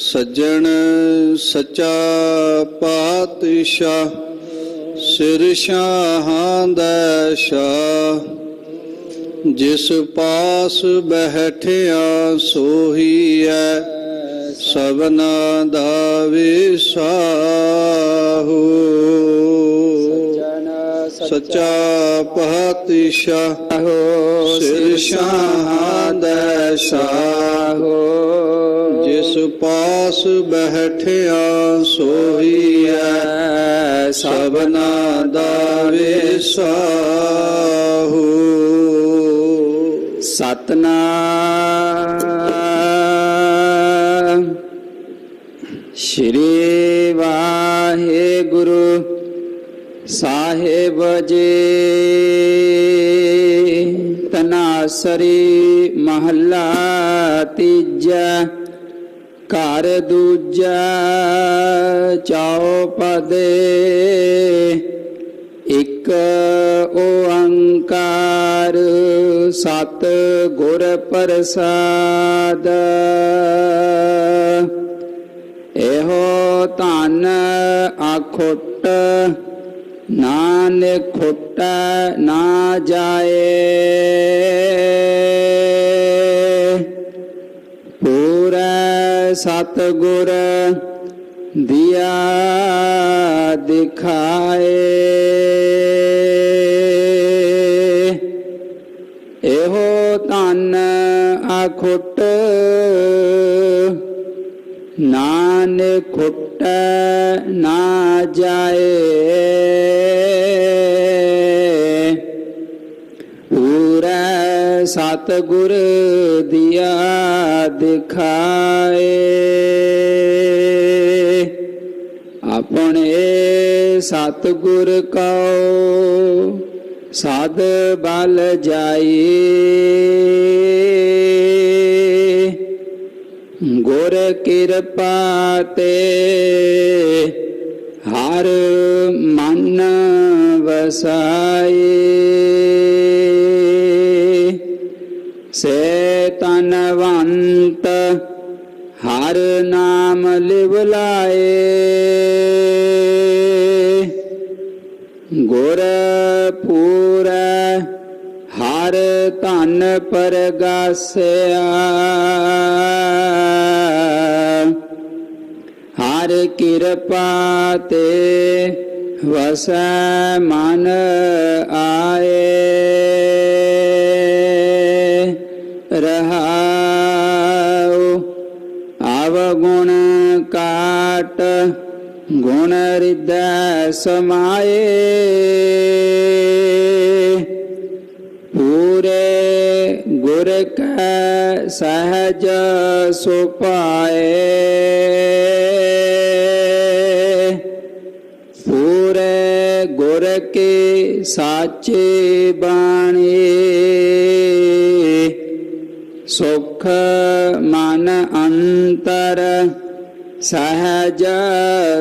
ਸੱਜਣ ਸੱਚਾ ਪਾਤਸ਼ਾਹ, ਸਿਰ ਸ਼ਾਹਾਂ ਦਾ ਸ਼ਾਹ। ਜਿਸ ਪਾਸ ਬੈਠਿਆ ਸੋਹੀਐ, ਸਭਨਾ ਦਾ ਵਿਸਾਹੂ। ਸੱਚਾ ਪਾਤਸ਼ਾਹ, ਸਿਰ ਸ਼ਾਹਾਂ ਦਾ ਸ਼ਾਹ। ਜਿਸ ਪਾਸ ਬੈਠਿਆ ਸੋਹੀਐ, ਸਭਨਾ ਦਾ ਵਿਸਾਹੂ। ਸਤਨਾਮ। ਸ਼੍ਰੀ ਵਾਹਿਗੁਰੂ ਸਾਹਿਬ ਜੀ। ਤਨਾਸਰੀ ਮਹੱਲਾ ਤੀਜਾ। ਘਰ ਦੂਜਾ ਚੌਪਦੇ। ਇਕ ਓੰਕਾਰ ਸਤਿ ਗੁਰ ਪ੍ਰਸਾਦ। ਇਹੋ ਧਨ ਆਖੁੱਟ ਨਾਨਕ ਖੁੱਟੈ ਨਾ ਜਾਏ। ਪੂਰੈ ਸਤਿਗੁਰ ਦਿਆ ਦਿਖਾਏ। ਇਹੋ ਧਨ ਆਖੁੱਟ ਨਾਨਕ ਖੁੱਟੈ ਨਾ ਜਾਏ। ਪੂਰੈ ਸਤਿਗੁਰ ਦਿਆ ਦਿਖਾਏ। ਆਪਣੇ ਸਤਿਗੁਰ ਕਉ ਸਦ ਬਲ ਜਾਈ। ਗੁਰ ਕਿਰਪਾ ਤੇ ਹਰ ਮਨ ਵਸਾਈ। ਸੇ ਤਨਵੰਤ ਹਰ ਨਾਮ ਲਿਵ ਲਾਏ। ਗੁਰ ਪੂਰੈ ਹਰ ਧਨ ਪਰਗਾਸਿਆ। ਹਰ ਕਿਰਪਾ ਤੇ ਵਸੈ ਮਨ ਆਏ। ਰਹਾਉ ਅਵਗੁਣ ਕਾਟ ਗੁਣ ਹਿਰਦੈ ਸਮਾਏ। ਪੂਰੇ ਗੁਰ ਕੈ ਸਹਜ ਸੁਪਾਏ। ਪੂਰੇ ਗੁਰ ਕੀ ਸਾਚੀ ਬਾਣੀ। ਸੁਖ ਮਨ ਅੰਤਰ ਸਹਜ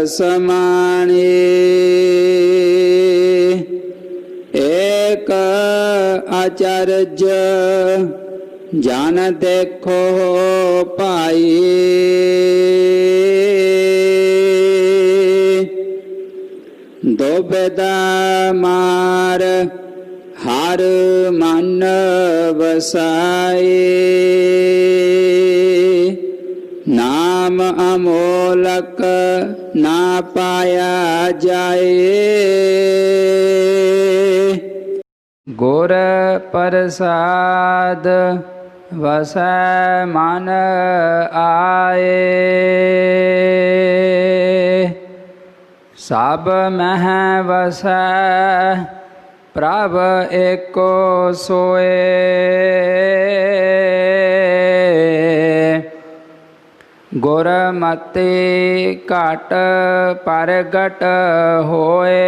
ਸਮਾਣੀ। ਏਕ ਅਚਰਜ ਜਨ ਦੇਖੋ ਭਾਈ। ਦੁਬਿਧਾ ਮਾਰ ਹਰ ਮਨ ਵਸਾਏ। ਨਾਮ ਅਮੋਲਕ ਨਾ ਪਾਇਆ ਜਾਏ। ਗੁਰ ਪ੍ਰਸਾਦ ਵਸੈ ਮਨ ਆਏ। ਸਭ ਮਹਿ ਵਸੈ ਪ੍ਰਭ ਏਕੋ ਸੋਏ। ਗੁਰਮਤਿ ਘਟ ਪ੍ਰਗਟ ਹੋਏ।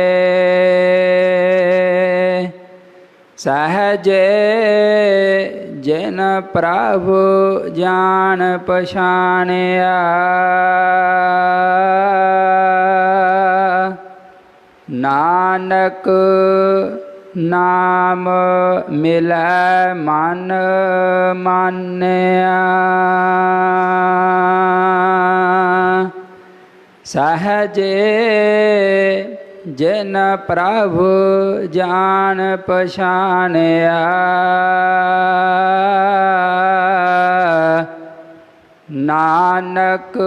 ਸਹਜੇ ਜਿਨ ਪ੍ਰਭ ਜਾਣ ਪਛਾਣਿਆ। ਨਾਨਕ ਨਾਮ ਮਿਲੈ ਮਨ ਮਾਨਿਆ। ਸਹਜੇ ਜਿਨ ਪ੍ਰਭੁ ਜਾਣ ਪਛਾਣਿਆ ਨਾਨਕ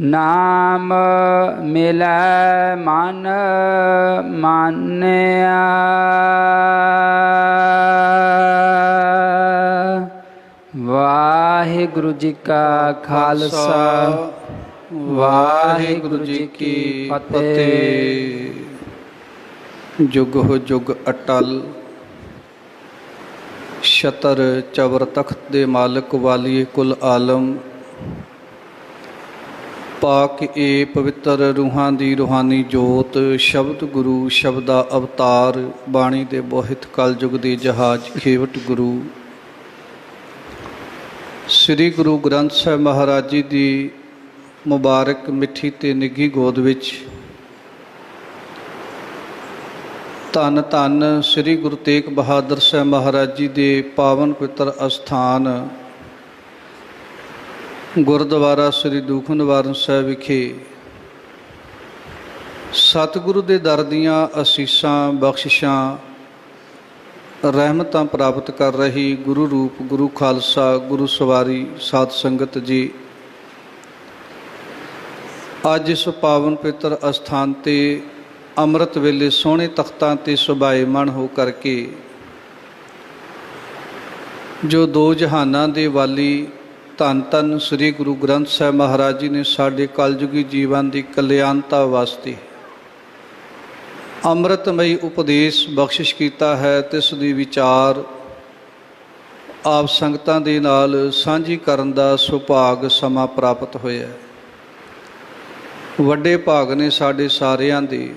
ਨਾਮ ਮਿਲੈ ਮਨ ਮਾਨਿਆ। ਵਾਹਿਗੁਰੂ ਜੀ ਕਾ ਖਾਲਸਾ ਵਾਹਿਗੁਰੂ ਜੀ ਕੀ ਫਤਿਹ। ਜੁਗ ਹੋ ਜੁਗ ਅਟਲ ਛਤਰ ਚਵਰ ਤਖਤ ਦੇ ਮਾਲਕ ਵਾਲੀਏ ਕੁਲ ਆਲਮ ਪਾਕ ਏ ਪਵਿੱਤਰ ਰੂਹਾਂ ਦੀ ਰੂਹਾਨੀ ਜੋਤ ਸ਼ਬਦ ਗੁਰੂ ਸ਼ਬਦਾ ਅਵਤਾਰ ਬਾਣੀ ਦੇ ਬੋਹਿਤ ਕਲਯੁਗ ਦੇ ਜਹਾਜ਼ ਖੇਵਟ ਗੁਰੂ ਸ੍ਰੀ ਗੁਰੂ ਗ੍ਰੰਥ ਸਾਹਿਬ ਮਹਾਰਾਜ ਜੀ ਦੀ ਮੁਬਾਰਕ ਮਿੱਠੀ ਤੇ ਨਿੱਘੀ ਗੋਦ ਵਿੱਚ ਧੰਨ ਧੰਨ ਸ੍ਰੀ ਗੁਰੂ ਤੇਗ ਬਹਾਦਰ ਸਾਹਿਬ ਮਹਾਰਾਜ ਜੀ ਦੇ ਪਾਵਨ ਪਵਿੱਤਰ ਅਸਥਾਨ ਗੁਰਦੁਆਰਾ ਸ੍ਰੀ ਦੁਖ ਨਿਵਾਰਨ ਸਾਹਿਬ ਵਿਖੇ ਸਤਿਗੁਰੂ ਦੇ ਦਰ ਦੀਆਂ ਅਸੀਸਾਂ ਬਖਸ਼ਿਸ਼ਾਂ ਰਹਿਮਤਾਂ ਪ੍ਰਾਪਤ ਕਰ ਰਹੀ ਗੁਰੂ ਰੂਪ ਗੁਰੂ ਖਾਲਸਾ ਗੁਰੂ ਸਵਾਰੀ ਸਾਧ ਸੰਗਤ ਜੀ, ਅੱਜ ਇਸ ਪਾਵਨ ਪਵਿੱਤਰ ਅਸਥਾਨ 'ਤੇ ਅੰਮ੍ਰਿਤ ਵੇਲੇ ਸੋਹਣੇ ਤਖਤਾਂ 'ਤੇ ਸੁਭਾਏਮਾਨ ਹੋ ਕਰਕੇ ਜੋ ਦੋ ਜਹਾਨਾਂ ਦੇ ਵਾਲੀ ਧੰਨ ਧੰਨ ਸ੍ਰੀ ਗੁਰੂ ਗ੍ਰੰਥ ਸਾਹਿਬ ਮਹਾਰਾਜ ਜੀ ਨੇ ਸਾਡੇ ਕਲਯੁਗੀ ਜੀਵਨ ਦੀ ਕਲਿਆਣਤਾ ਵਾਸਤੇ ਅੰਮ੍ਰਿਤਮਈ ਉਪਦੇਸ਼ ਬਖਸ਼ਿਸ਼ ਕੀਤਾ ਹੈ, ਤਿਸ ਦੀ ਵਿਚਾਰ ਆਪ ਸੰਗਤਾਂ ਦੇ ਨਾਲ ਸਾਂਝੀ ਕਰਨ ਦਾ ਸੁਭਾਗ ਸਮਾਂ ਪ੍ਰਾਪਤ ਹੋਇਆ। ਵੱਡੇ ਭਾਗ ਨੇ ਸਾਡੇ ਸਾਰਿਆਂ ਦੇ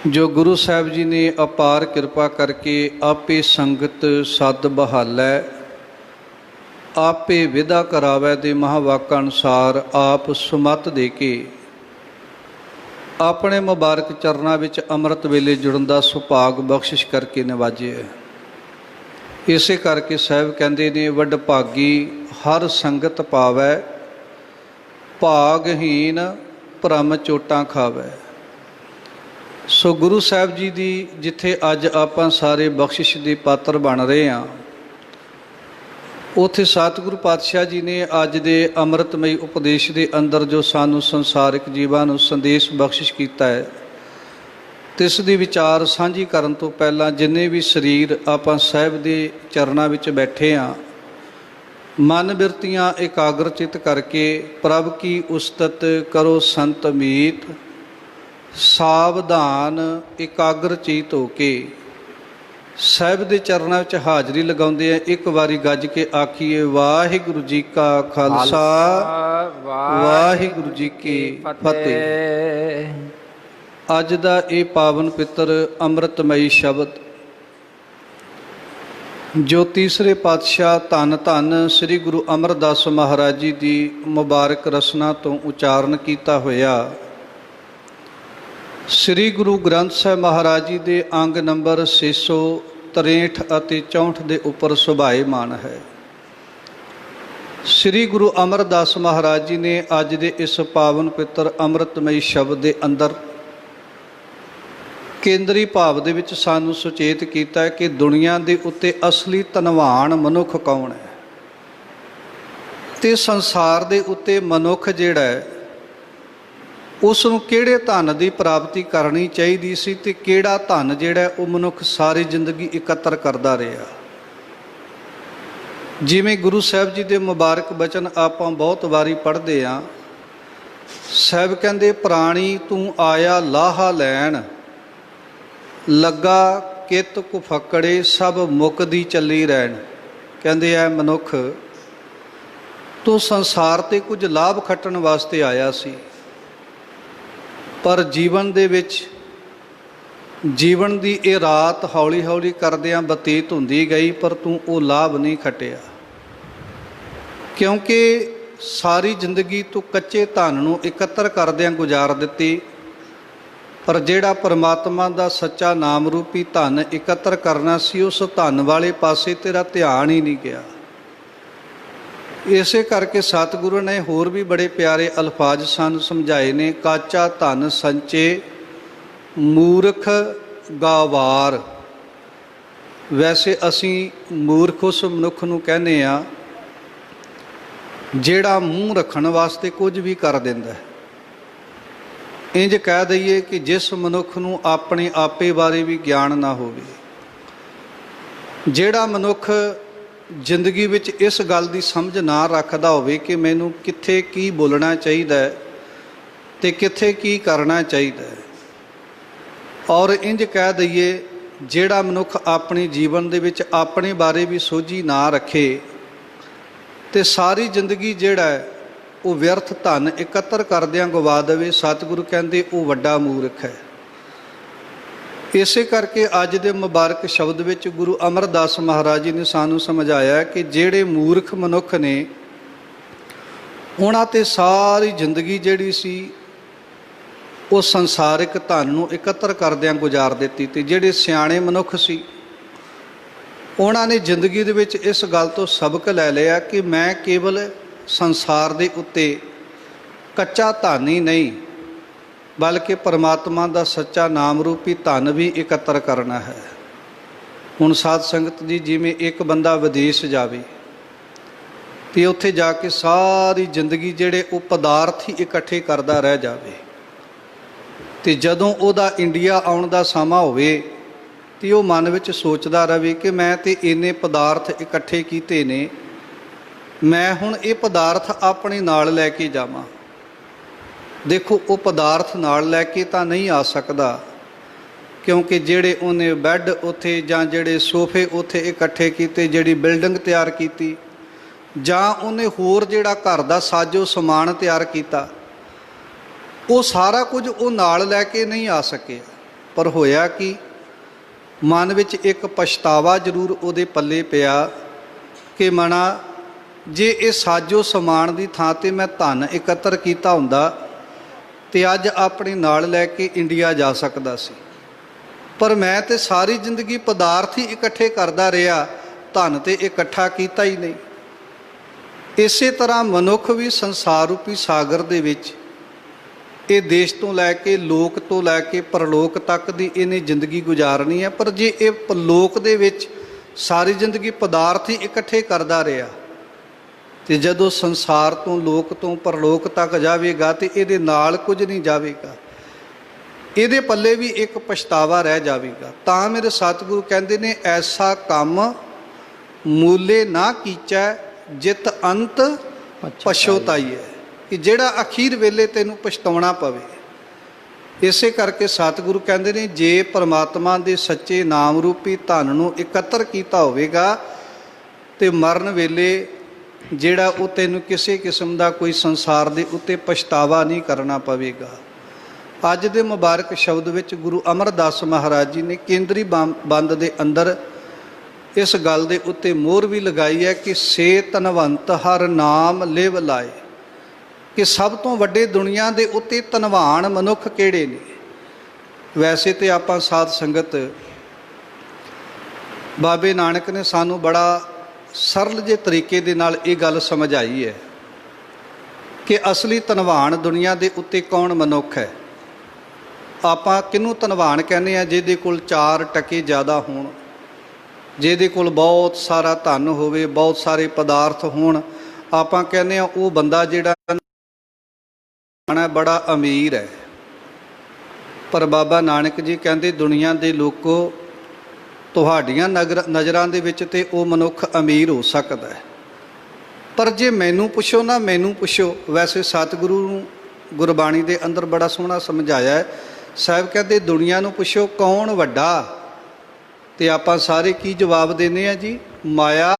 ਜੋ ਗੁਰੂ ਸਾਹਿਬ ਜੀ ਨੇ ਅਪਾਰ ਕਿਰਪਾ ਕਰਕੇ ਆਪੇ ਸੰਗਤ ਸਦ ਬਹਾਲੈ ਆਪੇ ਵਿਦਾ ਕਰਾਵੈ ਦੇ ਮਹਾਵਾਕਾਂ ਅਨੁਸਾਰ ਆਪ ਸੁਮਤ ਦੇ ਕੇ ਆਪਣੇ ਮੁਬਾਰਕ ਚਰਨਾਂ ਵਿੱਚ ਅੰਮ੍ਰਿਤ ਵੇਲੇ ਜੁੜਨ ਦਾ ਸੁਭਾਗ ਬਖਸ਼ਿਸ਼ ਕਰਕੇ ਨਵਾਜਿਆ। ਇਸੇ ਕਰਕੇ ਸਾਹਿਬ ਕਹਿੰਦੇ ਨੇ ਵੱਡ ਭਾਗੀ ਹਰ ਸੰਗਤ ਪਾਵੈ ਭਾਗਹੀਨ ਭਰਮ ਚੋਟਾਂ ਖਾਵੈ। ਸੋ ਗੁਰੂ ਸਾਹਿਬ ਜੀ ਦੀ ਜਿੱਥੇ ਅੱਜ ਆਪਾਂ ਸਾਰੇ ਬਖਸ਼ਿਸ਼ ਦੇ ਪਾਤਰ ਬਣ ਰਹੇ ਹਾਂ, ਉੱਥੇ ਸਤਿਗੁਰੂ ਪਾਤਸ਼ਾਹ ਜੀ ਨੇ ਅੱਜ ਦੇ ਅੰਮ੍ਰਿਤਮਈ ਉਪਦੇਸ਼ ਦੇ ਅੰਦਰ ਜੋ ਸਾਨੂੰ ਸੰਸਾਰਿਕ ਜੀਵਾਂ ਨੂੰ ਸੰਦੇਸ਼ ਬਖਸ਼ਿਸ਼ ਕੀਤਾ ਹੈ, ਤਿਸ ਦੀ ਵਿਚਾਰ ਸਾਂਝੀ ਕਰਨ ਤੋਂ ਪਹਿਲਾਂ ਜਿੰਨੇ ਵੀ ਸਰੀਰ ਆਪਾਂ ਸਾਹਿਬ ਦੇ ਚਰਨਾਂ ਵਿੱਚ ਬੈਠੇ ਹਾਂ, ਮਨ ਬਿਰਤੀਆਂ ਇਕਾਗਰਚਿਤ ਕਰਕੇ ਪ੍ਰਭ ਕੀ ਉਸਤਤ ਕਰੋ ਸੰਤ ਮੀਤ, ਸਾਵਧਾਨ ਇਕਾਗਰਚਿਤ ਹੋ ਕੇ ਸਾਹਿਬ ਦੇ ਚਰਨਾਂ ਵਿੱਚ ਹਾਜ਼ਰੀ ਲਗਾਉਂਦੇ ਆ। ਇੱਕ ਵਾਰੀ ਗੱਜ ਕੇ ਆਖੀਏ ਵਾਹਿਗੁਰੂ ਜੀ ਕਾ ਖਾਲਸਾ ਵਾਹਿਗੁਰੂ ਜੀ ਕੀ ਫਤਿਹ। ਅੱਜ ਦਾ ਇਹ ਪਾਵਨ ਪਿੱਤਰ ਅੰਮ੍ਰਿਤਮਈ ਸ਼ਬਦ ਜੋ ਤੀਸਰੇ ਪਾਤਸ਼ਾਹ ਧੰਨ ਧੰਨ ਸ੍ਰੀ ਗੁਰੂ ਅਮਰਦਾਸ ਮਹਾਰਾਜ ਜੀ ਦੀ ਮੁਬਾਰਕ ਰਸਨਾ ਤੋਂ ਉਚਾਰਨ ਕੀਤਾ ਹੋਇਆ ਸ੍ਰੀ ਗੁਰੂ ਗ੍ਰੰਥ ਸਾਹਿਬ ਮਹਾਰਾਜ ਜੀ ਦੇ ਅੰਗ ਨੰਬਰ 663 ਅਤੇ 64 ਦੇ ਉੱਪਰ ਸੁਭਾਏਮਾਨ ਹੈ। ਸ੍ਰੀ ਗੁਰੂ ਅਮਰਦਾਸ ਮਹਾਰਾਜ ਜੀ ਨੇ ਅੱਜ ਦੇ ਇਸ ਪਾਵਨ ਪਿੱਤਰ ਅੰਮ੍ਰਿਤਮਈ ਸ਼ਬਦ ਦੇ ਅੰਦਰ ਕੇਂਦਰੀ ਭਾਵ ਦੇ ਵਿੱਚ ਸਾਨੂੰ ਸੁਚੇਤ ਕੀਤਾ ਹੈ ਕਿ ਦੁਨੀਆ ਦੇ ਉੱਤੇ ਅਸਲੀ ਧਨਵਾਨ ਮਨੁੱਖ ਕੌਣ ਹੈ ਤੇ ਸੰਸਾਰ ਦੇ ਉੱਤੇ ਮਨੁੱਖ ਜਿਹੜਾ ਹੈ ਉਸ ਨੂੰ ਕਿਹੜੇ ਧਨ ਦੀ ਪ੍ਰਾਪਤੀ ਕਰਨੀ ਚਾਹੀਦੀ ਸੀ ਤੇ ਕਿਹੜਾ ਧਨ ਜਿਹੜਾ ਉਹ ਮਨੁੱਖ ਸਾਰੀ ਜ਼ਿੰਦਗੀ ਇਕੱਤਰ ਕਰਦਾ ਰਿਹਾ। ਜਿਵੇਂ ਗੁਰੂ ਸਾਹਿਬ ਜੀ ਦੇ ਮੁਬਾਰਕ ਬਚਨ ਆਪਾਂ ਬਹੁਤ ਵਾਰੀ ਪੜ੍ਹਦੇ ਹਾਂ, ਸਾਹਿਬ ਕਹਿੰਦੇ ਪ੍ਰਾਣੀ ਤੂੰ ਆਇਆ ਲਾਹਾ ਲੈਣ, ਲੱਗਾ ਕਿਤ ਕੁ ਫਕੜੇ ਸਭ ਮੁਕਦੀ ਚੱਲੀ ਰਹਿਣ। ਕਹਿੰਦੇ ਐ ਮਨੁੱਖ ਤੂੰ ਸੰਸਾਰ 'ਤੇ ਕੁਝ ਲਾਭ ਖੱਟਣ ਵਾਸਤੇ ਆਇਆ ਸੀ, ਪਰ ਜੀਵਨ ਦੇ ਵਿੱਚ ਜੀਵਨ ਦੀ ਇਹ ਰਾਤ ਹੌਲੀ ਹੌਲੀ ਕਰਦਿਆਂ ਬਤੀਤ ਹੁੰਦੀ ਗਈ, ਪਰ ਤੂੰ ਉਹ ਲਾਭ ਨਹੀਂ ਖੱਟਿਆ, ਕਿਉਂਕਿ ਸਾਰੀ ਜ਼ਿੰਦਗੀ ਤੂੰ ਕੱਚੇ ਧਨ ਨੂੰ ਇਕੱਤਰ ਕਰਦਿਆਂ ਗੁਜ਼ਾਰ ਦਿੱਤੀ, ਪਰ ਜਿਹੜਾ ਪਰਮਾਤਮਾ ਦਾ ਸੱਚਾ ਨਾਮ ਰੂਪੀ ਧਨ ਇਕੱਤਰ ਕਰਨਾ ਸੀ, ਉਸ ਧਨ ਵਾਲੇ ਪਾਸੇ ਤੇਰਾ ਧਿਆਨ ਹੀ ਨਹੀਂ ਗਿਆ। ਇਸੇ ਕਰਕੇ ਸਤਿਗੁਰੂ ਨੇ ਹੋਰ ਵੀ ਬੜੇ ਪਿਆਰੇ ਅਲਫਾਜ਼ ਸਾਨੂੰ ਸਮਝਾਏ ਨੇ। ਕਾਚਾ ਧਨ ਸੰਚੇ ਮੂਰਖ ਗਾਵਾਰ। ਵੈਸੇ ਅਸੀਂ ਮੂਰਖ ਉਸ ਮਨੁੱਖ ਨੂੰ ਕਹਿੰਦੇ ਆ ਜਿਹੜਾ ਮੂੰਹ ਰੱਖਣ ਵਾਸਤੇ ਕੁਝ ਵੀ ਕਰ ਦਿੰਦਾ ਹੈ। ਇੰਜ ਕਹਿ ਦਈਏ ਕਿ ਜਿਸ ਮਨੁੱਖ ਨੂੰ ਆਪਣੇ ਆਪੇ ਬਾਰੇ ਵੀ ਗਿਆਨ ਨਾ ਹੋਵੇ, ਜਿਹੜਾ ਮਨੁੱਖ ਜ਼ਿੰਦਗੀ ਵਿੱਚ ਇਸ ਗੱਲ ਦੀ ਸਮਝ ਨਾ ਰੱਖਦਾ ਹੋਵੇ ਕਿ ਮੈਨੂੰ ਕਿੱਥੇ ਕੀ ਬੋਲਣਾ ਚਾਹੀਦਾ ਹੈ ਤੇ ਕਿੱਥੇ ਕੀ ਕਰਨਾ ਚਾਹੀਦਾ ਹੈ, ਔਰ ਇੰਜ ਕਹਿ ਦਈਏ ਜਿਹੜਾ ਮਨੁੱਖ ਆਪਣੇ ਜੀਵਨ ਦੇ ਵਿੱਚ ਆਪਣੇ ਬਾਰੇ ਵੀ ਸੋਝੀ ਨਾ ਰੱਖੇ ਤੇ ਸਾਰੀ ਜ਼ਿੰਦਗੀ ਜਿਹੜਾ ਹੈ ਉਹ ਵਿਅਰਥ ਧਨ ਇਕੱਤਰ ਕਰਦਿਆਂ ਗਵਾ ਦੇਵੇ, ਸਤਿਗੁਰੂ ਕਹਿੰਦੇ ਉਹ ਵੱਡਾ ਮੂਰਖ ਹੈ। ਇਸੇ ਕਰਕੇ ਅੱਜ ਦੇ ਮੁਬਾਰਕ ਸ਼ਬਦ ਵਿੱਚ ਗੁਰੂ ਅਮਰਦਾਸ ਮਹਾਰਾਜ ਜੀ ਨੇ ਸਾਨੂੰ ਸਮਝਾਇਆ ਕਿ ਜਿਹੜੇ ਮੂਰਖ ਮਨੁੱਖ ਨੇ ਉਹਨਾਂ ਤੇ ਸਾਰੀ ਜ਼ਿੰਦਗੀ ਜਿਹੜੀ ਸੀ ਉਹ ਸੰਸਾਰਿਕ ਧਨ ਨੂੰ ਇਕੱਤਰ ਕਰਦਿਆਂ ਗੁਜ਼ਾਰ ਦਿੱਤੀ, ਤੇ ਜਿਹੜੇ ਸਿਆਣੇ ਮਨੁੱਖ ਸੀ ਉਹਨਾਂ ਨੇ ਜ਼ਿੰਦਗੀ ਦੇ ਵਿੱਚ ਇਸ ਗੱਲ ਤੋਂ ਸਬਕ ਲੈ ਲਿਆ ਕਿ ਮੈਂ ਕੇਵਲ ਸੰਸਾਰ ਦੇ ਉੱਤੇ ਕੱਚਾ ਧਨ ਹੀ ਨਹੀਂ ਬਲਕਿ ਪਰਮਾਤਮਾ ਦਾ ਸੱਚਾ ਨਾਮ ਰੂਪੀ ਧਨ ਵੀ ਇਕੱਤਰ ਕਰਨਾ ਹੈ। ਹੁਣ ਸਾਧ ਸੰਗਤ ਜੀ, ਜਿਵੇਂ ਇੱਕ ਬੰਦਾ ਵਿਦੇਸ਼ ਜਾਵੇ ਤੇ ਉੱਥੇ ਜਾ ਕੇ ਸਾਰੀ ਜ਼ਿੰਦਗੀ ਜਿਹੜੇ ਉਹ ਪਦਾਰਥ ਹੀ ਇਕੱਠੇ ਕਰਦਾ ਰਹਿ ਜਾਵੇ, ਤੇ ਜਦੋਂ ਉਹਦਾ ਇੰਡੀਆ ਆਉਣ ਦਾ ਸਮਾਂ ਹੋਵੇ ਤੇ ਉਹ ਮਨ ਵਿੱਚ ਸੋਚਦਾ ਰਹੇ ਕਿ ਮੈਂ ਤੇ ਇੰਨੇ ਪਦਾਰਥ ਇਕੱਠੇ ਕੀਤੇ ਨੇ, ਮੈਂ ਹੁਣ ਇਹ ਪਦਾਰਥ ਆਪਣੇ ਨਾਲ ਲੈ ਕੇ ਜਾਵਾਂ। ਦੇਖੋ, ਉਹ ਪਦਾਰਥ ਨਾਲ ਲੈ ਕੇ ਤਾਂ ਨਹੀਂ ਆ ਸਕਦਾ, ਕਿਉਂਕਿ ਜਿਹੜੇ ਉਹਨੇ ਬੈੱਡ ਉੱਥੇ ਜਾਂ ਜਿਹੜੇ ਸੋਫੇ ਉੱਥੇ ਇਕੱਠੇ ਕੀਤੇ, ਜਿਹੜੀ ਬਿਲਡਿੰਗ ਤਿਆਰ ਕੀਤੀ, ਜਾਂ ਉਹਨੇ ਹੋਰ ਜਿਹੜਾ ਘਰ ਦਾ ਸਾਜੋ ਸਮਾਨ ਤਿਆਰ ਕੀਤਾ, ਉਹ ਸਾਰਾ ਕੁਝ ਉਹ ਨਾਲ ਲੈ ਕੇ ਨਹੀਂ ਆ ਸਕਿਆ। ਪਰ ਹੋਇਆ ਕਿ ਮਨ ਵਿੱਚ ਇੱਕ ਪਛਤਾਵਾ ਜ਼ਰੂਰ ਉਹਦੇ ਪੱਲੇ ਪਿਆ ਕਿ ਮਨਾ, ਜੇ ਇਹ ਸਾਜੋ ਸਮਾਨ ਦੀ ਥਾਂ 'ਤੇ ਮੈਂ ਧਨ ਇਕੱਤਰ ਕੀਤਾ ਹੁੰਦਾ ਤੇ ਅੱਜ ਆਪਣੇ ਨਾਲ ਲੈ ਕੇ ਇੰਡੀਆ ਜਾ ਸਕਦਾ ਸੀ, ਪਰ ਮੈਂ ਤੇ ਸਾਰੀ ਜ਼ਿੰਦਗੀ ਪਦਾਰਥ ਹੀ ਇਕੱਠੇ ਕਰਦਾ ਰਿਹਾ, ਧਨ ਤੇ ਇਕੱਠਾ ਕੀਤਾ ਹੀ ਨਹੀਂ। ਇਸੇ ਤਰ੍ਹਾਂ ਮਨੁੱਖ ਵੀ ਸੰਸਾਰ ਰੂਪੀ ਸਾਗਰ ਦੇ ਵਿੱਚ ਇਹ ਦੇਸ਼ ਤੋਂ ਲੈ ਕੇ ਲੋਕ ਤੋਂ ਲੈ ਕੇ ਪਰਲੋਕ ਤੱਕ ਦੀ ਇਹਨੇ ਜ਼ਿੰਦਗੀ ਗੁਜ਼ਾਰਨੀ ਹੈ, ਪਰ ਜੇ ਇਹ ਪਰਲੋਕ ਦੇ ਵਿੱਚ ਸਾਰੀ ਜ਼ਿੰਦਗੀ ਪਦਾਰਥ ਹੀ ਇਕੱਠੇ ਕਰਦਾ ਰਿਹਾ ਤੇ ਜਦੋਂ ਸੰਸਾਰ ਤੋਂ ਲੋਕ ਤੋਂ ਪਰਲੋਕ ਤੱਕ ਜਾਵੇਗਾ ਤੇ ਇਹਦੇ ਨਾਲ ਕੁਝ ਨਹੀਂ ਜਾਵੇਗਾ, ਇਹਦੇ ਪੱਲੇ ਵੀ ਇੱਕ ਪਛਤਾਵਾ ਰਹਿ ਜਾਵੇਗਾ। ਤਾਂ ਮੇਰੇ ਸਤਿਗੁਰੂ ਕਹਿੰਦੇ ਨੇ, ਐਸਾ ਕੰਮ ਮੂਲੇ ਨਾ ਕੀਚੈ ਜਿਤ ਅੰਤ ਪਛੋਤਾਈਐ, ਕਿ ਜਿਹੜਾ ਅਖੀਰ ਵੇਲੇ ਤੈਨੂੰ ਪਛਤਾਉਣਾ ਪਵੇ। ਇਸੇ ਕਰਕੇ ਸਤਿਗੁਰੂ ਕਹਿੰਦੇ ਨੇ, ਜੇ ਪਰਮਾਤਮਾ ਦੇ ਸੱਚੇ ਨਾਮ ਰੂਪੀ ਧਨ ਨੂੰ ਇਕੱਤਰ ਕੀਤਾ ਹੋਵੇਗਾ ਤੇ ਮਰਨ ਵੇਲੇ ਜਿਹੜਾ ਉਹ ਤੈਨੂੰ ਕਿਸੇ ਕਿਸਮ ਦਾ ਕੋਈ ਸੰਸਾਰ ਦੇ ਉੱਤੇ ਪਛਤਾਵਾ ਨਹੀਂ ਕਰਨਾ ਪਵੇਗਾ। ਅੱਜ ਦੇ ਮੁਬਾਰਕ ਸ਼ਬਦ ਵਿੱਚ ਗੁਰੂ ਅਮਰਦਾਸ ਮਹਾਰਾਜ ਜੀ ਨੇ ਕੇਂਦਰੀ ਬੰਦ ਦੇ ਅੰਦਰ ਇਸ ਗੱਲ ਦੇ ਉੱਤੇ ਮੋਹਰ ਵੀ ਲਗਾਈ ਹੈ ਕਿ ਸੇ ਧਨਵੰਤ ਹਰ ਨਾਮ ਲਿਵ ਲਾਏ, ਕਿ ਸਭ ਤੋਂ ਵੱਡੇ ਦੁਨੀਆ ਦੇ ਉੱਤੇ ਧਨਵਾਨ ਮਨੁੱਖ ਕਿਹੜੇ ਨੇ। ਵੈਸੇ ਤੇ ਆਪਾਂ ਸਾਧ ਸੰਗਤ ਬਾਬੇ ਨਾਨਕ ਨੇ ਸਾਨੂੰ ਬੜਾ ਸਰਲ ਜਿਹੇ ਤਰੀਕੇ ਦੇ ਨਾਲ ਇਹ ਗੱਲ ਸਮਝਾਈ ਹੈ ਕਿ ਅਸਲੀ ਧਨਵਾਨ ਦੁਨੀਆ ਦੇ ਉੱਤੇ ਕੌਣ ਮਨੁੱਖ ਹੈ। ਆਪਾਂ ਕਿਹਨੂੰ ਧਨਵਾਨ ਕਹਿੰਦੇ ਆ? ਜਿਹਦੇ ਕੋਲ 4 ਟਕੇ ਜ਼ਿਆਦਾ ਹੋਣ, ਜਿਹਦੇ ਕੋਲ ਬਹੁਤ ਸਾਰਾ ਧਨ ਹੋਵੇ, ਬਹੁਤ ਸਾਰੇ ਪਦਾਰਥ ਹੋਣ, ਆਪਾਂ ਕਹਿੰਦੇ ਆ ਉਹ ਬੰਦਾ ਜਿਹੜਾ ਬੜਾ ਅਮੀਰ ਹੈ। ਪਰ ਬਾਬਾ ਨਾਨਕ ਜੀ ਕਹਿੰਦੇ, ਦੁਨੀਆ ਦੇ ਲੋਕੋ, ਤੁਹਾਡੀਆਂ ਨਜ਼ਰਾਂ ਦੇ ਵਿੱਚ ਤੇ ਉਹ ਮਨੁੱਖ ਅਮੀਰ ਹੋ ਸਕਦਾ ਹੈ, ਪਰ ਜੇ ਮੈਨੂੰ ਪੁੱਛੋ ਨਾ, ਮੈਨੂੰ ਪੁੱਛੋ। ਵੈਸੇ ਸਤਿਗੁਰੂ ਨੂੰ ਗੁਰਬਾਣੀ ਦੇ ਅੰਦਰ ਬੜਾ ਸੋਹਣਾ ਸਮਝਾਇਆ ਹੈ। ਸਾਹਿਬ ਕਹਿੰਦੇ, ਦੁਨੀਆ ਨੂੰ ਪੁੱਛੋ ਕੌਣ ਵੱਡਾ, ਤੇ ਆਪਾਂ ਸਾਰੇ ਕੀ ਜਵਾਬ ਦਿੰਦੇ ਆ ਜੀ? ਮਾਇਆ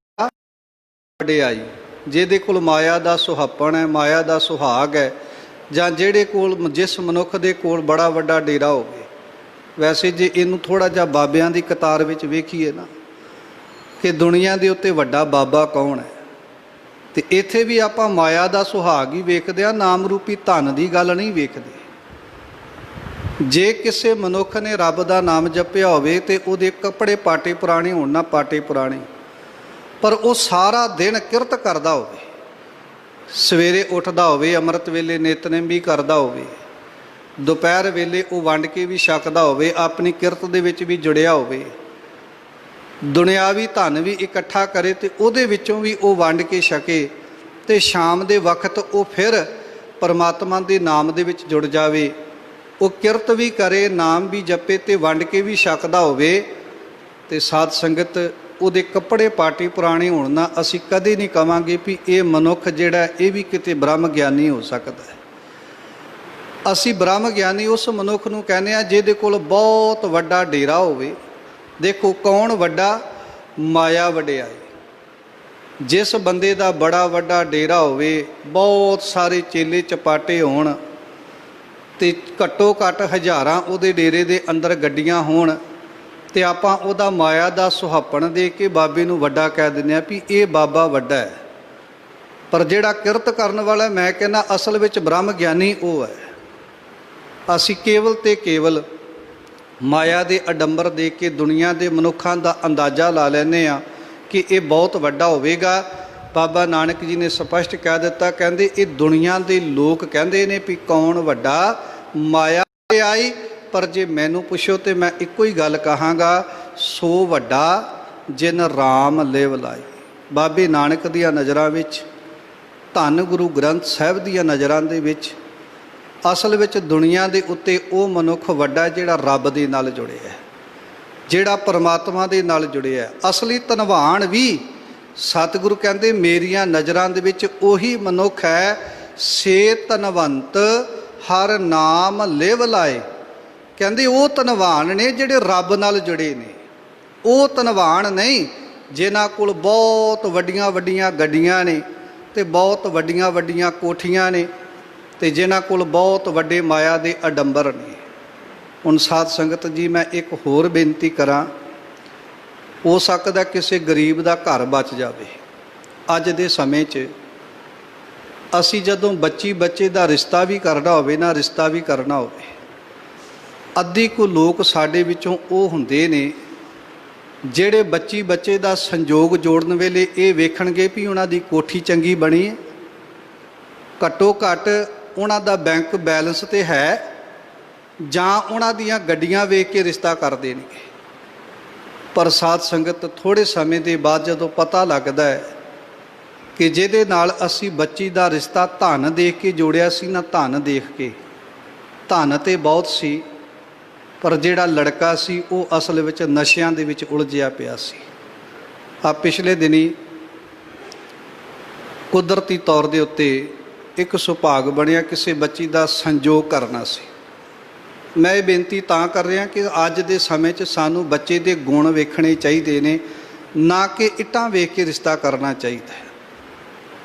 ਵਡਿਆਈ। ਜਿਹਦੇ ਕੋਲ ਮਾਇਆ ਦਾ ਸੁਹਾਪਣ ਹੈ, ਮਾਇਆ ਦਾ ਸੁਹਾਗ ਹੈ, ਜਾਂ ਜਿਹੜੇ ਕੋਲ, ਜਿਸ ਮਨੁੱਖ ਦੇ ਕੋਲ ਬੜਾ ਵੱਡਾ ਡੇਰਾ ਹੋਵੇ। ਵੈਸੇ ਜੇ ਇਹਨੂੰ ਥੋੜ੍ਹਾ ਜਿਹਾ ਬਾਬਿਆਂ ਦੀ ਕਤਾਰ ਵਿੱਚ ਵੇਖੀਏ ਨਾ, ਕਿ ਦੁਨੀਆ ਦੇ ਉੱਤੇ ਵੱਡਾ ਬਾਬਾ ਕੌਣ ਹੈ, ਤੇ ਇੱਥੇ ਵੀ ਆਪਾਂ ਮਾਇਆ ਦਾ ਸੁਹਾਗ ਹੀ ਵੇਖਦੇ ਹਾਂ, ਨਾਮ ਰੂਪੀ ਧਨ ਦੀ ਗੱਲ ਨਹੀਂ ਵੇਖਦੇ। ਜੇ ਕਿਸੇ ਮਨੁੱਖ ਨੇ ਰੱਬ ਦਾ ਨਾਮ ਜਪਿਆ ਹੋਵੇ ਤੇ ਉਹਦੇ ਕੱਪੜੇ ਪਾਟੇ ਪੁਰਾਣੇ ਹੋਣ ਨਾ, ਪਾਟੇ ਪੁਰਾਣੇ, ਪਰ ਉਹ ਸਾਰਾ ਦਿਨ ਕਿਰਤ ਕਰਦਾ ਹੋਵੇ, ਸਵੇਰੇ ਉੱਠਦਾ ਹੋਵੇ, ਅੰਮ੍ਰਿਤ ਵੇਲੇ ਨਿਤਨੇਮ ਵੀ ਕਰਦਾ ਹੋਵੇ, ਦੁਪਹਿਰ ਵੇਲੇ ਉਹ ਵੰਡ ਕੇ ਵੀ ਛਕਦਾ ਹੋਵੇ, ਆਪਣੀ ਕਿਰਤ ਦੇ ਵਿੱਚ ਵੀ ਜੁੜਿਆ ਹੋਵੇ, ਦੁਨਿਆਵੀ ਧਨ ਵੀ ਇਕੱਠਾ ਕਰੇ ਤੇ ਉਹਦੇ ਵਿੱਚੋਂ ਵੀ ਉਹ ਵੰਡ ਕੇ ਛਕੇ, ਤੇ ਸ਼ਾਮ ਦੇ ਵਕਤ ਉਹ ਫਿਰ ਪਰਮਾਤਮਾ ਦੇ ਨਾਮ ਦੇ ਵਿੱਚ ਜੁੜ ਜਾਵੇ, ਉਹ ਕਿਰਤ ਵੀ ਕਰੇ, ਨਾਮ ਵੀ ਜਪੇ ਤੇ ਵੰਡ ਕੇ ਵੀ ਛਕਦਾ ਹੋਵੇ, ਤੇ ਸਾਧ ਸੰਗਤ ਉਹਦੇ ਕੱਪੜੇ ਪਾਟੀ ਪੁਰਾਣੇ ਹੋਣ ਨਾਲ ਅਸੀਂ ਕਦੇ ਨਹੀਂ ਕਵਾਂਗੇ ਵੀ ਇਹ ਮਨੁੱਖ ਜਿਹੜਾ ਇਹ ਵੀ ਕਿਤੇ ਬ੍ਰਹਮ ਗਿਆਨੀ ਹੋ ਸਕਦਾ ਹੈ। ਅਸੀਂ ਬ੍ਰਹਮ ਗਿਆਨੀ ਉਸ ਮਨੁੱਖ ਨੂੰ ਕਹਿੰਦੇ ਆ ਜਿਹਦੇ ਕੋਲ ਬਹੁਤ ਵੱਡਾ ਡੇਰਾ ਹੋਵੇ। ਦੇਖੋ ਕੌਣ ਵੱਡਾ? ਮਾਇਆ ਵਡਿਆਈ। ਜਿਸ ਬੰਦੇ ਦਾ ਬੜਾ ਵੱਡਾ ਡੇਰਾ ਹੋਵੇ, ਬਹੁਤ ਸਾਰੇ ਚੇਲੇ ਚਪਾਟੇ ਹੋਣ, ਤੇ ਘੱਟੋ ਘੱਟ ਹਜ਼ਾਰਾਂ ਉਹਦੇ ਡੇਰੇ ਦੇ ਅੰਦਰ ਗੱਡੀਆਂ ਹੋਣ, ਤੇ ਆਪਾਂ ਉਹਦਾ ਮਾਇਆ ਦਾ ਸੁਹਾਪਣ ਦੇ ਕੇ ਬਾਬੇ ਨੂੰ ਵੱਡਾ ਕਹਿ ਦਿੰਦੇ ਆ ਵੀ ਇਹ ਬਾਬਾ ਵੱਡਾ ਹੈ। ਪਰ ਜਿਹੜਾ ਕਿਰਤ ਕਰਨ ਵਾਲਾ, ਮੈਂ ਕਹਿੰਦਾ ਅਸਲ ਵਿੱਚ ਬ੍ਰਹਮ ਗਿਆਨੀ ਉਹ ਹੈ। ਅਸੀਂ ਕੇਵਲ ਤੇ ਕੇਵਲ ਮਾਇਆ ਦੇ ਅਡੰਬਰ ਦੇ ਕੇ ਦੁਨੀਆ ਦੇ ਮਨੁੱਖਾਂ ਦਾ ਅੰਦਾਜ਼ਾ ਲਾ ਲੈਂਦੇ ਆ ਕਿ ਇਹ ਬਹੁਤ ਵੱਡਾ ਹੋਵੇਗਾ। ਬਾਬਾ ਨਾਨਕ ਜੀ ਨੇ ਸਪਸ਼ਟ ਕਹਿ ਦਿੱਤਾ, ਕਹਿੰਦੇ ਇਹ ਦੁਨੀਆ ਦੇ ਲੋਕ ਕਹਿੰਦੇ ਨੇ ਵੀ ਕੌਣ ਵੱਡਾ? ਮਾਇਆ ਆਈ। ਪਰ ਜੇ ਮੈਨੂੰ ਪੁੱਛੋ ਤੇ ਮੈਂ ਇੱਕੋ ਹੀ ਗੱਲ ਕਹਾਂਗਾ, ਸੋ ਵੱਡਾ ਜਿਨ ਰਾਮ ਲਿਵ ਲਾਈ। ਬਾਬੇ ਨਾਨਕ ਦੀਆਂ ਨਜ਼ਰਾਂ ਵਿੱਚ, ਧੰਨ ਗੁਰੂ ਗ੍ਰੰਥ ਸਾਹਿਬ ਦੀਆਂ ਨਜ਼ਰਾਂ ਦੇ ਵਿੱਚ ਅਸਲ ਵਿੱਚ ਦੁਨੀਆ ਦੇ ਉੱਤੇ ਉਹ ਮਨੁੱਖ ਵੱਡਾ ਜਿਹੜਾ ਰੱਬ ਦੇ ਨਾਲ ਜੁੜਿਆ, ਜਿਹੜਾ ਪਰਮਾਤਮਾ ਦੇ ਨਾਲ ਜੁੜਿਆ। ਅਸਲੀ ਧਨਵਾਨ ਵੀ ਸਤਿਗੁਰੂ ਕਹਿੰਦੇ ਮੇਰੀਆਂ ਨਜ਼ਰਾਂ ਦੇ ਵਿੱਚ ਉਹੀ ਮਨੁੱਖ ਹੈ, ਸੇ ਧਨਵੰਤ ਹਰ ਨਾਮ ਲਿਵ ਲਾਏ। ਕਹਿੰਦੇ ਉਹ ਧਨਵਾਨ ਨੇ ਜਿਹੜੇ ਰੱਬ ਨਾਲ ਜੁੜੇ ਨੇ। ਉਹ ਧਨਵਾਨ ਨਹੀਂ ਜਿਨ੍ਹਾਂ ਕੋਲ ਬਹੁਤ ਵੱਡੀਆਂ ਵੱਡੀਆਂ ਗੱਡੀਆਂ ਨੇ ਤੇ ਬਹੁਤ ਵੱਡੀਆਂ ਵੱਡੀਆਂ ਕੋਠੀਆਂ ਨੇ ਤੇ ਜਿਨ੍ਹਾਂ ਕੋਲ ਬਹੁਤ ਵੱਡੇ ਮਾਇਆ ਦੇ ਅਡੰਬਰ ਨੇ। ਹੁਣ ਸਾਧ ਸੰਗਤ ਜੀ, ਮੈਂ ਇੱਕ ਹੋਰ ਬੇਨਤੀ ਕਰਾਂ, ਹੋ ਸਕਦਾ ਕਿਸੇ ਗਰੀਬ ਦਾ ਘਰ ਬਚ ਜਾਵੇ। ਅੱਜ ਦੇ ਸਮੇਂ 'ਚ ਅਸੀਂ ਜਦੋਂ ਬੱਚੇ ਦਾ ਰਿਸ਼ਤਾ ਵੀ ਕਰਨਾ ਹੋਵੇ ਨਾ, ਰਿਸ਼ਤਾ ਵੀ ਕਰਨਾ ਹੋਵੇ, ਅੱਧੀ ਕੁ ਲੋਕ ਸਾਡੇ ਵਿੱਚੋਂ ਉਹ ਹੁੰਦੇ ਨੇ ਜਿਹੜੇ ਬੱਚੇ ਦਾ ਸੰਜੋਗ ਜੋੜਨ ਵੇਲੇ ਇਹ ਵੇਖਣਗੇ ਵੀ ਉਹਨਾਂ ਦੀ ਕੋਠੀ ਚੰਗੀ ਬਣੀ ਹੈ, ਘੱਟੋ ਘੱਟ ਉਹਨਾਂ ਦਾ ਬੈਂਕ ਬੈਲੈਂਸ ਤੇ ਹੈ, ਜਾਂ ਉਹਨਾਂ ਦੀਆਂ ਗੱਡੀਆਂ ਵੇਖ ਕੇ ਰਿਸ਼ਤਾ ਕਰ ਦੇਣਗੇ। ਪਰ ਸਾਧ ਸੰਗਤ, ਥੋੜ੍ਹੇ ਸਮੇਂ ਦੇ ਬਾਅਦ ਜਦੋਂ ਪਤਾ ਲੱਗਦਾ ਹੈ ਕਿ ਜਿਹਦੇ ਨਾਲ ਅਸੀਂ ਬੱਚੀ ਦਾ ਰਿਸ਼ਤਾ ਧਨ ਦੇਖ ਕੇ ਜੋੜਿਆ ਸੀ ਨਾ, ਧਨ ਦੇਖ ਕੇ, ਧਨ ਤੇ ਬਹੁਤ ਸੀ ਪਰ ਜਿਹੜਾ ਲੜਕਾ ਸੀ ਉਹ ਅਸਲ ਵਿੱਚ ਨਸ਼ਿਆਂ ਦੇ ਵਿੱਚ ਉਲਝਿਆ ਪਿਆ ਸੀ। ਆ ਪਿਛਲੇ ਦਿਨੀ ਕੁਦਰਤੀ ਤੌਰ ਦੇ ਉੱਤੇ ਇੱਕ ਸੁਭਾਗ ਬਣਿਆ, ਕਿਸੇ ਬੱਚੀ ਦਾ ਸੰਜੋਗ ਕਰਨਾ ਸੀ। ਮੈਂ ਇਹ ਬੇਨਤੀ ਤਾਂ ਕਰ ਰਿਹਾ ਕਿ ਅੱਜ ਦੇ ਸਮੇਂ 'ਚ ਸਾਨੂੰ ਬੱਚੇ ਦੇ ਗੁਣ ਵੇਖਣੇ ਚਾਹੀਦੇ ਨੇ, ਨਾ ਕਿ ਇੱਟਾਂ ਵੇਖ ਕੇ ਰਿਸ਼ਤਾ ਕਰਨਾ ਚਾਹੀਦਾ ਹੈ।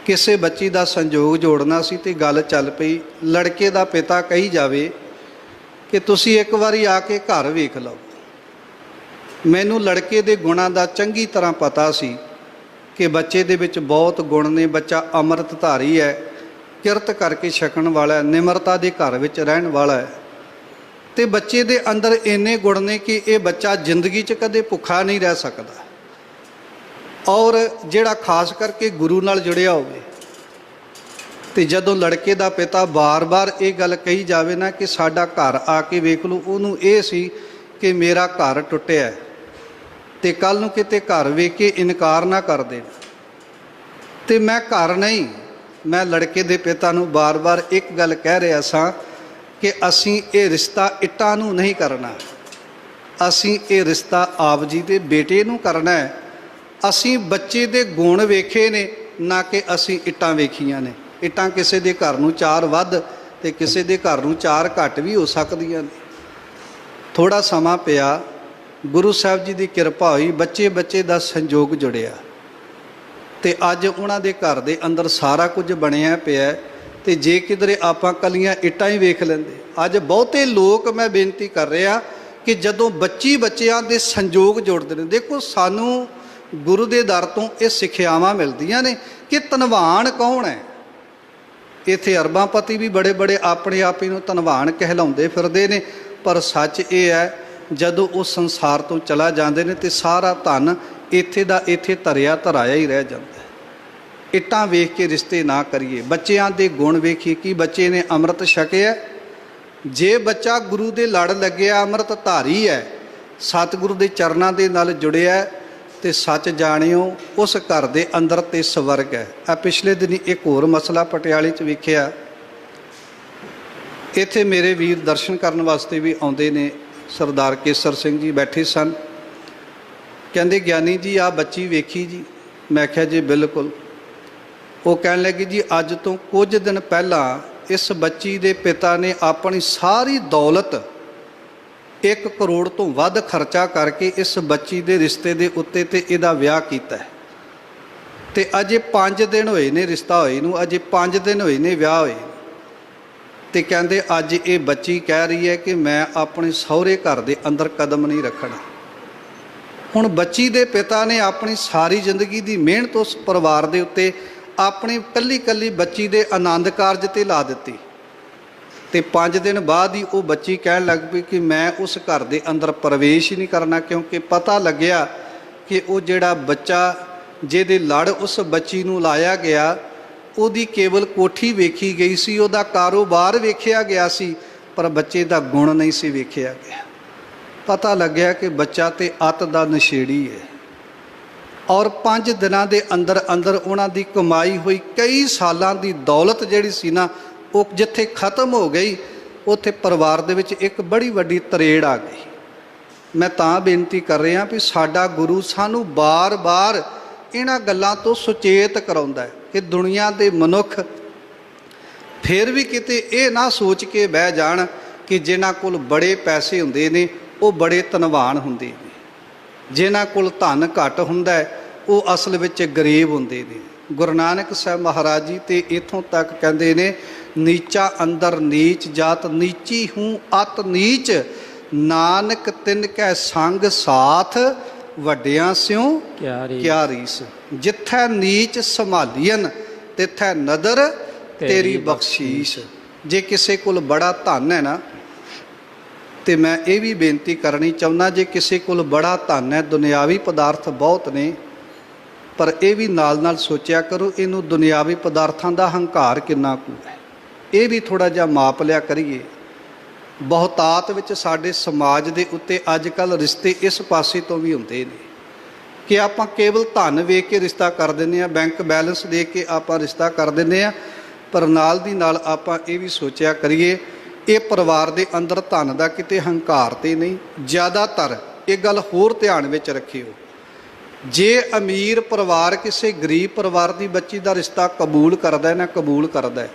ਕਿਸੇ ਬੱਚੀ ਦਾ ਸੰਜੋਗ ਜੋੜਨਾ ਸੀ ਤੇ ਗੱਲ ਚੱਲ ਪਈ। ਲੜਕੇ ਦਾ ਪਿਤਾ ਕਹੀ ਜਾਵੇ ਕਿ ਤੁਸੀਂ ਇੱਕ ਵਾਰੀ ਆ ਕੇ ਘਰ ਵੇਖ ਲਓ। ਮੈਨੂੰ ਲੜਕੇ ਦੇ ਗੁਣਾਂ ਦਾ ਚੰਗੀ ਤਰ੍ਹਾਂ ਪਤਾ ਸੀ ਕਿ ਬੱਚੇ ਦੇ ਵਿੱਚ ਬਹੁਤ ਗੁਣ ਨੇ। ਬੱਚਾ ਅੰਮ੍ਰਿਤਧਾਰੀ ਹੈ, ਕਿਰਤ ਕਰਕੇ ਛਕਣ ਵਾਲਾ ਹੈ, ਨਿਮਰਤਾ ਦੇ ਘਰ ਵਿੱਚ ਰਹਿਣ ਵਾਲਾ ਹੈ, ਤੇ ਬੱਚੇ ਦੇ ਅੰਦਰ ਇੰਨੇ ਗੁਣ ਨੇ ਕਿ ਇਹ ਬੱਚਾ ਜ਼ਿੰਦਗੀ 'ਚ ਕਦੇ ਭੁੱਖਾ ਨਹੀਂ ਰਹਿ ਸਕਦਾ। ਔਰ ਜਿਹੜਾ ਖਾਸ ਕਰਕੇ ਗੁਰੂ ਨਾਲ ਜੁੜਿਆ ਹੋਵੇ, ਤੇ ਜਦੋਂ ਲੜਕੇ ਦਾ ਪਿਤਾ ਬਾਰ-ਬਾਰ ਇਹ ਗੱਲ ਕਹੀ ਜਾਵੇ ਨਾ ਕਿ ਸਾਡਾ ਘਰ ਆ ਕੇ ਵੇਖ ਲਓ, ਉਹਨੂੰ ਇਹ ਸੀ ਕਿ ਮੇਰਾ ਘਰ ਟੁੱਟਿਆ, ਤੇ ਕੱਲ ਨੂੰ ਕਿਤੇ ਘਰ ਵੇਖ ਕੇ ਇਨਕਾਰ ਨਾ ਕਰ ਦੇਣ। ਤੇ ਮੈਂ ਘਰ ਨਹੀਂ, ਮੈਂ ਲੜਕੇ ਦੇ ਪਿਤਾ ਨੂੰ ਬਾਰ-ਬਾਰ ਇੱਕ ਗੱਲ ਕਹਿ ਰਿਹਾ ਸਾਂ ਕਿ ਅਸੀਂ ਇਹ ਰਿਸ਼ਤਾ ਇੱਟਾਂ ਨੂੰ ਨਹੀਂ ਕਰਨਾ, ਅਸੀਂ ਇਹ ਰਿਸ਼ਤਾ ਆਪ ਜੀ ਦੇ ਬੇਟੇ ਨੂੰ ਕਰਨਾ ਹੈ। ਅਸੀਂ ਬੱਚੇ ਦੇ ਗੁਣ ਵੇਖੇ ਨੇ, ਨਾ ਕਿ ਅਸੀਂ ਇੱਟਾਂ ਵੇਖੀਆਂ ਨੇ। ਇੱਟਾਂ ਕਿਸੇ ਦੇ ਘਰ ਨੂੰ 4 ਵੱਧ ਤੇ ਕਿਸੇ ਦੇ ਘਰ ਨੂੰ 4 ਘੱਟ ਵੀ ਹੋ ਸਕਦੀਆਂ ਨੇ। ਥੋੜ੍ਹਾ ਸਮਾਂ ਪਿਆ, ਗੁਰੂ ਸਾਹਿਬ ਜੀ ਦੀ ਕਿਰਪਾ ਹੋਈ, ਬੱਚੇ ਦਾ ਸੰਜੋਗ ਜੁੜਿਆ, ਤੇ ਅੱਜ ਉਹਨਾਂ ਦੇ ਘਰ ਦੇ ਅੰਦਰ ਸਾਰਾ ਕੁਝ ਬਣਿਆ ਪਿਆ। ਤੇ ਜੇ ਕਿਧਰੇ ਆਪਾਂ ਕੱਲੀਆਂ ਇੱਟਾਂ ਹੀ ਵੇਖ ਲੈਂਦੇ। ਅੱਜ ਬਹੁਤੇ ਲੋਕ, ਮੈਂ ਬੇਨਤੀ ਕਰ ਰਿਹਾ ਕਿ ਜਦੋਂ ਬੱਚਿਆਂ ਦੇ ਸੰਜੋਗ ਜੋੜਦੇ ਨੇ, ਦੇਖੋ ਸਾਨੂੰ ਗੁਰੂ ਦੇ ਦਰ ਤੋਂ ਇਹ ਸਿੱਖਿਆਵਾਂ ਮਿਲਦੀਆਂ ਨੇ ਕਿ ਧਨਵਾਨ ਕੌਣ ਹੈ। ਇੱਥੇ ਅਰਬਾਂਪਤੀ ਵੀ ਬੜੇ ਆਪਣੇ ਆਪ ਨੂੰ ਧਨਵਾਨ ਕਹਿਲਾਉਂਦੇ ਫਿਰਦੇ ਨੇ, ਪਰ ਸੱਚ ਇਹ ਹੈ ਜਦੋਂ ਉਹ ਸੰਸਾਰ ਤੋਂ ਚਲਾ ਜਾਂਦੇ ਨੇ ਤੇ ਸਾਰਾ ਧਨ ਇੱਥੇ ਦਾ ਇੱਥੇ ਧਰਿਆ ਧਰਾਇਆ ਹੀ ਰਹਿ ਜਾਂਦਾ। ਇੱਟਾਂ ਵੇਖ ਕੇ ਰਿਸ਼ਤੇ ਨਾ ਕਰੀਏ। ਬੱਚਿਆਂ ਦੇ ਗੁਣ ਵੇਖੀਏ ਕਿ ਬੱਚੇ ਨੇ ਅੰਮ੍ਰਿਤ ਛਕਿਆ। ਜੇ ਬੱਚਾ ਗੁਰੂ ਦੇ ਲੜ ਲੱਗਿਆ, ਅੰਮ੍ਰਿਤ ਧਾਰੀ ਹੈ, ਸਤਿਗੁਰੂ ਦੇ ਚਰਨਾਂ ਦੇ ਨਾਲ ਜੁੜਿਆ, ਤੇ ਸੱਚ ਜਾਣਿਓ ਉਸ ਘਰ ਦੇ ਅੰਦਰ ਤੇ ਸਵਰਗ ਹੈ। ਆ ਪਿਛਲੇ ਦਿਨੀ ਇੱਕ ਹੋਰ ਮਸਲਾ ਪਟਿਆਲੇ 'ਚ ਵੇਖਿਆ। ਇੱਥੇ ਮੇਰੇ ਵੀਰ ਦਰਸ਼ਨ ਕਰਨ ਵਾਸਤੇ ਵੀ ਆਉਂਦੇ ਨੇ। ਸਰਦਾਰ ਕੇਸਰ ਸਿੰਘ ਜੀ ਬੈਠੇ ਸਨ, ਕਹਿੰਦੇ ਗਿਆਨੀ ਜੀ ਆ ਬੱਚੀ ਵੇਖੀ ਜੀ। ਮੈਂ ਕਿਹਾ ਜੀ ਬਿਲਕੁਲ। ਉਹ ਕਹਿਣ ਲੱਗੀ ਜੀ ਅੱਜ ਤੋਂ ਕੁਝ ਦਿਨ ਪਹਿਲਾਂ ਇਸ ਬੱਚੀ ਦੇ ਪਿਤਾ ਨੇ ਆਪਣੀ ਸਾਰੀ ਦੌਲਤ 1 ਕਰੋੜ ਤੋਂ ਵੱਧ ਖਰਚਾ ਕਰਕੇ ਇਸ ਬੱਚੀ ਦੇ ਰਿਸ਼ਤੇ ਦੇ ਉੱਤੇ ਤੇ ਇਹਦਾ ਵਿਆਹ ਕੀਤਾ ਹੈ। ਤੇ ਅਜੇ 5 ਦਿਨ ਹੋਏ ਨੇ ਰਿਸ਼ਤਾ ਹੋਏ ਨੂੰ, ਅਜੇ 5 ਦਿਨ ਹੋਏ ਨੇ ਵਿਆਹ ਹੋਏ। ਤੇ ਕਹਿੰਦੇ ਅੱਜ ਇਹ ਬੱਚੀ ਕਹਿ ਰਹੀ ਹੈ ਕਿ ਮੈਂ ਆਪਣੇ ਸਹੁਰੇ ਘਰ ਦੇ ਅੰਦਰ ਕਦਮ ਨਹੀਂ ਰੱਖਣਾ। ਹੁਣ ਬੱਚੀ ਦੇ ਪਿਤਾ ਨੇ ਆਪਣੀ ਸਾਰੀ ਜ਼ਿੰਦਗੀ ਦੀ ਮਿਹਨਤ ਉਸ ਪਰਿਵਾਰ ਦੇ ਉੱਤੇ ਆਪਣੀ ਕੱਲੀ ਕੱਲੀ ਬੱਚੀ ਦੇ ਆਨੰਦ ਕਾਰਜ ਤੇ ਲਾ ਦਿੱਤੀ। ਤੇ 5 ਦਿਨ ਬਾਅਦ ਹੀ ਉਹ ਬੱਚੀ ਕਹਿਣ ਲੱਗ ਪਈ ਕਿ ਮੈਂ ਉਸ ਘਰ ਦੇ ਅੰਦਰ ਪ੍ਰਵੇਸ਼ ਹੀ ਨਹੀਂ ਕਰਨਾ, ਕਿਉਂਕਿ ਪਤਾ ਲੱਗਿਆ ਕਿ ਉਹ ਜਿਹੜਾ ਬੱਚਾ ਜਿਹਦੇ ਲੜ ਉਸ ਬੱਚੀ ਨੂੰ ਲਾਇਆ ਗਿਆ, ਉਹਦੀ ਕੇਵਲ ਕੋਠੀ ਵੇਖੀ ਗਈ ਸੀ, ਉਹਦਾ ਕਾਰੋਬਾਰ ਵੇਖਿਆ ਗਿਆ ਸੀ, ਪਰ ਬੱਚੇ ਦਾ ਗੁਣ ਨਹੀਂ ਸੀ ਵੇਖਿਆ ਗਿਆ। ਪਤਾ ਲੱਗਿਆ ਕਿ ਬੱਚਾ ਤੇ ਅੱਤ ਦਾ ਨਸ਼ੇੜੀ ਹੈ। ਔਰ 5 ਦਿਨਾਂ ਦੇ ਅੰਦਰ ਅੰਦਰ ਉਹਨਾਂ ਦੀ ਕਮਾਈ ਹੋਈ ਕਈ ਸਾਲਾਂ ਦੀ ਦੌਲਤ ਜਿਹੜੀ ਸੀ ਨਾ, ਉਹ ਜਿੱਥੇ ਖਤਮ ਹੋ ਗਈ, ਉੱਥੇ ਪਰਿਵਾਰ ਦੇ ਵਿੱਚ ਇੱਕ ਬੜੀ ਵੱਡੀ ਤਰੇੜ ਆ ਗਈ। ਮੈਂ ਤਾਂ ਬੇਨਤੀ ਕਰ ਰਿਹਾ ਵੀ ਸਾਡਾ ਗੁਰੂ ਸਾਨੂੰ ਬਾਰ-ਬਾਰ ਇਹਨਾਂ ਗੱਲਾਂ ਤੋਂ ਸੁਚੇਤ ਕਰਾਉਂਦਾ ਹੈ ਕਿ ਦੁਨੀਆ ਦੇ ਮਨੁੱਖ ਫਿਰ ਵੀ ਕਿਤੇ ਇਹ ਨਾ ਸੋਚ ਕੇ ਬਹਿ ਜਾਣ ਕਿ ਜਿਨ੍ਹਾਂ ਕੋਲ ਬੜੇ ਪੈਸੇ ਹੁੰਦੇ ਨੇ ਉਹ ਬੜੇ ਧਨਵਾਨ ਹੁੰਦੇ ਨੇ, ਜਿਨ੍ਹਾਂ ਕੋਲ ਧਨ ਘੱਟ ਹੁੰਦਾ ਹੈ ਉਹ ਅਸਲ ਵਿੱਚ ਗਰੀਬ ਹੁੰਦੇ ਨੇ। ਗੁਰੂ ਨਾਨਕ ਸਾਹਿਬ ਮਹਾਰਾਜ ਜੀ ਤੇ ਇੱਥੋਂ ਤੱਕ ਕਹਿੰਦੇ ਨੇ, ਨੀਚਾ ਅੰਦਰ ਨੀਚ ਜਾਤ ਨੀਚੀ ਹੂੰ ਅਤ ਨੀਚ, ਨਾਨਕ ਤਿਨ ਕੈ ਸੰਗ ਸਾਥ ਵੱਡਿਆਂ ਸਿਉ ਕਿਆ ਰੀਸ। ਜਿੱਥੈ ਨੀਚ ਸੰਭਾਲੀਅਨ ਤਿੱਥੈ ਨਦਰ ਤੇਰੀ ਬਖਸ਼ੀਸ਼। ਜੇ ਕਿਸੇ ਕੋਲ ਬੜਾ ਧਨ ਹੈ ਨਾ, ਤੇ ਮੈਂ ਇਹ ਵੀ ਬੇਨਤੀ ਕਰਨੀ ਚਾਹੁੰਦਾ, ਜੇ ਕਿਸੇ ਕੋਲ ਬੜਾ ਧਨ ਹੈ, ਦੁਨਿਆਵੀ ਪਦਾਰਥ ਬਹੁਤ ਨੇ, ਪਰ ਇਹ ਵੀ ਨਾਲ ਨਾਲ ਸੋਚਿਆ ਕਰੋ ਇਹਨੂੰ ਦੁਨਿਆਵੀ ਪਦਾਰਥਾਂ ਦਾ ਹੰਕਾਰ ਕਿੰਨਾ ਕੁ ਹੈ, ਇਹ ਵੀ ਥੋੜ੍ਹਾ ਜਿਹਾ ਮਾਪ ਲਿਆ ਕਰੀਏ। ਬਹੁਤਾਤ ਵਿੱਚ ਸਾਡੇ ਸਮਾਜ ਦੇ ਉੱਤੇ ਅੱਜ ਕੱਲ੍ਹ ਰਿਸ਼ਤੇ ਇਸ ਪਾਸੇ ਤੋਂ ਵੀ ਹੁੰਦੇ ਨੇ ਕਿ ਆਪਾਂ ਕੇਵਲ ਧਨ ਵੇਖ ਕੇ ਰਿਸ਼ਤਾ ਕਰ ਦਿੰਦੇ ਹਾਂ, ਬੈਂਕ ਬੈਲੈਂਸ ਦੇਖ ਕੇ ਆਪਾਂ ਰਿਸ਼ਤਾ ਕਰ ਦਿੰਦੇ ਹਾਂ, ਪਰ ਨਾਲ ਦੀ ਨਾਲ ਆਪਾਂ ਇਹ ਵੀ ਸੋਚਿਆ ਕਰੀਏ ਇਹ ਪਰਿਵਾਰ ਦੇ ਅੰਦਰ ਧਨ ਦਾ ਕਿਤੇ ਹੰਕਾਰ ਤੇ ਨਹੀਂ। ਜ਼ਿਆਦਾਤਰ ਇਹ ਗੱਲ ਹੋਰ ਧਿਆਨ ਵਿੱਚ ਰੱਖਿਓ, ਜੇ ਅਮੀਰ ਪਰਿਵਾਰ ਕਿਸੇ ਗਰੀਬ ਪਰਿਵਾਰ ਦੀ ਬੱਚੀ ਦਾ ਰਿਸ਼ਤਾ ਕਬੂਲ ਕਰਦਾ ਨਾ ਕਬੂਲ ਕਰਦਾ,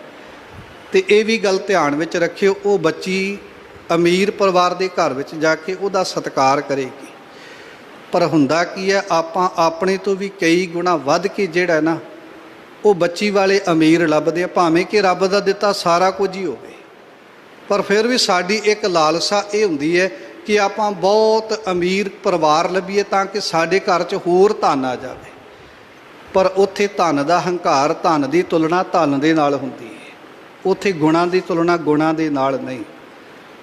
ਤੇ ਇਹ ਵੀ ਗੱਲ ਧਿਆਨ ਵਿੱਚ ਰੱਖਿਓ ਉਹ ਬੱਚੀ ਅਮੀਰ ਪਰਿਵਾਰ ਦੇ ਘਰ ਵਿੱਚ ਜਾ ਕੇ ਉਹਦਾ ਸਤਿਕਾਰ ਕਰੇਗੀ। ਪਰ ਹੁੰਦਾ ਕੀ ਹੈ, ਆਪਾਂ ਆਪਣੇ ਤੋਂ ਵੀ ਕਈ ਗੁਣਾ ਵੱਧ ਕੇ ਜਿਹੜਾ ਨਾ ਉਹ ਬੱਚੀ ਵਾਲੇ ਅਮੀਰ ਲੱਭਦੇ ਆ, ਭਾਵੇਂ ਕਿ ਰੱਬ ਦਾ ਦਿੱਤਾ ਸਾਰਾ ਕੁਝ ਹੀ ਹੋਵੇ, ਪਰ ਫਿਰ ਵੀ ਸਾਡੀ ਇੱਕ ਲਾਲਸਾ ਇਹ ਹੁੰਦੀ ਹੈ ਕਿ ਆਪਾਂ ਬਹੁਤ ਅਮੀਰ ਪਰਿਵਾਰ ਲੱਭੀਏ ਤਾਂ ਕਿ ਸਾਡੇ ਘਰ 'ਚ ਹੋਰ ਧਨ ਆ ਜਾਵੇ। ਪਰ ਉੱਥੇ ਧਨ ਦਾ ਹੰਕਾਰ, ਧਨ ਦੀ ਤੁਲਨਾ ਧਨ ਦੇ ਨਾਲ ਹੁੰਦੀ ਹੈ, ਉੱਥੇ ਗੁਣਾਂ ਦੀ ਤੁਲਨਾ ਗੁਣਾਂ ਦੇ ਨਾਲ ਨਹੀਂ।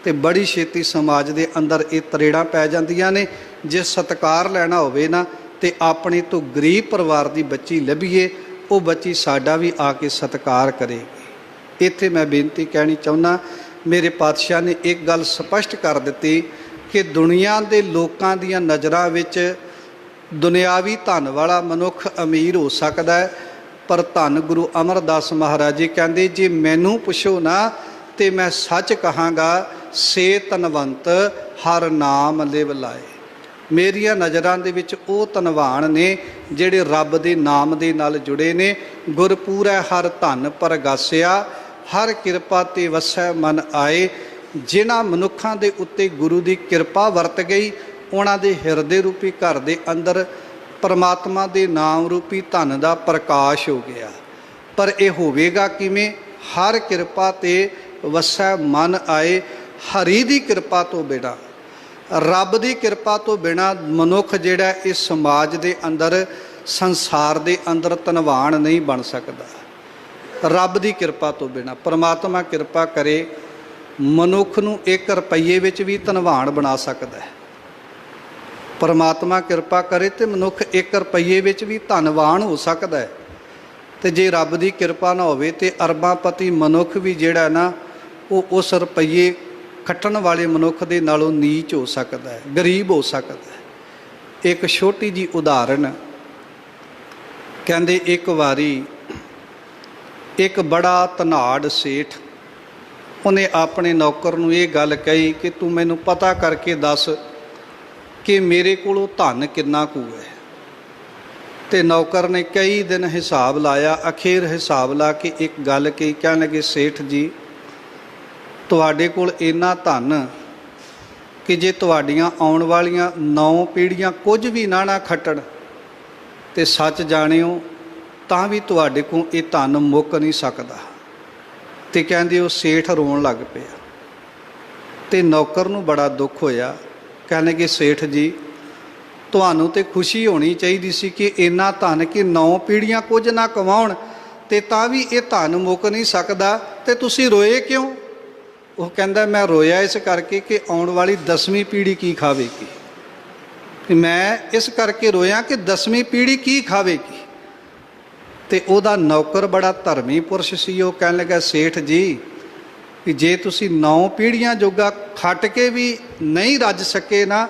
ਤੇ ਬੜੀ ਛੇਤੀ ਸਮਾਜ ਦੇ ਅੰਦਰ ਇਹ ਤਰੇੜਾਂ ਪੈ ਜਾਂਦੀਆਂ ਨੇ। ਜੇ ਸਤਿਕਾਰ ਲੈਣਾ ਹੋਵੇ ਨਾ, ਤੇ ਆਪਣੇ ਤੋਂ ਗਰੀਬ ਪਰਿਵਾਰ ਦੀ ਬੱਚੀ ਲੱਭੀਏ, ਉਹ ਬੱਚੀ ਸਾਡਾ ਵੀ ਆ ਕੇ ਸਤਿਕਾਰ ਕਰੇਗੀ। ਇੱਥੇ ਮੈਂ ਬੇਨਤੀ ਕਹਿਣੀ ਚਾਹੁੰਦਾ, ਮੇਰੇ ਪਾਤਸ਼ਾਹ ਨੇ ਇੱਕ ਗੱਲ ਸਪਸ਼ਟ ਕਰ ਦਿੱਤੀ ਕਿ ਦੁਨੀਆ ਦੇ ਲੋਕਾਂ ਦੀਆਂ ਨਜ਼ਰਾਂ ਵਿੱਚ ਦੁਨਿਆਵੀ ਧਨ ਵਾਲਾ ਮਨੁੱਖ ਅਮੀਰ ਹੋ ਸਕਦਾ ਹੈ, ਪਰ ਧੰਨ ਗੁਰੂ ਅਮਰਦਾਸ ਮਹਾਰਾਜ ਜੀ ਕਹਿੰਦੇ, ਜੇ ਮੈਨੂੰ ਪੁੱਛੋ ਨਾ ਤੇ ਮੈਂ ਸੱਚ ਕਹਾਂਗਾ, ਸੇ ਧਨਵੰਤ ਹਰ ਨਾਮ ਲਿਵ ਲਾਏ। ਮੇਰੀਆਂ ਨਜ਼ਰਾਂ ਦੇ ਵਿੱਚ ਉਹ ਧਨਵਾਨ ਨੇ ਜਿਹੜੇ ਰੱਬ ਦੇ ਨਾਮ ਦੇ ਨਾਲ ਜੁੜੇ ਨੇ। ਗੁਰਪੂਰੈ ਹਰ ਧਨ ਪਰਗਾਸਿਆ, ਹਰ ਕਿਰਪਾ ਤੇ ਵਸੈ ਮਨ ਆਏ। ਜਿਨ੍ਹਾਂ ਮਨੁੱਖਾਂ ਦੇ ਉੱਤੇ ਗੁਰੂ ਦੀ ਕਿਰਪਾ ਵਰਤ ਗਈ, ਉਹਨਾਂ ਦੇ ਹਿਰਦੇ ਰੂਪੀ ਘਰ ਦੇ ਅੰਦਰ ਪਰਮਾਤਮਾ ਦੇ ਨਾਮ ਰੂਪੀ ਧਨ ਦਾ ਪ੍ਰਕਾਸ਼ ਹੋ ਗਿਆ। ਪਰ ਇਹ ਹੋਵੇਗਾ ਕਿਵੇਂ? ਹਰ ਕਿਰਪਾ ਤੇ ਵਸੈ ਮਨ ਆਏ। ਹਰੀ ਦੀ ਕਿਰਪਾ ਤੋਂ ਬਿਨਾਂ, ਰੱਬ ਦੀ ਕਿਰਪਾ ਤੋਂ ਬਿਨਾਂ ਮਨੁੱਖ ਜਿਹੜਾ ਇਸ ਸਮਾਜ ਦੇ ਅੰਦਰ, ਸੰਸਾਰ ਦੇ ਅੰਦਰ ਧਨਵਾਨ ਨਹੀਂ ਬਣ ਸਕਦਾ। ਰੱਬ ਦੀ ਕਿਰਪਾ ਤੋਂ ਬਿਨਾਂ, ਪਰਮਾਤਮਾ ਕਿਰਪਾ ਕਰੇ, ਮਨੁੱਖ ਨੂੰ 1 ਰੁਪਈਏ ਵਿੱਚ ਵੀ ਧਨਵਾਨ ਬਣਾ ਸਕਦਾ ਹੈ। ਪਰਮਾਤਮਾ ਕਿਰਪਾ ਕਰੇ ਤੇ ਮਨੁੱਖ 1 ਰੁਪਈਏ ਵਿੱਚ ਵੀ ਧਨਵਾਨ ਹੋ ਸਕਦਾ ਹੈ। ਤੇ ਜੇ ਰੱਬ ਦੀ ਕਿਰਪਾ ਨਾ ਹੋਵੇ ਤੇ ਅਰਬਾਂਪਤੀ ਮਨੁੱਖ ਵੀ ਜਿਹੜਾ ਨਾ ਉਹ ਉਸ ਰੁਪਈਏ ਖੱਟਣ ਵਾਲੇ ਮਨੁੱਖ ਦੇ ਨਾਲੋਂ ਨੀਚ ਹੋ ਸਕਦਾ ਹੈ, ਗਰੀਬ ਹੋ ਸਕਦਾ ਹੈ। ਇੱਕ ਛੋਟੀ ਜੀ ਉਦਾਹਰਣ, ਕਹਿੰਦੇ ਇੱਕ ਵਾਰੀ ਇੱਕ ਬੜਾ ਧਨਾੜ ਸੇਠ, ਉਹਨੇ ਆਪਣੇ ਨੌਕਰ ਨੂੰ ਇਹ ਗੱਲ ਕਹੀ ਕਿ ਤੂੰ ਮੈਨੂੰ ਪਤਾ ਕਰਕੇ ਦੱਸ ਕਿ ਮੇਰੇ ਕੋਲੋਂ ਧਨ ਕਿੰਨਾ ਕੁ ਹੈ। ਤੇ ਨੌਕਰ ਨੇ ਕਈ ਦਿਨ ਹਿਸਾਬ ਲਾਇਆ, ਅਖੀਰ ਹਿਸਾਬ ਲਾ ਕੇ ਇੱਕ ਗੱਲ ਕਹੀ, ਕਹਿਣ ਲੱਗੇ ਸੇਠ ਜੀ ਤੁਹਾਡੇ ਕੋਲ ਇੰਨਾ ਧਨ ਕਿ ਜੇ ਤੁਹਾਡੀਆਂ ਆਉਣ ਵਾਲੀਆਂ 9 ਪੀੜ੍ਹੀਆਂ ਕੁਝ ਵੀ ਨਾ ਖੱਟਣ ਤੇ ਸੱਚ ਜਾਣਿਓ ਤਾਂ ਵੀ ਤੁਹਾਡੇ ਕੋਲ ਇਹ ਧਨ ਮੁੱਕ ਨਹੀਂ ਸਕਦਾ। ਤੇ ਕਹਿੰਦੇ ਉਹ ਸੇਠ ਰੋਣ ਲੱਗ ਪਿਆ ਤੇ ਨੌਕਰ ਨੂੰ ਬੜਾ ਦੁੱਖ ਹੋਇਆ। ਕਹਿੰਦੇ ਕਿ ਸੇਠ ਜੀ ਤੁਹਾਨੂੰ ਤੇ ਖੁਸ਼ੀ ਹੋਣੀ ਚਾਹੀਦੀ ਸੀ ਕਿ ਇੰਨਾ ਧਨ ਕਿ 9 ਪੀੜ੍ਹੀਆਂ ਕੁਝ ਨਾ ਕਮਾਉਣ ਤੇ ਤਾਂ ਵੀ ਇਹ ਧਨ ਮੁੱਕ ਨਹੀਂ ਸਕਦਾ, ਤੇ ਤੁਸੀਂ ਰੋਏ ਕਿਉਂ? ਉਹ ਕਹਿੰਦਾ ਮੈਂ ਰੋਇਆ ਇਸ ਕਰਕੇ ਕਿ ਆਉਣ ਵਾਲੀ 10ਵੀਂ ਪੀੜ੍ਹੀ ਕੀ ਖਾਵੇਗੀ। ਮੈਂ ਇਸ ਕਰਕੇ ਰੋਇਆ ਕਿ 10ਵੀਂ ਪੀੜ੍ਹੀ ਕੀ ਖਾਵੇਗੀ। ਤੇ ਉਹਦਾ ਨੌਕਰ ਬੜਾ ਧਰਮੀ ਪੁਰਸ਼ ਸੀ, ਉਹ ਕਹਿਣ ਲੱਗਾ ਸੇਠ ਜੀ ਕਿ ਜੇ ਤੁਸੀਂ 9 ਪੀੜ੍ਹੀਆਂ ਜੋਗਾ ਖੱਟ ਕੇ ਵੀ ਨਹੀਂ ਰੱਜ ਸਕੇ ਨਾ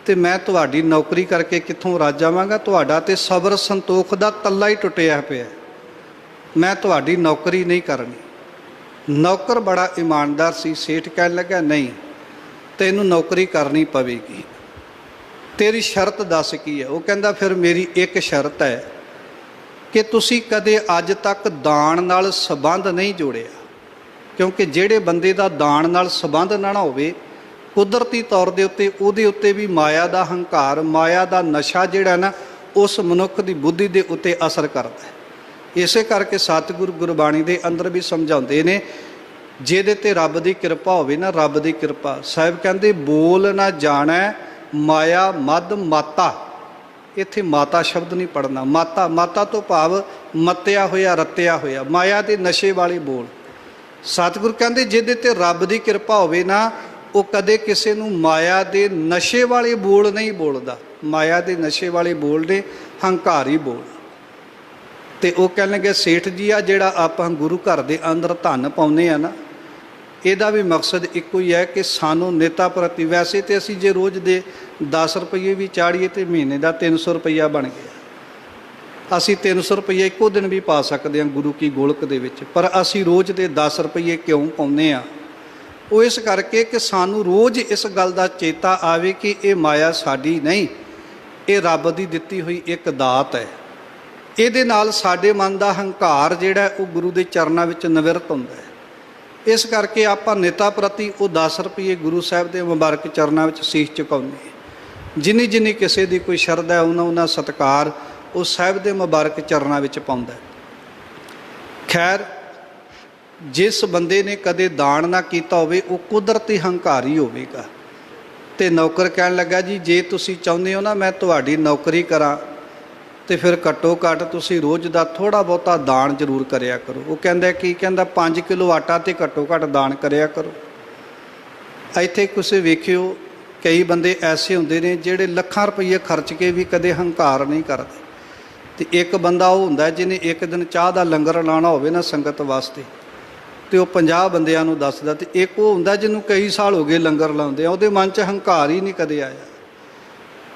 ਤੇ ਮੈਂ ਤੁਹਾਡੀ ਨੌਕਰੀ ਕਰਕੇ ਕਿੱਥੋਂ ਰੱਜ ਜਾਵਾਂਗਾ। ਤੁਹਾਡਾ ਤੇ ਸਬਰ ਸੰਤੋਖ ਦਾ ਤੱਲਾ ਹੀ ਟੁੱਟਿਆ ਪਿਆ, ਮੈਂ ਤੁਹਾਡੀ ਨੌਕਰੀ ਨਹੀਂ ਕਰਨੀ। ਨੌਕਰ ਬੜਾ ਇਮਾਨਦਾਰ ਸੀ। ਸੇਠ ਕਹਿਣ ਲੱਗਾ ਨਹੀਂ, ਤੈਨੂੰ ਨੌਕਰੀ ਕਰਨੀ ਪਵੇਗੀ, ਤੇਰੀ ਸ਼ਰਤ ਦੱਸ ਕੀ ਹੈ। ਉਹ ਕਹਿੰਦਾ ਫਿਰ ਮੇਰੀ ਇੱਕ ਸ਼ਰਤ ਹੈ ਕਿ ਤੁਸੀਂ ਕਦੇ ਅੱਜ ਤੱਕ ਦਾਨ ਨਾਲ ਸੰਬੰਧ ਨਹੀਂ ਜੋੜਿਆ, ਕਿਉਂਕਿ ਜਿਹੜੇ ਬੰਦੇ ਦਾ ਦਾਨ ਨਾਲ ਸੰਬੰਧ ਨਾ ਹੋਵੇ ਕੁਦਰਤੀ ਤੌਰ ਦੇ ਉੱਤੇ ਉਹਦੇ ਉੱਤੇ ਵੀ ਮਾਇਆ ਦਾ ਹੰਕਾਰ, ਮਾਇਆ ਦਾ ਨਸ਼ਾ ਜਿਹੜਾ ਨਾ ਉਸ ਮਨੁੱਖ ਦੀ ਬੁੱਧੀ ਦੇ ਉੱਤੇ ਅਸਰ ਕਰਦਾ ਹੈ। ਇਸੇ ਕਰਕੇ ਸਤਿਗੁਰੂ ਗੁਰਬਾਣੀ ਦੇ ਅੰਦਰ ਵੀ ਸਮਝਾਉਂਦੇ ਨੇ ਜਿਹਦੇ ਤੇ ਰੱਬ ਦੀ ਕਿਰਪਾ ਹੋਵੇ ਨਾ, ਰੱਬ ਦੀ ਕਿਰਪਾ, ਸਾਹਿਬ ਕਹਿੰਦੇ ਬੋਲ ਨਾ ਜਾਣੈ ਮਾਇਆ ਮਦ ਮਾਤਾ। ਇੱਥੇ ਮਾਤਾ ਸ਼ਬਦ ਨਹੀਂ ਪੜਨਾ, ਮਾਤਾ, ਮਾਤਾ ਤੋਂ ਭਾਵ ਮੱਤਿਆ ਹੋਇਆ, ਰੱਤਿਆ ਹੋਇਆ, ਮਾਇਆ ਦੇ ਨਸ਼ੇ ਵਾਲੇ ਬੋਲ। ਸਤਿਗੁਰੂ ਕਹਿੰਦੇ ਜਿਹਦੇ ਤੇ ਰੱਬ ਦੀ ਕਿਰਪਾ ਹੋਵੇ ਨਾ ਉਹ ਕਦੇ ਕਿਸੇ ਨੂੰ ਮਾਇਆ ਦੇ ਨਸ਼ੇ ਵਾਲੇ ਬੋਲ ਨਹੀਂ ਬੋਲਦਾ। ਮਾਇਆ ਦੇ ਨਸ਼ੇ ਵਾਲੇ ਬੋਲ ਨੇ ਹੰਕਾਰੀ ਬੋਲ। ਤੇ ਉਹ ਕਹਿਣ ਲੱਗੇ ਸੇਠ ਜੀ ਆ ਜਿਹੜਾ ਆਪਾਂ ਗੁਰੂ ਘਰ ਦੇ ਅੰਦਰ ਧਨ ਪਾਉਂਦੇ ਆ ਨਾ, ਇਹਦਾ ਵੀ ਮਕਸਦ ਇੱਕੋ ਹੀ ਹੈ ਕਿ ਸਾਨੂੰ ਨੇਤਾ ਪ੍ਰਤੀ, ਵੈਸੇ ਤੇ ਅਸੀਂ ਜੇ ਰੋਜ਼ ਦੇ 10 ਰੁਪਈਏ ਵੀ ਚਾੜੀਏ ਤੇ ਮਹੀਨੇ ਦਾ 300 ਰੁਪਈਆ ਬਣ ਗਿਆ। ਅਸੀਂ 300 ਰੁਪਈਆ ਇੱਕੋ ਦਿਨ ਵੀ ਪਾ ਸਕਦੇ ਹਾਂ ਗੁਰੂ ਕੀ ਗੋਲਕ ਦੇ ਵਿੱਚ, ਪਰ ਅਸੀਂ ਰੋਜ਼ ਦੇ 10 ਰੁਪਈਏ ਕਿਉਂ ਪਾਉਂਦੇ ਆ? ਉਹ ਇਸ ਕਰਕੇ ਕਿ ਸਾਨੂੰ ਰੋਜ਼ ਇਸ ਗੱਲ ਦਾ ਚੇਤਾ ਆਵੇ ਕਿ ਇਹ ਮਾਇਆ ਸਾਡੀ ਨਹੀਂ, ਇਹ ਰੱਬ ਦੀ ਦਿੱਤੀ ਹੋਈ ਇੱਕ ਦਾਤ ਹੈ। ਇਹਦੇ ਨਾਲ ਸਾਡੇ ਮਨ ਦਾ ਹੰਕਾਰ ਜਿਹੜਾ ਉਹ ਗੁਰੂ ਦੇ ਚਰਨਾਂ ਵਿੱਚ ਨਿਵਰਤ ਹੁੰਦਾ ਹੈ। ਇਸ ਕਰਕੇ ਆਪਾਂ ਨੇਤਾ ਪ੍ਰਤੀ ਉਹ 10 ਰੁਪਈਏ ਗੁਰੂ ਸਾਹਿਬ ਦੇ ਮੁਬਾਰਕ ਚਰਨਾਂ ਵਿੱਚ ਸੀਸ ਝੁਕਾਉਂਦੇ ਹਾਂ। ਜਿੰਨੀ ਜਿੰਨੀ ਕਿਸੇ ਦੀ ਕੋਈ ਸ਼ਰਧਾ ਹੈ ਉਹਨਾਂ ਸਤਿਕਾਰ ਉਹ ਸਾਹਿਬ ਦੇ ਮੁਬਾਰਕ ਚਰਨਾਂ ਵਿੱਚ ਪਾਉਂਦਾ। ਖੈਰ ਜਿਸ ਬੰਦੇ ਨੇ ਕਦੇ ਦਾਨ ਨਾ ਕੀਤਾ ਹੋਵੇ ਉਹ ਕੁਦਰਤੀ ਹੰਕਾਰੀ ਹੋਵੇਗਾ। ਤੇ ਨੌਕਰ ਕਹਿਣ ਲੱਗਾ ਜੀ ਜੇ ਤੁਸੀਂ ਚਾਹੁੰਦੇ ਹੋ ਨਾ ਮੈਂ ਤੁਹਾਡੀ ਨੌਕਰੀ ਕਰਾਂ ਤੇ ਫਿਰ ਘੱਟੋ ਘੱਟ ਤੁਸੀਂ ਰੋਜ਼ ਦਾ ਥੋੜ੍ਹਾ ਬਹੁਤਾ ਦਾਨ ਜ਼ਰੂਰ ਕਰਿਆ ਕਰੋ। ਉਹ ਕਹਿੰਦਾ ਕੀ? ਕਹਿੰਦਾ 5 ਕਿਲੋ ਆਟਾ ਤੇ ਘੱਟੋ ਘੱਟ ਦਾਨ ਕਰਿਆ ਕਰੋ। ਇੱਥੇ ਤੁਸੀਂ ਵੇਖਿਓ ਕਈ ਬੰਦੇ ਐਸੇ ਹੁੰਦੇ ਨੇ ਜਿਹੜੇ ਲੱਖਾਂ ਰੁਪਈਏ ਖਰਚ ਕੇ ਵੀ ਕਦੇ ਹੰਕਾਰ ਨਹੀਂ ਕਰਦੇ। ਤੇ ਇੱਕ ਬੰਦਾ ਉਹ ਹੁੰਦਾ ਜਿਹਨੇ ਇੱਕ ਦਿਨ ਚਾਹ ਦਾ ਲੰਗਰ ਲਾਉਣਾ ਹੋਵੇ ਨਾ ਸੰਗਤ ਵਾਸਤੇ ਤੇ ਉਹ 50 ਬੰਦਿਆਂ ਨੂੰ ਦੱਸਦਾ। ਤੇ ਇੱਕ ਉਹ ਹੁੰਦਾ ਜਿਹਨੂੰ ਕਈ ਸਾਲ ਹੋ ਗਏ ਲੰਗਰ ਲਾਉਂਦੇ ਆ, ਉਹਦੇ ਮਨ 'ਚ ਹੰਕਾਰ ਹੀ ਨਹੀਂ ਕਦੇ ਆਇਆ,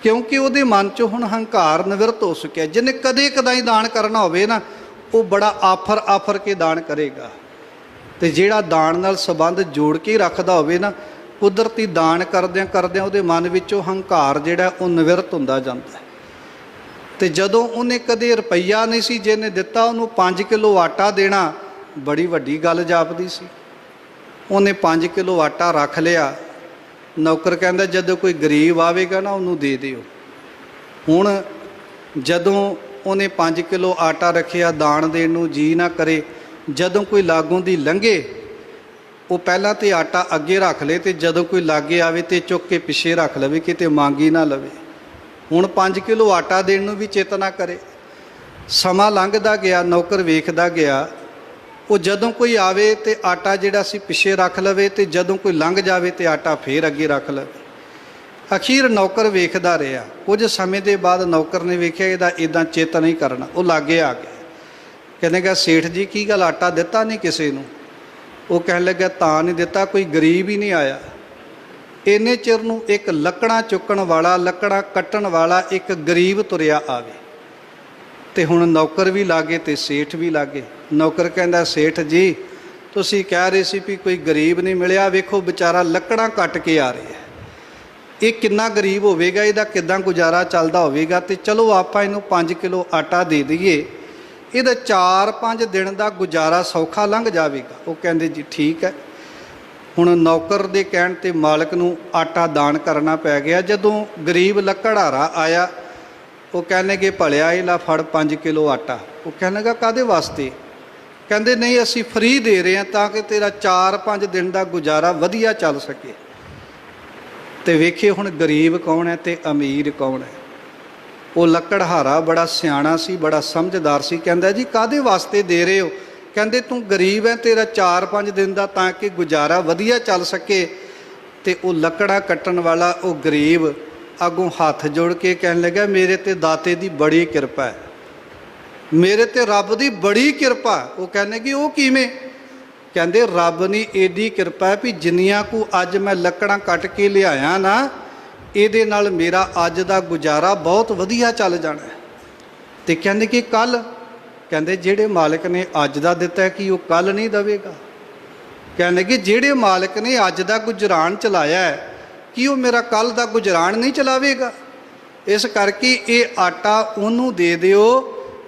ਕਿਉਂਕਿ ਉਹਦੇ ਮਨ 'ਚੋਂ ਹੁਣ ਹੰਕਾਰ ਨਿਵਰਤ ਹੋ ਚੁੱਕਿਆ। ਜਿਹਨੇ ਕਦੇ ਕਦਾਈ ਦਾਨ ਕਰਨਾ ਹੋਵੇ ਨਾ ਉਹ ਬੜਾ ਆਫਰ ਕੇ ਦਾਨ ਕਰੇਗਾ। ਤੇ ਜਿਹੜਾ ਦਾਨ ਨਾਲ ਸੰਬੰਧ ਜੋੜ ਕੇ ਰੱਖਦਾ ਹੋਵੇ ਨਾ ਕੁਦਰਤੀ ਦਾਨ ਕਰਦਿਆਂ ਉਹਦੇ ਮਨ ਵਿੱਚੋਂ ਹੰਕਾਰ ਜਿਹੜਾ ਉਹ ਨਿਵਰਤ ਹੁੰਦਾ ਜਾਂਦਾ ਹੈ। ਤੇ ਜਦੋਂ ਉਹਨੇ ਕਦੇ ਰੁਪਈਆ ਨਹੀਂ ਸੀ ਜਿਹਨੇ ਦਿੱਤਾ ਉਹਨੂੰ 5 ਕਿਲੋ ਆਟਾ ਦੇਣਾ ਬੜੀ ਵੱਡੀ ਗੱਲ ਜਾਪਦੀ ਸੀ। ਉਹਨੇ 5 ਕਿਲੋ ਆਟਾ ਰੱਖ ਲਿਆ। ਨੌਕਰ ਕਹਿੰਦਾ ਜਦੋਂ ਕੋਈ ਗਰੀਬ ਆਵੇਗਾ ਨਾ ਉਹਨੂੰ ਦੇ ਦਿਓ। ਹੁਣ ਜਦੋਂ ਉਹਨੇ 5 ਕਿਲੋ ਆਟਾ ਰੱਖਿਆ ਦਾਨ ਦੇਣ ਨੂੰ ਜੀ ਨਾ ਕਰੇ, ਜਦੋਂ ਕੋਈ ਲਾਗੋਂ ਦੀ ਲੰਘੇ ਉਹ ਪਹਿਲਾਂ ਤੇ ਆਟਾ ਅੱਗੇ ਰੱਖ ਲੇ ਤੇ ਜਦੋਂ ਕੋਈ ਲਾਗੇ ਆਵੇ ਤੇ ਚੁੱਕ ਕੇ ਪਿੱਛੇ ਰੱਖ ਲਵੇ, ਕਿਤੇ ਮੰਗੀ ਨਾ ਲਵੇ। ਹੁਣ 5 ਕਿਲੋ ਆਟਾ ਦੇਣ ਨੂੰ ਵੀ ਚੇਤ ਨਾ ਕਰੇ। ਸਮਾਂ ਲੰਘਦਾ ਗਿਆ, ਨੌਕਰ ਵੇਖਦਾ ਗਿਆ। ਉਹ ਜਦੋਂ ਕੋਈ ਆਵੇ ਤੇ ਆਟਾ ਜਿਹੜਾ ਸੀ ਪਿੱਛੇ ਰੱਖ ਲਵੇ ਤੇ ਜਦੋਂ ਕੋਈ ਲੰਘ ਜਾਵੇ ਤੇ ਆਟਾ ਫੇਰ ਅੱਗੇ ਰੱਖ ਲਵੇ। ਅਖੀਰ ਨੌਕਰ ਵੇਖਦਾ ਰਿਹਾ। ਕੁਝ ਸਮੇਂ ਦੇ ਬਾਅਦ ਨੌਕਰ ਨੇ ਵੇਖਿਆ ਇਹਦਾ ਇਦਾਂ ਚੇਤ ਨਹੀਂ ਕਰਨਾ। ਉਹ ਲਾਗੇ ਆ ਗਿਆ ਕਹਿੰਦੇ ਗਾ ਸੇਠ ਜੀ ਕੀ ਗੱਲ ਆਟਾ ਦਿੱਤਾ ਨਹੀਂ ਕਿਸੇ ਨੂੰ? ਉਹ ਕਹਿਣ ਲੱਗਾ ਤਾਂ ਨਹੀਂ ਦਿੱਤਾ, ਕੋਈ ਗਰੀਬ ਹੀ ਨਹੀਂ ਆਇਆ। ਇੰਨੇ ਚਿਰ ਨੂੰ ਇੱਕ ਲੱਕੜਾਂ ਚੁੱਕਣ ਵਾਲਾ, ਲੱਕੜਾਂ ਕੱਟਣ ਵਾਲਾ ਇੱਕ ਗਰੀਬ ਤੁਰਿਆ ਆਵੇ। ਤੇ ਹੁਣ ਨੌਕਰ ਵੀ ਲਾਗੇ ਤੇ ਸੇਠ ਵੀ ਲਾਗੇ। ਨੌਕਰ ਕਹਿੰਦਾ ਸੇਠ ਜੀ ਤੁਸੀਂ ਕਹਿ ਰਹੇ ਸੀ ਵੀ ਕੋਈ ਗਰੀਬ ਨਹੀਂ ਮਿਲਿਆ, ਵੇਖੋ ਵਿਚਾਰਾ ਲੱਕੜਾਂ ਕੱਟ ਕੇ ਆ ਰਿਹਾ, ਇਹ ਕਿੰਨਾ ਗਰੀਬ ਹੋਵੇਗਾ, ਇਹਦਾ ਕਿੱਦਾਂ ਗੁਜ਼ਾਰਾ ਚੱਲਦਾ ਹੋਵੇਗਾ, ਤੇ ਚਲੋ ਆਪਾਂ ਇਹਨੂੰ 5 ਕਿਲੋ ਆਟਾ ਦੇ ਦਈਏ, ਇਹਦਾ 4-5 ਦਿਨ ਦਾ ਗੁਜ਼ਾਰਾ ਸੌਖਾ ਲੰਘ ਜਾਵੇਗਾ। ਉਹ ਕਹਿੰਦੇ ਜੀ ਠੀਕ ਹੈ। ਹੁਣ ਨੌਕਰ ਦੇ ਕਹਿਣ ਤੇ ਮਾਲਕ ਨੂੰ ਆਟਾ ਦਾਨ ਕਰਨਾ ਪੈ ਗਿਆ। ਜਦੋਂ ਗਰੀਬ ਲੱਕੜਹਾਰਾ ਆਇਆ, ਉਹ ਕਹਿੰਦੇ ਭਲਿਆ ਇਹ ਲਾ ਫੜ 5 ਕਿਲੋ ਆਟਾ। ਉਹ ਕਹਿਣ ਲੱਗਾ ਕਾਹਦੇ ਵਾਸਤੇ? ਕਹਿੰਦੇ ਨਹੀਂ ਅਸੀਂ ਫ੍ਰੀ ਦੇ ਰਹੇ ਹਾਂ ਤਾਂ ਕਿ ਤੇਰਾ 4-5 ਦਿਨ ਦਾ ਗੁਜ਼ਾਰਾ ਵਧੀਆ ਚੱਲ ਸਕੇ। ਤੇ ਵੇਖੇ ਹੁਣ ਗਰੀਬ ਕੌਣ ਹੈ ਤੇ ਅਮੀਰ ਕੌਣ ਹੈ। ਉਹ ਲੱਕੜਹਾਰਾ ਬੜਾ ਸਿਆਣਾ ਸੀ, ਬੜਾ ਸਮਝਦਾਰ ਸੀ। ਕਹਿੰਦਾ ਜੀ ਕਾਹਦੇ ਵਾਸਤੇ ਦੇ ਰਹੇ ਹੋ? ਕਹਿੰਦੇ ਤੂੰ ਗਰੀਬ ਹੈ, ਤੇਰਾ 4-5 ਦਿਨ ਦਾ ਤਾਂ ਕਿ ਗੁਜ਼ਾਰਾ ਵਧੀਆ ਚੱਲ ਸਕੇ। ਤੇ ਉਹ ਲੱਕੜਾਂ ਕੱਟਣ ਵਾਲਾ ਉਹ ਗਰੀਬ ਅੱਗੋਂ ਹੱਥ ਜੋੜ ਕੇ ਕਹਿਣ ਲੱਗਾ ਮੇਰੇ ਤੇ ਦਾਤੇ ਦੀ ਬੜੀ ਕਿਰਪਾ ਹੈ, ਮੇਰੇ ਤੇ ਰੱਬ ਦੀ ਬੜੀ ਕਿਰਪਾ। ਉਹ ਕਹਿੰਦੇ ਕਿ ਉਹ ਕਿਵੇਂ? ਕਹਿੰਦੇ ਰੱਬ ਨੇ ਏਡੀ ਕਿਰਪਾ ਹੈ ਵੀ ਜਿੰਨੀਆਂ ਕੁ ਅੱਜ ਮੈਂ ਲੱਕੜਾਂ ਕੱਟ ਕੇ ਲਿਆਇਆ ਨਾ, ਇਹਦੇ ਨਾਲ ਮੇਰਾ ਅੱਜ ਦਾ ਗੁਜ਼ਾਰਾ ਬਹੁਤ ਵਧੀਆ ਚੱਲ ਜਾਣਾ। ਤੇ ਕਹਿੰਦੇ ਕਿ ਕੱਲ? ਕਹਿੰਦੇ ਜਿਹੜੇ ਮਾਲਕ ਨੇ ਅੱਜ ਦਾ ਦਿੱਤਾ ਕਿ ਉਹ ਕੱਲ ਨਹੀਂ ਦੇਵੇਗਾ। ਕਹਿੰਦੇ ਕਿ ਜਿਹੜੇ ਮਾਲਕ ਨੇ ਅੱਜ ਦਾ ਗੁਜ਼ਰਾਨ ਚਲਾਇਆ ਹੈ ਕਿ ਉਹ ਮੇਰਾ ਕੱਲ ਦਾ ਗੁਜ਼ਰਾਨ ਨਹੀਂ ਚਲਾਵੇਗਾ। ਇਸ ਕਰਕੇ ਇਹ ਆਟਾ ਉਹਨੂੰ ਦੇ ਦਿਓ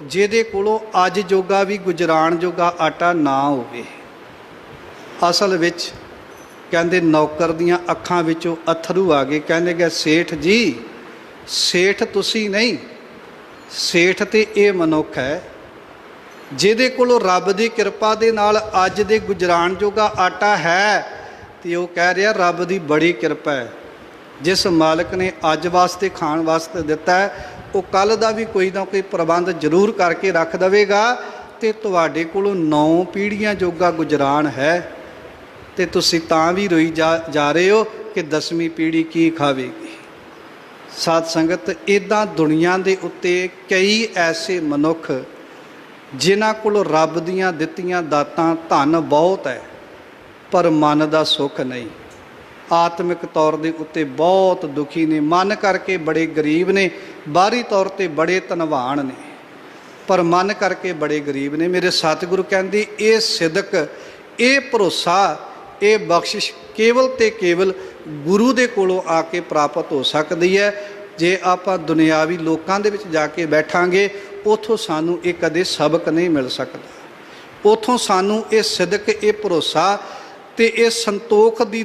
ਜਿਹਦੇ ਕੋਲੋਂ ਅੱਜ ਜੋਗਾ ਵੀ ਗੁਜ਼ਰਾਨ ਜੋਗਾ ਆਟਾ ਨਾ ਹੋਵੇ। ਅਸਲ ਵਿੱਚ ਕਹਿੰਦੇ ਨੌਕਰ ਦੀਆਂ ਅੱਖਾਂ ਵਿੱਚੋਂ ਅੱਥਰੂ ਆ ਗਏ। ਕਹਿੰਦੇ ਕਿ ਸੇਠ ਜੀ, ਸੇਠ ਤੁਸੀਂ ਨਹੀਂ, ਸੇਠ ਤੇ ਇਹ ਮਨੁੱਖ ਹੈ ਜਿਹਦੇ ਕੋਲੋਂ ਰੱਬ ਦੀ ਕਿਰਪਾ ਦੇ ਨਾਲ ਅੱਜ ਦੇ ਗੁਜ਼ਰਾਨ ਜੋਗਾ ਆਟਾ ਹੈ। ਤੇ ਉਹ ਕਹਿ ਰਿਹਾ ਰੱਬ ਦੀ ਬੜੀ ਕਿਰਪਾ ਹੈ, ਜਿਸ ਮਾਲਕ ਨੇ ਅੱਜ ਵਾਸਤੇ ਖਾਣ ਵਾਸਤੇ ਦਿੱਤਾ ਹੈ ਉਹ ਕੱਲ ਦਾ ਵੀ ਕੋਈ ਨਾ ਕੋਈ ਪ੍ਰਬੰਧ ਜ਼ਰੂਰ ਕਰਕੇ ਰੱਖ ਦੇਵੇਗਾ। ਤੇ ਤੁਹਾਡੇ ਕੋਲੋਂ 9 ਪੀੜ੍ਹੀਆਂ ਜੋਗਾ ਗੁਜ਼ਰਾਨ ਹੈ ਤੇ ਤੁਸੀਂ ਤਾਂ ਵੀ ਰੋਈ ਜਾ ਰਹੇ ਹੋ ਕਿ 10ਵੀਂ ਪੀੜ੍ਹੀ ਕੀ ਖਾਵੇਗੀ। ਸਾਧ ਸੰਗਤ, ਇੱਦਾਂ ਦੁਨੀਆ ਦੇ ਉੱਤੇ ਕਈ ਐਸੇ ਮਨੁੱਖ ਜਿਨ੍ਹਾਂ ਕੋਲ ਰੱਬ ਦੀਆਂ ਦਿੱਤੀਆਂ ਦਾਤਾਂ ਧਨ ਬਹੁਤ ਹੈ ਪਰ ਮਨ ਦਾ ਸੁੱਖ ਨਹੀਂ। ਆਤਮਿਕ ਤੌਰ ਦੇ ਉੱਤੇ ਬਹੁਤ ਦੁਖੀ ਨੇ, ਮਨ ਕਰਕੇ ਬੜੇ ਗਰੀਬ ਨੇ, ਬਾਹਰੀ ਤੌਰ ਤੇ ਬੜੇ ਧਨਵਾਨ ਨੇ ਪਰ ਮਨ ਕਰਕੇ ਬੜੇ ਗਰੀਬ ਨੇ। ਮੇਰੇ ਸਤਿਗੁਰੂ ਕਹਿੰਦੇ ਇਹ ਸਿਦਕ, ਇਹ ਭਰੋਸਾ, ਇਹ ਬਖਸ਼ਿਸ਼ ਕੇਵਲ ਤੇ ਕੇਵਲ ਗੁਰੂ ਦੇ ਕੋਲੋਂ ਆ ਕੇ ਪ੍ਰਾਪਤ ਹੋ ਸਕਦੀ ਹੈ। ਜੇ ਆਪਾਂ ਦੁਨਿਆਵੀ ਲੋਕਾਂ ਦੇ ਵਿੱਚ ਜਾ ਕੇ ਬੈਠਾਂਗੇ ਉੱਥੋਂ ਸਾਨੂੰ ਇਹ ਕਦੇ ਸਬਕ ਨਹੀਂ ਮਿਲ ਸਕਦਾ। ਉੱਥੋਂ ਸਾਨੂੰ ਇਹ ਸਿਦਕ, ਇਹ ਭਰੋਸਾ ਤੇ ਇਹ ਸੰਤੋਖ ਦੀ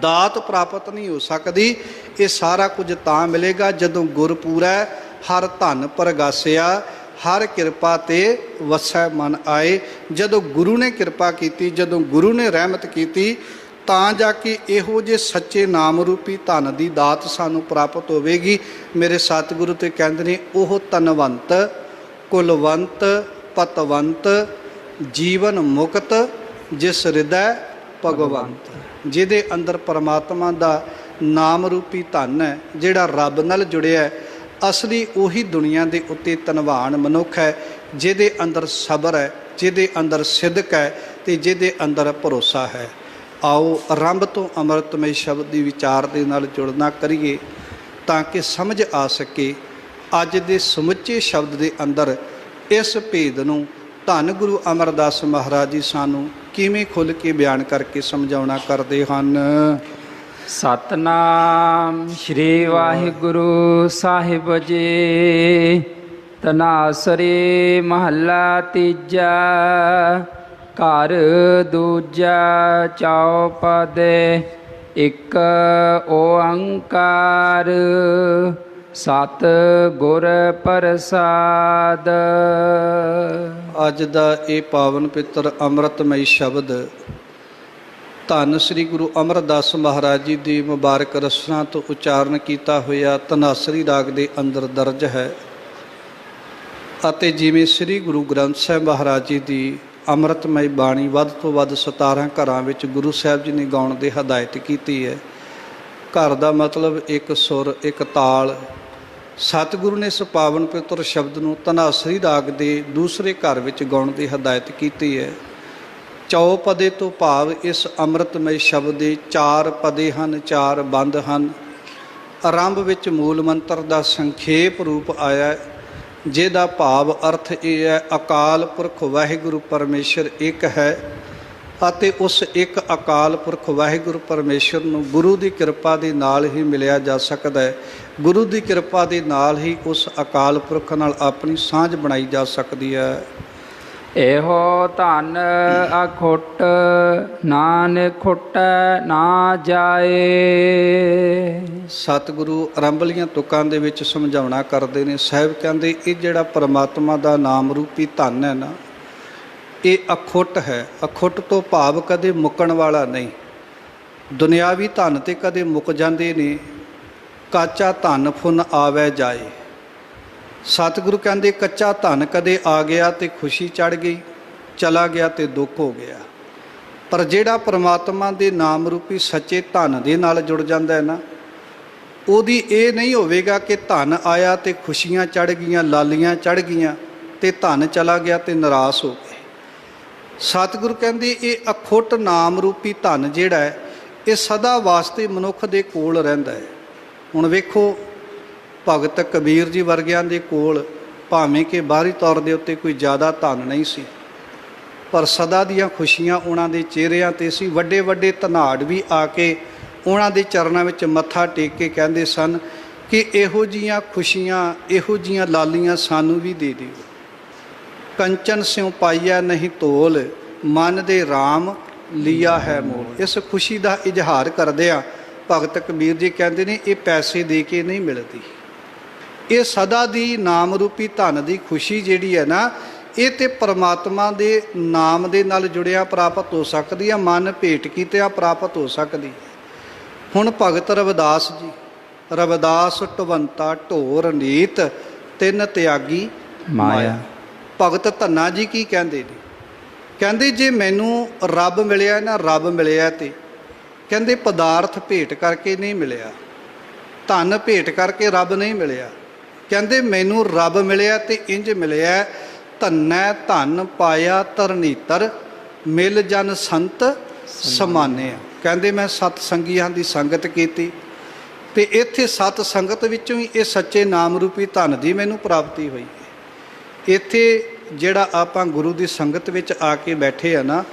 ਦਾਤ ਪ੍ਰਾਪਤ ਨਹੀਂ ਹੋ ਸਕਦੀ। ਇਹ ਸਾਰਾ ਕੁਝ ਤਾਂ ਮਿਲੇਗਾ ਜਦੋਂ ਗੁਰਪੂਰੈ ਹਰ ਧਨ ਪ੍ਰਗਾਸਿਆ, ਹਰ ਕਿਰਪਾ ਤੇ ਵਸੈ ਮਨ ਆਏ। ਜਦੋਂ ਗੁਰੂ ਨੇ ਕਿਰਪਾ ਕੀਤੀ, ਜਦੋਂ ਗੁਰੂ ਨੇ ਰਹਿਮਤ ਕੀਤੀ, ਤਾਂ ਜਾ ਕੇ ਇਹੋ ਜਿਹੇ ਸੱਚੇ ਨਾਮ ਰੂਪੀ ਧਨ ਦੀ ਦਾਤ ਸਾਨੂੰ ਪ੍ਰਾਪਤ ਹੋਵੇਗੀ। ਮੇਰੇ ਸਤਿਗੁਰੂ ਤੇ ਕਹਿੰਦੇ ਨੇ ਉਹ ਧਨਵੰਤ, ਕੁਲਵੰਤ, ਪਤਵੰਤ, ਜੀਵਨ ਮੁਕਤ, ਜਿਸ ਹਿਰਦੈ ਭਗਵੰਤ। ਜਿਹਦੇ ਅੰਦਰ ਪਰਮਾਤਮਾ ਦਾ ਨਾਮ ਰੂਪੀ ਧਨ ਹੈ, ਜਿਹੜਾ ਰੱਬ ਨਾਲ ਜੁੜਿਆ ਹੈ, ਅਸਲੀ ਉਹੀ ਦੁਨੀਆ ਦੇ ਉੱਤੇ ਧਨਵਾਨ ਮਨੁੱਖ ਹੈ ਜਿਹਦੇ ਅੰਦਰ ਸਬਰ ਹੈ, ਜਿਹਦੇ ਅੰਦਰ ਸਿਦਕ ਹੈ ਤੇ ਜਿਹਦੇ ਅੰਦਰ ਭਰੋਸਾ ਹੈ। ਆਓ ਆਰੰਭ ਤੋਂ ਅੰਮ੍ਰਿਤਮਈ ਸ਼ਬਦ ਦੀ ਵਿਚਾਰ ਦੇ ਨਾਲ ਜੁੜਨਾ ਕਰੀਏ ਤਾਂ ਕਿ ਸਮਝ ਆ ਸਕੇ ਅੱਜ ਦੇ ਸਮੁੱਚੇ ਸ਼ਬਦ ਦੇ ਅੰਦਰ ਇਸ ਭੇਦ ਨੂੰ ਧੰਨ ਗੁਰੂ ਅਮਰਦਾਸ ਮਹਾਰਾਜ ਜੀ ਸਾਨੂੰ ਕਿਵੇਂ ਖੁੱਲ੍ਹ ਕੇ ਬਿਆਨ ਕਰਕੇ ਸਮਝਾਉਣਾ ਕਰਦੇ ਹਨ। ਸਤਨਾਮ ਸ਼੍ਰੀ ਵਾਹਿਗੁਰੂ ਸਾਹਿਬ ਜੀ। ਤਨਾਸਰੀ ਮਹੱਲਾ ਤੀਜਾ। ਘਰ ਦੂਜਾ ਚੌਪਦੇ। ਇੱਕ ਓੰਕਾਰ ਸਤ ਗੁਰ ਪ੍ਰਸਾਦ। ਅੱਜ ਦਾ ਇਹ ਪਾਵਨ ਪਿੱਤਰ ਅੰਮ੍ਰਿਤਮਈ ਸ਼ਬਦ ਧੰਨ ਸ੍ਰੀ ਗੁਰੂ ਅਮਰਦਾਸ ਮਹਾਰਾਜ ਜੀ ਦੀ ਮੁਬਾਰਕ ਰਸਨਾ ਤੋਂ ਉਚਾਰਨ ਕੀਤਾ ਹੋਇਆ ਧਨਾਸਰੀ ਰਾਗ ਦੇ ਅੰਦਰ ਦਰਜ ਹੈ। ਅਤੇ ਜਿਵੇਂ ਸ੍ਰੀ ਗੁਰੂ ਗ੍ਰੰਥ ਸਾਹਿਬ ਮਹਾਰਾਜ ਜੀ ਦੀ ਅੰਮ੍ਰਿਤਮਈ ਬਾਣੀ ਵੱਧ ਤੋਂ ਵੱਧ 17 ਘਰਾਂ ਵਿੱਚ ਗੁਰੂ ਸਾਹਿਬ ਜੀ ਨੇ ਗਾਉਣ ਦੀ ਹਦਾਇਤ ਕੀਤੀ ਹੈ। ਘਰ ਦਾ ਮਤਲਬ ਇੱਕ ਸੁਰ, ਇੱਕ ਤਾਲ, ਸਤਿਗੁਰੂ ਨੇ ਇਸ ਪਾਵਨ ਪਵਿੱਤਰ ਸ਼ਬਦ ਨੂੰ ਧਨਾਸਰੀ ਰਾਗ ਦੇ ਦੂਸਰੇ ਘਰ ਵਿੱਚ ਗਾਉਣ ਦੀ ਹਦਾਇਤ ਕੀਤੀ ਹੈ। ਚੌਪਦੇ ਤੋਂ ਭਾਵ ਇਸ ਅੰਮ੍ਰਿਤਮਈ ਸ਼ਬਦ ਦੇ 4 ਪਦੇ ਹਨ, 4 ਬੰਦ ਹਨ। ਆਰੰਭ ਵਿੱਚ ਮੂਲ ਮੰਤਰ ਦਾ ਸੰਖੇਪ ਰੂਪ ਆਇਆ, ਜਿਹਦਾ ਭਾਵ ਅਰਥ ਇਹ ਹੈ, ਅਕਾਲ ਪੁਰਖ ਵਾਹਿਗੁਰੂ ਪਰਮੇਸ਼ਰ ਇੱਕ ਹੈ ਅਤੇ ਉਸ ਇੱਕ ਅਕਾਲ ਪੁਰਖ ਵਾਹਿਗੁਰੂ ਪਰਮੇਸ਼ਰ ਨੂੰ ਗੁਰੂ ਦੀ ਕਿਰਪਾ ਦੇ ਨਾਲ ਹੀ ਮਿਲਿਆ ਜਾ ਸਕਦਾ ਹੈ। ਗੁਰੂ ਦੀ ਕਿਰਪਾ ਦੇ ਨਾਲ ਹੀ ਉਸ ਅਕਾਲ ਪੁਰਖ ਨਾਲ ਆਪਣੀ ਸਾਂਝ ਬਣਾਈ ਜਾ ਸਕਦੀ ਹੈ। ਇਹੋ ਧਨ ਅਖੁੱਟ, ਨਾਨਕ ਖੁੱਟੈ ਨਾ ਜਾਏ। ਸਤਿਗੁਰੂ ਆਰੰਭਲੀਆਂ ਤੁਕਾਂ ਦੇ ਵਿੱਚ ਸਮਝਾਉਣਾ ਕਰਦੇ ਨੇ। ਸਾਹਿਬ ਕਹਿੰਦੇ ਇਹ ਜਿਹੜਾ ਪਰਮਾਤਮਾ ਦਾ ਨਾਮ ਰੂਪੀ ਧਨ ਹੈ ਨਾ, ਇਹ ਅਖੁੱਟ ਹੈ। ਅਖੁੱਟ ਤੋਂ ਭਾਵ ਕਦੇ ਮੁੱਕਣ ਵਾਲਾ ਨਹੀਂ। ਦੁਨਿਆਵੀ ਧਨ ਤੇ ਕਦੇ ਮੁੱਕ ਜਾਂਦੇ ਨੇ, ਕਾਚਾ ਧਨ ਫੁਨ ਆਵੈ ਜਾਏ। ਸਤਿਗੁਰੂ ਕਹਿੰਦੇ ਕੱਚਾ ਧਨ ਕਦੇ ਆ ਗਿਆ ਤੇ ਖੁਸ਼ੀ ਚੜ੍ਹ ਗਈ, ਚਲਾ ਗਿਆ ਤੇ ਦੁੱਖ ਹੋ ਗਿਆ। ਪਰ ਜਿਹੜਾ ਪਰਮਾਤਮਾ ਦੇ ਨਾਮ ਰੂਪੀ ਸੱਚੇ ਧਨ ਦੇ ਨਾਲ ਜੁੜ ਜਾਂਦਾ ਹੈ ਨਾ, ਉਹਦੀ ਇਹ ਨਹੀਂ ਹੋਵੇਗਾ ਕਿ ਧਨ ਆਇਆ ਤੇ ਖੁਸ਼ੀਆਂ ਚੜ੍ਹ ਗਈਆਂ, ਲਾਲੀਆਂ ਚੜ੍ਹ ਗਈਆਂ ਤੇ ਧਨ ਚਲਾ ਗਿਆ ਤੇ ਨਿਰਾਸ਼ ਹੋ ਗਏ। ਸਤਿਗੁਰੂ ਕਹਿੰਦੇ ਇਹ ਅਖੁੱਟ ਨਾਮ ਰੂਪੀ ਧਨ ਜਿਹੜਾ ਹੈ, ਇਹ ਸਦਾ ਵਾਸਤੇ ਮਨੁੱਖ ਦੇ ਕੋਲ ਰਹਿੰਦਾ ਹੈ। ਹੁਣ ਵੇਖੋ, ਭਗਤ ਕਬੀਰ ਜੀ ਵਰਗਿਆਂ ਦੇ ਕੋਲ ਭਾਵੇਂ ਕਿ ਬਾਹਰੀ ਤੌਰ ਦੇ ਉੱਤੇ ਕੋਈ ਜ਼ਿਆਦਾ ਧਨ ਨਹੀਂ ਸੀ, ਪਰ ਸਦਾ ਦੀਆਂ ਖੁਸ਼ੀਆਂ ਉਹਨਾਂ ਦੇ ਚਿਹਰਿਆਂ 'ਤੇ ਸੀ। ਵੱਡੇ ਵੱਡੇ ਧਨਾੜ ਵੀ ਆ ਕੇ ਉਹਨਾਂ ਦੇ ਚਰਨਾਂ ਵਿੱਚ ਮੱਥਾ ਟੇਕ ਕੇ ਕਹਿੰਦੇ ਸਨ ਕਿ ਇਹੋ ਜਿਹੀਆਂ ਖੁਸ਼ੀਆਂ, ਇਹੋ ਜਿਹੀਆਂ ਲਾਲੀਆਂ ਸਾਨੂੰ ਵੀ ਦੇ ਦਿਓ। ਕੰਚਨ ਸਿਉ ਪਾਈਆ ਨਹੀਂ ਤੋਲ, ਮਨ ਦੇ ਰਾਮ ਲਿਆ ਹੈ ਮੋਲ। ਇਸ ਖੁਸ਼ੀ ਦਾ ਇਜ਼ਹਾਰ ਕਰਦਿਆਂ ਭਗਤ ਕਬੀਰ ਜੀ ਕਹਿੰਦੇ ਨੇ ਇਹ ਪੈਸੇ ਦੇ ਕੇ ਨਹੀਂ ਮਿਲਦੀ, ਇਹ ਸਦਾ ਦੀ ਨਾਮ ਰੂਪੀ ਧਨ ਦੀ ਖੁਸ਼ੀ ਜਿਹੜੀ ਹੈ ਨਾ, ਇਹ ਤੇ ਪਰਮਾਤਮਾ ਦੇ ਨਾਮ ਦੇ ਨਾਲ ਜੁੜਿਆ ਪ੍ਰਾਪਤ ਹੋ ਸਕਦੀ ਹੈ, ਮਨ ਭੇਟ ਕੀਤਿਆਂ ਪ੍ਰਾਪਤ ਹੋ ਸਕਦੀ। ਹੁਣ ਭਗਤ ਰਵਿਦਾਸ ਜੀ, ਰਵਿਦਾਸ ਢਵੰਤਾ ਢੋਰ ਨੀਤ, ਤਿੰਨ ਤਿਆਗੀ ਮਾਇਆ। ਭਗਤ ਧੰਨਾ ਜੀ ਕੀ ਕਹਿੰਦੇ ਨੇ? ਕਹਿੰਦੇ ਜੇ ਮੈਨੂੰ ਰੱਬ ਮਿਲਿਆ ਨਾ, ਰੱਬ ਮਿਲਿਆ ਤੇ ਕਹਿੰਦੇ ਪਦਾਰਥ ਭੇਟ ਕਰਕੇ ਨਹੀਂ ਮਿਲਿਆ, ਧਨ ਭੇਟ ਕਰਕੇ ਰੱਬ ਨਹੀਂ ਮਿਲਿਆ। ਕਹਿੰਦੇ ਮੈਨੂੰ ਰੱਬ ਮਿਲਿਆ ਤੇ ਇੰਜ ਮਿਲਿਆ, ਧੰਨੈ ਧਨ ਪਾਇਆ ਧਰਨੀਤਰ, ਮਿਲ ਜਨ ਸੰਤ ਸਮਾਨਿਆ। ਕਹਿੰਦੇ ਮੈਂ ਸਤ ਸੰਗੀਆਂ ਦੀ ਸੰਗਤ ਕੀਤੀ ਤੇ ਇੱਥੇ ਸਤ ਸੰਗਤ ਵਿੱਚੋਂ ਹੀ ਇਹ ਸੱਚੇ ਨਾਮ ਰੂਪੀ ਧਨ ਦੀ ਮੈਨੂੰ ਪ੍ਰਾਪਤੀ ਹੋਈ। ਇੱਥੇ ਜਿਹੜਾ ਆਪਾਂ ਗੁਰੂ ਦੀ ਸੰਗਤ ਵਿੱਚ ਆ ਕੇ ਬੈਠੇ ਆ ਨਾ,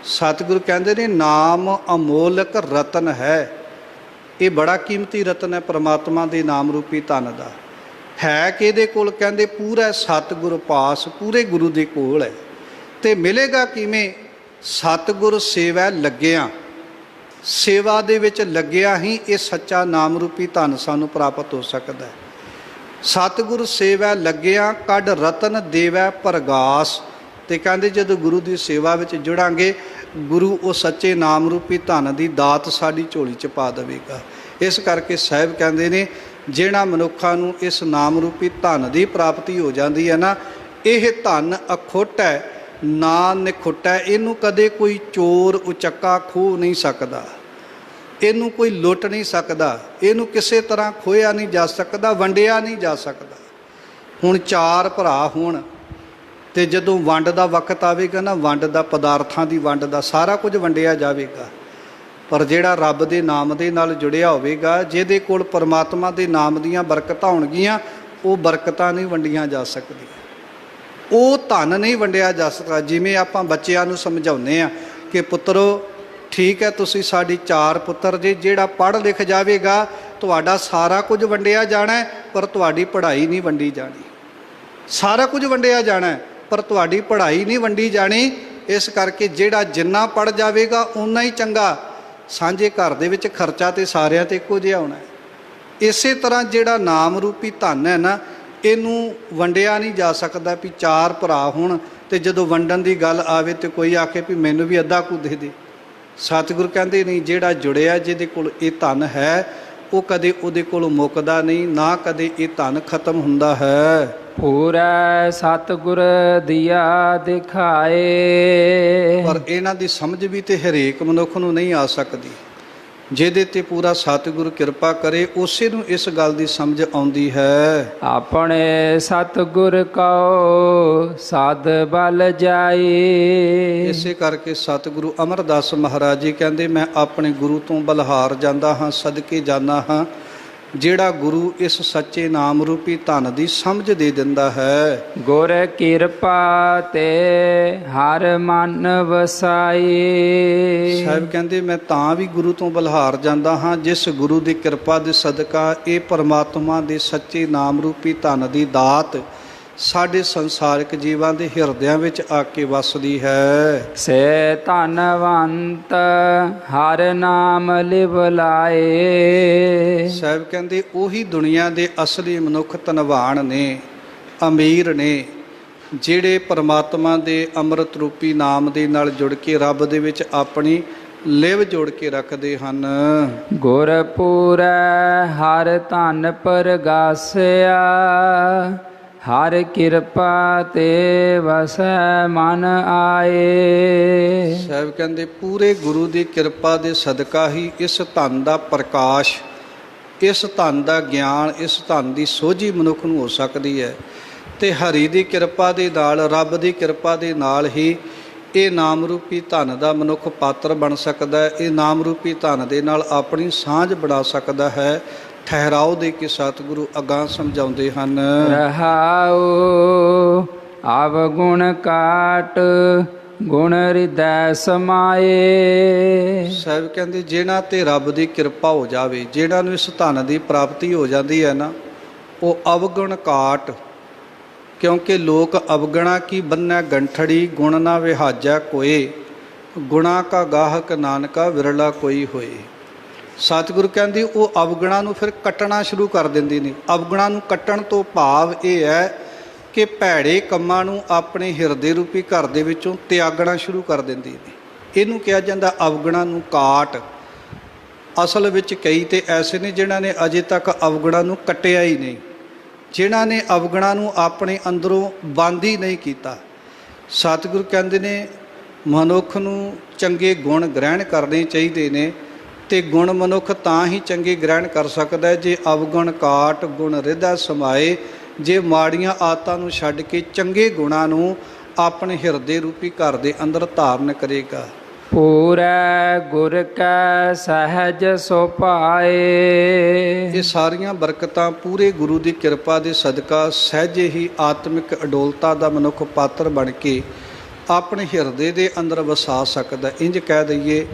ਸਤਿਗੁਰੂ ਕਹਿੰਦੇ ਨੇ ਨਾਮ ਅਮੋਲਕ ਰਤਨ ਹੈ। ਇਹ ਬੜਾ ਕੀਮਤੀ ਰਤਨ ਹੈ ਪਰਮਾਤਮਾ ਦੇ ਨਾਮ ਰੂਪੀ ਧਨ ਦਾ। ਹੈ ਕਿਹਦੇ ਕੋਲ? ਕਹਿੰਦੇ ਪੂਰਾ ਸਤਿਗੁਰ ਪਾਸ, ਪੂਰੇ ਗੁਰੂ ਦੇ ਕੋਲ ਹੈ। ਤੇ ਮਿਲੇਗਾ ਕਿਵੇਂ? ਸਤਿਗੁਰ ਸੇਵਾ ਲੱਗਿਆ, ਸੇਵਾ ਦੇ ਵਿੱਚ ਲੱਗਿਆ ਹੀ ਇਹ ਸੱਚਾ ਨਾਮ ਰੂਪੀ ਧਨ ਸਾਨੂੰ ਪ੍ਰਾਪਤ ਹੋ ਸਕਦਾ ਹੈ। ਸਤਿਗੁਰ ਸੇਵਾ ਲੱਗਿਆ ਕੱਢ ਰਤਨ ਦੇਵੈ ਪ੍ਰਗਾਸ। ਤੇ ਕਹਿੰਦੇ ਜਦੋਂ ਗੁਰੂ ਦੀ ਸੇਵਾ ਵਿੱਚ ਜੁੜਾਂਗੇ, ਗੁਰੂ ਉਹ ਸੱਚੇ ਨਾਮ ਰੂਪੀ ਧਨ ਦੀ ਦਾਤ ਸਾਡੀ ਝੋਲੀ 'ਚ ਪਾ ਦੇਵੇਗਾ। ਇਸ ਕਰਕੇ ਸਾਹਿਬ ਕਹਿੰਦੇ ਨੇ ਜਿਹੜਾ ਮਨੁੱਖਾਂ ਨੂੰ ਇਸ ਨਾਮ ਰੂਪੀ ਧਨ ਦੀ ਪ੍ਰਾਪਤੀ ਹੋ ਜਾਂਦੀ ਹੈ ਨਾ, ਇਹ ਧਨ ਅਖੁੱਟ ਹੈ, ਨਾ ਨਿਖੁੱਟ ਹੈ। ਇਹਨੂੰ ਕਦੇ ਕੋਈ ਚੋਰ ਉਚੱਕਾ ਖੋਹ ਨਹੀਂ ਸਕਦਾ, ਇਹਨੂੰ ਕੋਈ ਲੁੱਟ ਨਹੀਂ ਸਕਦਾ, ਇਹਨੂੰ ਕਿਸੇ ਤਰ੍ਹਾਂ ਖੋਹਿਆ ਨਹੀਂ ਜਾ ਸਕਦਾ, ਵੰਡਿਆ ਨਹੀਂ ਜਾ ਸਕਦਾ। ਹੁਣ 4 ਭਰਾ ਹੋਣ ਤੇ ਜਦੋਂ ਵੰਡ ਦਾ ਵਕਤ ਆਵੇਗਾ ਨਾ, ਵੰਡ ਦਾ, ਪਦਾਰਥਾਂ ਦੀ ਵੰਡ ਦਾ, ਸਾਰਾ ਕੁਝ ਵੰਡਿਆ ਜਾਵੇਗਾ। ਪਰ ਜਿਹੜਾ ਰੱਬ ਦੇ ਨਾਮ ਦੇ ਨਾਲ ਜੁੜਿਆ ਹੋਵੇਗਾ, ਜਿਹਦੇ ਕੋਲ ਪਰਮਾਤਮਾ ਦੇ ਨਾਮ ਦੀਆਂ ਬਰਕਤਾਂ ਹੋਣਗੀਆਂ, ਉਹ ਬਰਕਤਾਂ ਨਹੀਂ ਵੰਡੀਆਂ ਜਾ ਸਕਦੀਆਂ, ਉਹ ਧਨ ਨਹੀਂ ਵੰਡਿਆ ਜਾ ਸਕਦਾ। ਜਿਵੇਂ ਆਪਾਂ ਬੱਚਿਆਂ ਨੂੰ ਸਮਝਾਉਂਦੇ ਹਾਂ ਕਿ ਪੁੱਤਰੋ ਠੀਕ ਹੈ, ਤੁਸੀਂ ਸਾਡੀ 4 ਪੁੱਤਰ ਜੇ, ਜਿਹੜਾ ਪੜ੍ਹ ਲਿਖ ਜਾਵੇਗਾ ਤੁਹਾਡਾ ਸਾਰਾ ਕੁਝ ਵੰਡਿਆ ਜਾਣਾ, ਪਰ ਤੁਹਾਡੀ ਪੜ੍ਹਾਈ ਨਹੀਂ ਵੰਡੀ ਜਾਣੀ। ਸਾਰਾ ਕੁਝ ਵੰਡਿਆ ਜਾਣਾ ਪਰ ਤੁਹਾਡੀ ਪੜ੍ਹਾਈ ਨਹੀਂ ਵੰਡੀ ਜਾਣੀ। ਇਸ ਕਰਕੇ ਜਿਹੜਾ ਜਿੰਨਾ ਪੜ੍ਹ ਜਾਵੇਗਾ ਓਨਾ ਹੀ ਚੰਗਾ। ਸਾਂਝੇ ਘਰ ਦੇ ਵਿੱਚ ਖਰਚਾ ਤੇ ਸਾਰਿਆਂ 'ਤੇ ਇੱਕੋ ਜਿਹਾ ਹੋਣਾ। ਇਸੇ ਤਰ੍ਹਾਂ ਜਿਹੜਾ ਨਾਮ ਰੂਪੀ ਧਨ ਹੈ ਨਾ, ਇਹਨੂੰ ਵੰਡਿਆ ਨਹੀਂ ਜਾ ਸਕਦਾ। ਵੀ 4 ਭਰਾ ਹੋਣ ਤੇ ਜਦੋਂ ਵੰਡਣ ਦੀ ਗੱਲ ਆਵੇ ਤੇ ਕੋਈ ਆਖੇ ਵੀ ਮੈਨੂੰ ਵੀ ਅੱਧਾ ਕੁ ਦੇ ਦੇ। ਸਤਿਗੁਰੂ ਕਹਿੰਦੇ ਨਹੀਂ, ਜਿਹੜਾ ਜੁੜਿਆ, ਜਿਹਦੇ ਕੋਲ ਇਹ ਧਨ ਹੈ, ਉਹ ਕਦੇ ਉਹਦੇ ਕੋਲੋਂ ਮੁੱਕਦਾ ਨਹੀਂ, ਨਾ ਕਦੇ ਇਹ ਧਨ ਖਤਮ ਹੁੰਦਾ ਹੈ। ਪੂਰਾ ਸਤਿਗੁਰ ਦੀਆ ਦਿਖਾਏ। ਪਰ ਇਹਨਾਂ ਦੀ ਸਮਝ ਵੀ ਤੇ ਹਰੇਕ ਮਨੁੱਖ ਨੂੰ ਨਹੀਂ ਆ ਸਕਦੀ। ਜਿਹਦੇ ਤੇ ਪੂਰਾ ਸਤਿਗੁਰੂ ਕਿਰਪਾ ਕਰੇ ਉਸੇ ਨੂੰ ਇਸ ਗੱਲ ਦੀ ਸਮਝ ਆਉਂਦੀ ਹੈ। ਆਪਣੇ ਸਤਿਗੁਰ ਕਉ ਸਾਧ ਬਲ ਜਾਈ। ਇਸੇ ਕਰਕੇ ਸਤਿਗੁਰੂ ਅਮਰਦਾਸ ਮਹਾਰਾਜ ਜੀ ਕਹਿੰਦੇ, ਮੈਂ ਆਪਣੇ ਗੁਰੂ ਤੋਂ ਬਲਹਾਰ ਜਾਂਦਾ ਹਾਂ, ਸਦਕੇ ਜਾਂਦਾ ਹਾਂ, ਜਿਹੜਾ ਗੁਰੂ ਇਸ ਸੱਚੇ ਨਾਮ ਰੂਪੀ ਧਨ ਦੀ ਸਮਝ ਦੇ ਦਿੰਦਾ ਹੈ। ਗੁਰ ਕਿਰਪਾ ਤੇ ਹਰ ਮਨ ਵਸਾਈ। ਸਾਹਿਬ ਕਹਿੰਦੇ, ਮੈਂ ਤਾਂ ਵੀ ਗੁਰੂ ਤੋਂ ਬਲਹਾਰ ਜਾਂਦਾ ਹਾਂ ਜਿਸ ਗੁਰੂ ਦੀ ਕਿਰਪਾ ਦੇ ਸਦਕਾ ਇਹ ਪਰਮਾਤਮਾ ਦੇ ਸੱਚੇ ਨਾਮ ਰੂਪੀ ਧਨ ਦੀ ਦਾਤ ਸਾਡੇ ਸੰਸਾਰਿਕ ਜੀਵਾਂ ਦੇ ਹਿਰਦਿਆਂ ਵਿੱਚ ਆ ਕੇ ਵਸਦੀ ਹੈ। ਸੇ ਧਨਵੰਤ ਹਰ ਨਾਮ ਲਿਵ ਲਾਏ। ਸਾਹਿਬ ਕਹਿੰਦੇ, ਉਹੀ ਦੁਨੀਆ ਦੇ ਅਸਲੀ ਮਨੁੱਖ ਧਨਵਾਨ ਨੇ, ਅਮੀਰ ਨੇ, ਜਿਹੜੇ ਪਰਮਾਤਮਾ ਦੇ ਅੰਮ੍ਰਿਤ ਰੂਪੀ ਨਾਮ ਦੇ ਨਾਲ ਜੁੜ ਕੇ ਰੱਬ ਦੇ ਵਿੱਚ ਆਪਣੀ ਲਿਵ ਜੋੜ ਕੇ ਰੱਖਦੇ ਹਨ। ਗੁਰਪੂਰੈ ਹਰ ਧਨ ਪਰਗਾਸਿਆ। ਹਰ ਕਿਰਪਾ ਤੇ ਵਸੈ ਮਨ ਆਏ। ਸਾਹਿਬ ਕਹਿੰਦੇ, ਪੂਰੇ ਗੁਰੂ ਦੀ ਕਿਰਪਾ ਦੇ ਸਦਕਾ ਹੀ ਇਸ ਧਨ ਦਾ ਪ੍ਰਕਾਸ਼, ਇਸ ਧਨ ਦਾ ਗਿਆਨ, ਇਸ ਧਨ ਦੀ ਸੋਝੀ ਮਨੁੱਖ ਨੂੰ ਹੋ ਸਕਦੀ ਹੈ। ਤੇ ਹਰੀ ਦੀ ਕਿਰਪਾ ਦੇ ਨਾਲ, ਰੱਬ ਦੀ ਕਿਰਪਾ ਦੇ ਨਾਲ ਹੀ ਇਹ ਨਾਮ ਰੂਪੀ ਧਨ ਦਾ ਮਨੁੱਖ ਪਾਤਰ ਬਣ ਸਕਦਾ ਹੈ। ਇਹ ਨਾਮ ਰੂਪੀ ਧਨ ਦੇ ਨਾਲ ਆਪਣੀ ਸਾਂਝ ਬਣਾ ਸਕਦਾ ਹੈ। ਠਹਿਰਾਓ ਦੇ ਕੇ ਸਤਿਗੁਰੂ ਅਗਾਂਹ ਸਮਝਾਉਂਦੇ ਹਨ। ਰਹਾਉ ਅਵਗੁਣ ਕਾਟ ਗੁਣ ਹਿਰਦੈ ਸਮਾਏ। ਸਾਹਿਬ ਕਹਿੰਦੇ, ਜਿਹਨਾਂ ਤੇ ਰੱਬ ਦੀ ਕਿਰਪਾ ਹੋ ਜਾਵੇ, ਜਿਹਨਾਂ ਨੂੰ ਇਸ ਧਨ ਦੀ ਪ੍ਰਾਪਤੀ ਹੋ ਜਾਂਦੀ ਹੈ ਨਾ, ਉਹ ਅਵਗੁਣ ਕਾਟ, ਕਿਉਂਕਿ ਲੋਕ ਅਵਗਣਾ ਕੀ ਬੰਨੈ ਗੰਠੜੀ, ਗੁਣ ਨਾ ਵਿਹਾਜੈ ਕੋਏ, ਗੁਣਾ ਕਾ ਗਾਹਕ ਨਾਨਕਾ ਵਿਰਲਾ ਕੋਈ ਹੋਏ। ਸਤਿਗੁਰੂ ਕਹਿੰਦੇ, ਉਹ ਅਵਗੁਣਾਂ ਨੂੰ ਫਿਰ ਕੱਟਣਾ ਸ਼ੁਰੂ ਕਰ ਦਿੰਦੇ ਨੇ। ਅਵਗੁਣਾਂ ਨੂੰ ਕੱਟਣ ਤੋਂ ਭਾਵ ਇਹ ਹੈ ਕਿ ਭੈੜੇ ਕੰਮਾਂ ਨੂੰ ਆਪਣੇ ਹਿਰਦੇ ਰੂਪੀ ਘਰ ਦੇ ਵਿੱਚੋਂ ਤਿਆਗਣਾ ਸ਼ੁਰੂ ਕਰ ਦਿੰਦੇ ਨੇ। ਇਹਨੂੰ ਕਿਹਾ ਜਾਂਦਾ ਅਵਗੁਣਾਂ ਨੂੰ ਕਾਟ। ਅਸਲ ਵਿੱਚ ਕਈ ਤੇ ਐਸੇ ਨੇ ਜਿਨ੍ਹਾਂ ਨੇ ਅਜੇ ਤੱਕ ਅਵਗੁਣਾਂ ਨੂੰ ਕੱਟਿਆ ਹੀ ਨਹੀਂ, ਜਿਨ੍ਹਾਂ ਨੇ ਅਵਗੁਣਾਂ ਨੂੰ ਆਪਣੇ ਅੰਦਰੋਂ ਬੰਦ ਹੀ ਨਹੀਂ ਕੀਤਾ। ਸਤਿਗੁਰੂ ਕਹਿੰਦੇ ਨੇ, ਮਨੁੱਖ ਨੂੰ ਚੰਗੇ ਗੁਣ ਗ੍ਰਹਿਣ ਕਰਨੇ ਚਾਹੀਦੇ ਨੇ, ਤੇ ਗੁਣ ਮਨੁੱਖ ਤਾਂ ਹੀ ਚੰਗੇ ਗ੍ਰਹਿਣ ਕਰ ਸਕਦਾ ਹੈ ਜੇ ਅਵਗੁਣ ਕਾਟ ਗੁਣ ਹਿਰਦੈ ਸਮਾਏ, ਜੇ ਮਾੜੀਆਂ ਆਦਤਾਂ ਨੂੰ ਛੱਡ ਕੇ ਚੰਗੇ ਗੁਣਾਂ ਨੂੰ ਆਪਣੇ ਹਿਰਦੇ ਰੂਪੀ ਘਰ ਦੇ ਅੰਦਰ ਧਾਰਨ ਕਰੇਗਾ। ਪੂਰੈ ਗੁਰ ਕੈ ਸਹਿਜ ਸੁਭਾਏ। ਇਹ ਸਾਰੀਆਂ ਬਰਕਤਾਂ ਪੂਰੇ ਗੁਰੂ ਦੀ ਕਿਰਪਾ ਦੇ ਸਦਕਾ ਸਹਿਜੇ ਹੀ ਆਤਮਿਕ ਅਡੋਲਤਾ ਦਾ ਮਨੁੱਖ ਪਾਤਰ ਬਣ ਕੇ ਆਪਣੇ ਹਿਰਦੇ ਦੇ ਅੰਦਰ ਵਸਾ ਸਕਦਾ। ਇੰਜ ਕਹਿ ਦਈਏ,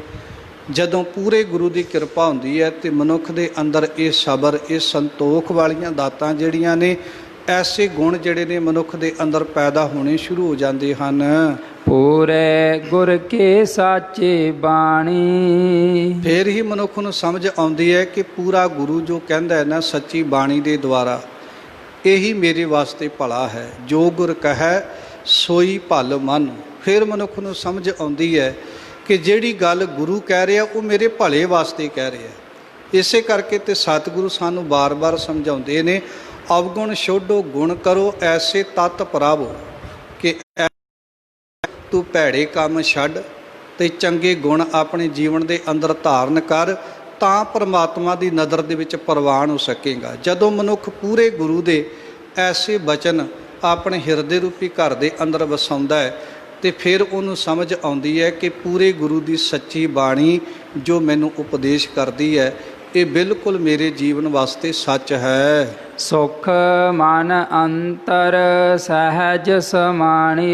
ਜਦੋਂ ਪੂਰੇ ਗੁਰੂ ਦੀ ਕਿਰਪਾ ਹੁੰਦੀ ਹੈ ਤੇ ਮਨੁੱਖ ਦੇ ਅੰਦਰ ਇਹ ਸਬਰ, ਇਹ ਸੰਤੋਖ ਵਾਲੀਆਂ ਦਾਤਾਂ ਜਿਹੜੀਆਂ ਨੇ, ਐਸੇ ਗੁਣ ਜਿਹੜੇ ਨੇ ਮਨੁੱਖ ਦੇ ਅੰਦਰ ਪੈਦਾ ਹੋਣੇ ਸ਼ੁਰੂ ਹੋ ਜਾਂਦੇ ਹਨ। ਪੂਰੇ ਗੁਰ ਕੀ ਸਾਚੀ ਬਾਣੀ। ਫਿਰ ਹੀ ਮਨੁੱਖ ਨੂੰ ਸਮਝ ਆਉਂਦੀ ਹੈ ਕਿ ਪੂਰਾ ਗੁਰੂ ਜੋ ਕਹਿੰਦਾ ਹੈ ਨਾ ਸੱਚੀ ਬਾਣੀ ਦੇ ਦੁਆਰਾ, ਇਹੀ ਮੇਰੇ ਵਾਸਤੇ ਭਲਾ ਹੈ। ਜੋ ਗੁਰ ਕਹੈ ਸੋਈ ਭਲ ਮਨ। ਫਿਰ ਮਨੁੱਖ ਨੂੰ ਸਮਝ ਆਉਂਦੀ ਹੈ ਕਿ ਜਿਹੜੀ ਗੱਲ ਗੁਰੂ ਕਹਿ ਰਿਹਾ ਉਹ ਮੇਰੇ ਭਲੇ ਵਾਸਤੇ ਕਹਿ ਰਿਹਾ। ਇਸੇ ਕਰਕੇ ਤੇ ਸਤਿਗੁਰੂ ਸਾਨੂੰ ਬਾਰ-ਬਾਰ ਸਮਝਾਉਂਦੇ ਨੇ, ਅਵਗੁਣ ਛੋਡੋ ਗੁਣ ਕਰੋ, ਐਸੇ ਤਤ ਪ੍ਰਭੋ, ਕਿ ਤੂੰ ਭੈੜੇ ਕੰਮ ਛੱਡ ਤੇ ਚੰਗੇ ਗੁਣ ਆਪਣੇ ਜੀਵਨ ਦੇ ਅੰਦਰ ਧਾਰਨ ਕਰ, ਤਾਂ ਪਰਮਾਤਮਾ ਦੀ ਨਜ਼ਰ ਦੇ ਵਿੱਚ ਪ੍ਰਵਾਨ ਹੋ ਸਕੇਗਾ। ਜਦੋਂ ਮਨੁੱਖ ਪੂਰੇ ਗੁਰੂ ਦੇ ਐਸੇ ਬਚਨ ਆਪਣੇ ਹਿਰਦੇ ਰੂਪੀ ਘਰ ਦੇ ਅੰਦਰ ਵਸਾਉਂਦਾ ਹੈ ਤੇ ਫਿਰ ਉਹਨੂੰ ਸਮਝ ਆਉਂਦੀ ਹੈ ਕਿ ਪੂਰੇ ਗੁਰੂ ਦੀ ਸੱਚੀ ਬਾਣੀ ਜੋ ਮੈਨੂੰ ਉਪਦੇਸ਼ ਕਰਦੀ ਹੈ, ਇਹ ਬਿਲਕੁਲ ਮੇਰੇ ਜੀਵਨ ਵਾਸਤੇ ਸੱਚ ਹੈ। ਸੁਖ ਮਨ ਅੰਤਰ ਸਹਿਜ ਸਮਾਣੀ।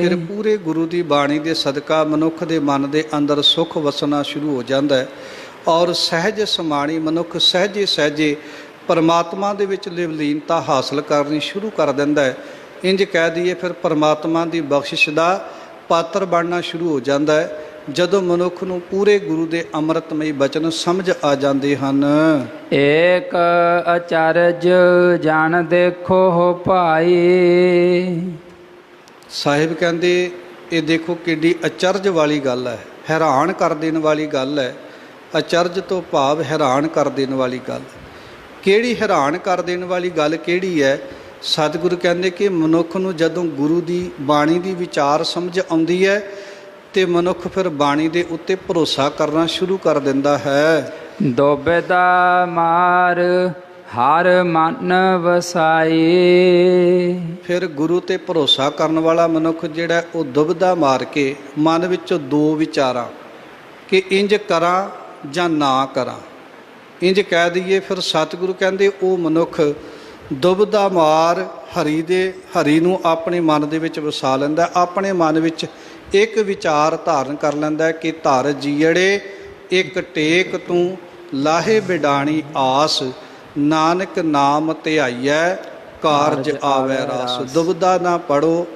ਫਿਰ ਪੂਰੇ ਗੁਰੂ ਦੀ ਬਾਣੀ ਦੇ ਸਦਕਾ ਮਨੁੱਖ ਦੇ ਮਨ ਦੇ ਅੰਦਰ ਸੁਖ ਵਸਣਾ ਸ਼ੁਰੂ ਹੋ ਜਾਂਦਾ ਹੈ, ਔਰ ਸਹਿਜ ਸਮਾਣੀ ਮਨੁੱਖ ਸਹਿਜੇ ਸਹਿਜੇ ਪਰਮਾਤਮਾ ਦੇ ਵਿੱਚ ਲਿਵਲੀਨਤਾ ਹਾਸਲ ਕਰਨੀ ਸ਼ੁਰੂ ਕਰ ਦਿੰਦਾ ਹੈ। ਇੰਜ ਕਹਿ ਦਈਏ, ਫਿਰ ਪਰਮਾਤਮਾ ਦੀ ਬਖਸ਼ਿਸ਼ ਦਾ ਪਾਤਰ ਬਣਨਾ ਸ਼ੁਰੂ ਹੋ ਜਾਂਦਾ ਹੈ ਜਦੋਂ ਮਨੁੱਖ ਨੂੰ ਪੂਰੇ ਗੁਰੂ ਦੇ ਅੰਮ੍ਰਿਤਮਈ ਬਚਨ ਸਮਝ ਆ ਜਾਂਦੇ ਹਨ। ਏਕ ਅਚਰਜ ਜਾਣ ਦੇਖੋ ਭਾਈ। ਸਾਹਿਬ ਕਹਿੰਦੇ, ਇਹ ਦੇਖੋ ਕਿੱਡੀ ਅਚਰਜ ਵਾਲੀ ਗੱਲ ਹੈ, ਹੈਰਾਨ ਕਰ ਦੇਣ ਵਾਲੀ ਗੱਲ ਹੈ। ਅਚਰਜ ਤੋਂ ਭਾਵ ਹੈਰਾਨ ਕਰ ਦੇਣ ਵਾਲੀ ਗੱਲ। ਕਿਹੜੀ ਹੈਰਾਨ ਕਰ ਦੇਣ ਵਾਲੀ ਗੱਲ ਕਿਹੜੀ ਹੈ? ਸਤਿਗੁਰੂ ਕਹਿੰਦੇ ਕਿ ਮਨੁੱਖ ਨੂੰ ਜਦੋਂ ਗੁਰੂ ਦੀ ਬਾਣੀ ਦੀ ਵਿਚਾਰ ਸਮਝ ਆਉਂਦੀ ਹੈ ਤੇ ਮਨੁੱਖ ਫਿਰ ਬਾਣੀ ਦੇ ਉੱਤੇ ਭਰੋਸਾ ਕਰਨਾ ਸ਼ੁਰੂ ਕਰ ਦਿੰਦਾ ਹੈ। ਦੁਬਿਧਾ ਮਾਰ ਹਰ ਮਨ ਵਸਾਈ। ਫਿਰ ਗੁਰੂ ਤੇ ਭਰੋਸਾ ਕਰਨ ਵਾਲਾ ਮਨੁੱਖ ਜਿਹੜਾ ਉਹ ਦੁਬਿਧਾ ਮਾਰ ਕੇ ਮਨ ਵਿੱਚ ਦੋ ਵਿਚਾਰਾਂ ਕਿ ਇੰਜ ਕਰਾਂ ਜਾਂ ਨਾ ਕਰਾਂ, ਇੰਜ ਕਹਿ ਦਈਏ, ਫਿਰ ਸਤਿਗੁਰੂ ਕਹਿੰਦੇ ਉਹ ਮਨੁੱਖ ਦੁਬਿਧਾ ਮਾਰ ਹਰੀ ਨੂੰ ਆਪਣੇ ਮਨ ਦੇ ਵਿੱਚ ਵਸਾ ਲੈਂਦਾ। ਆਪਣੇ ਮਨ ਵਿੱਚ ਇੱਕ ਵਿਚਾਰ ਧਾਰਨ ਕਰ ਲੈਂਦਾ ਕਿ ਧਰ ਜੀਅੜੇ ਇੱਕ ਟੇਕ ਤੂੰ ਲਾਹੇ ਬਿਡਾਣੀ ਆਸ, ਨਾਨਕ ਨਾਮ ਧਿਆਈਐ ਕਾਰਜ ਆਵੈ ਰਾਸ। ਦੁਬਿਧਾ ਨਾ ਪੜੋ,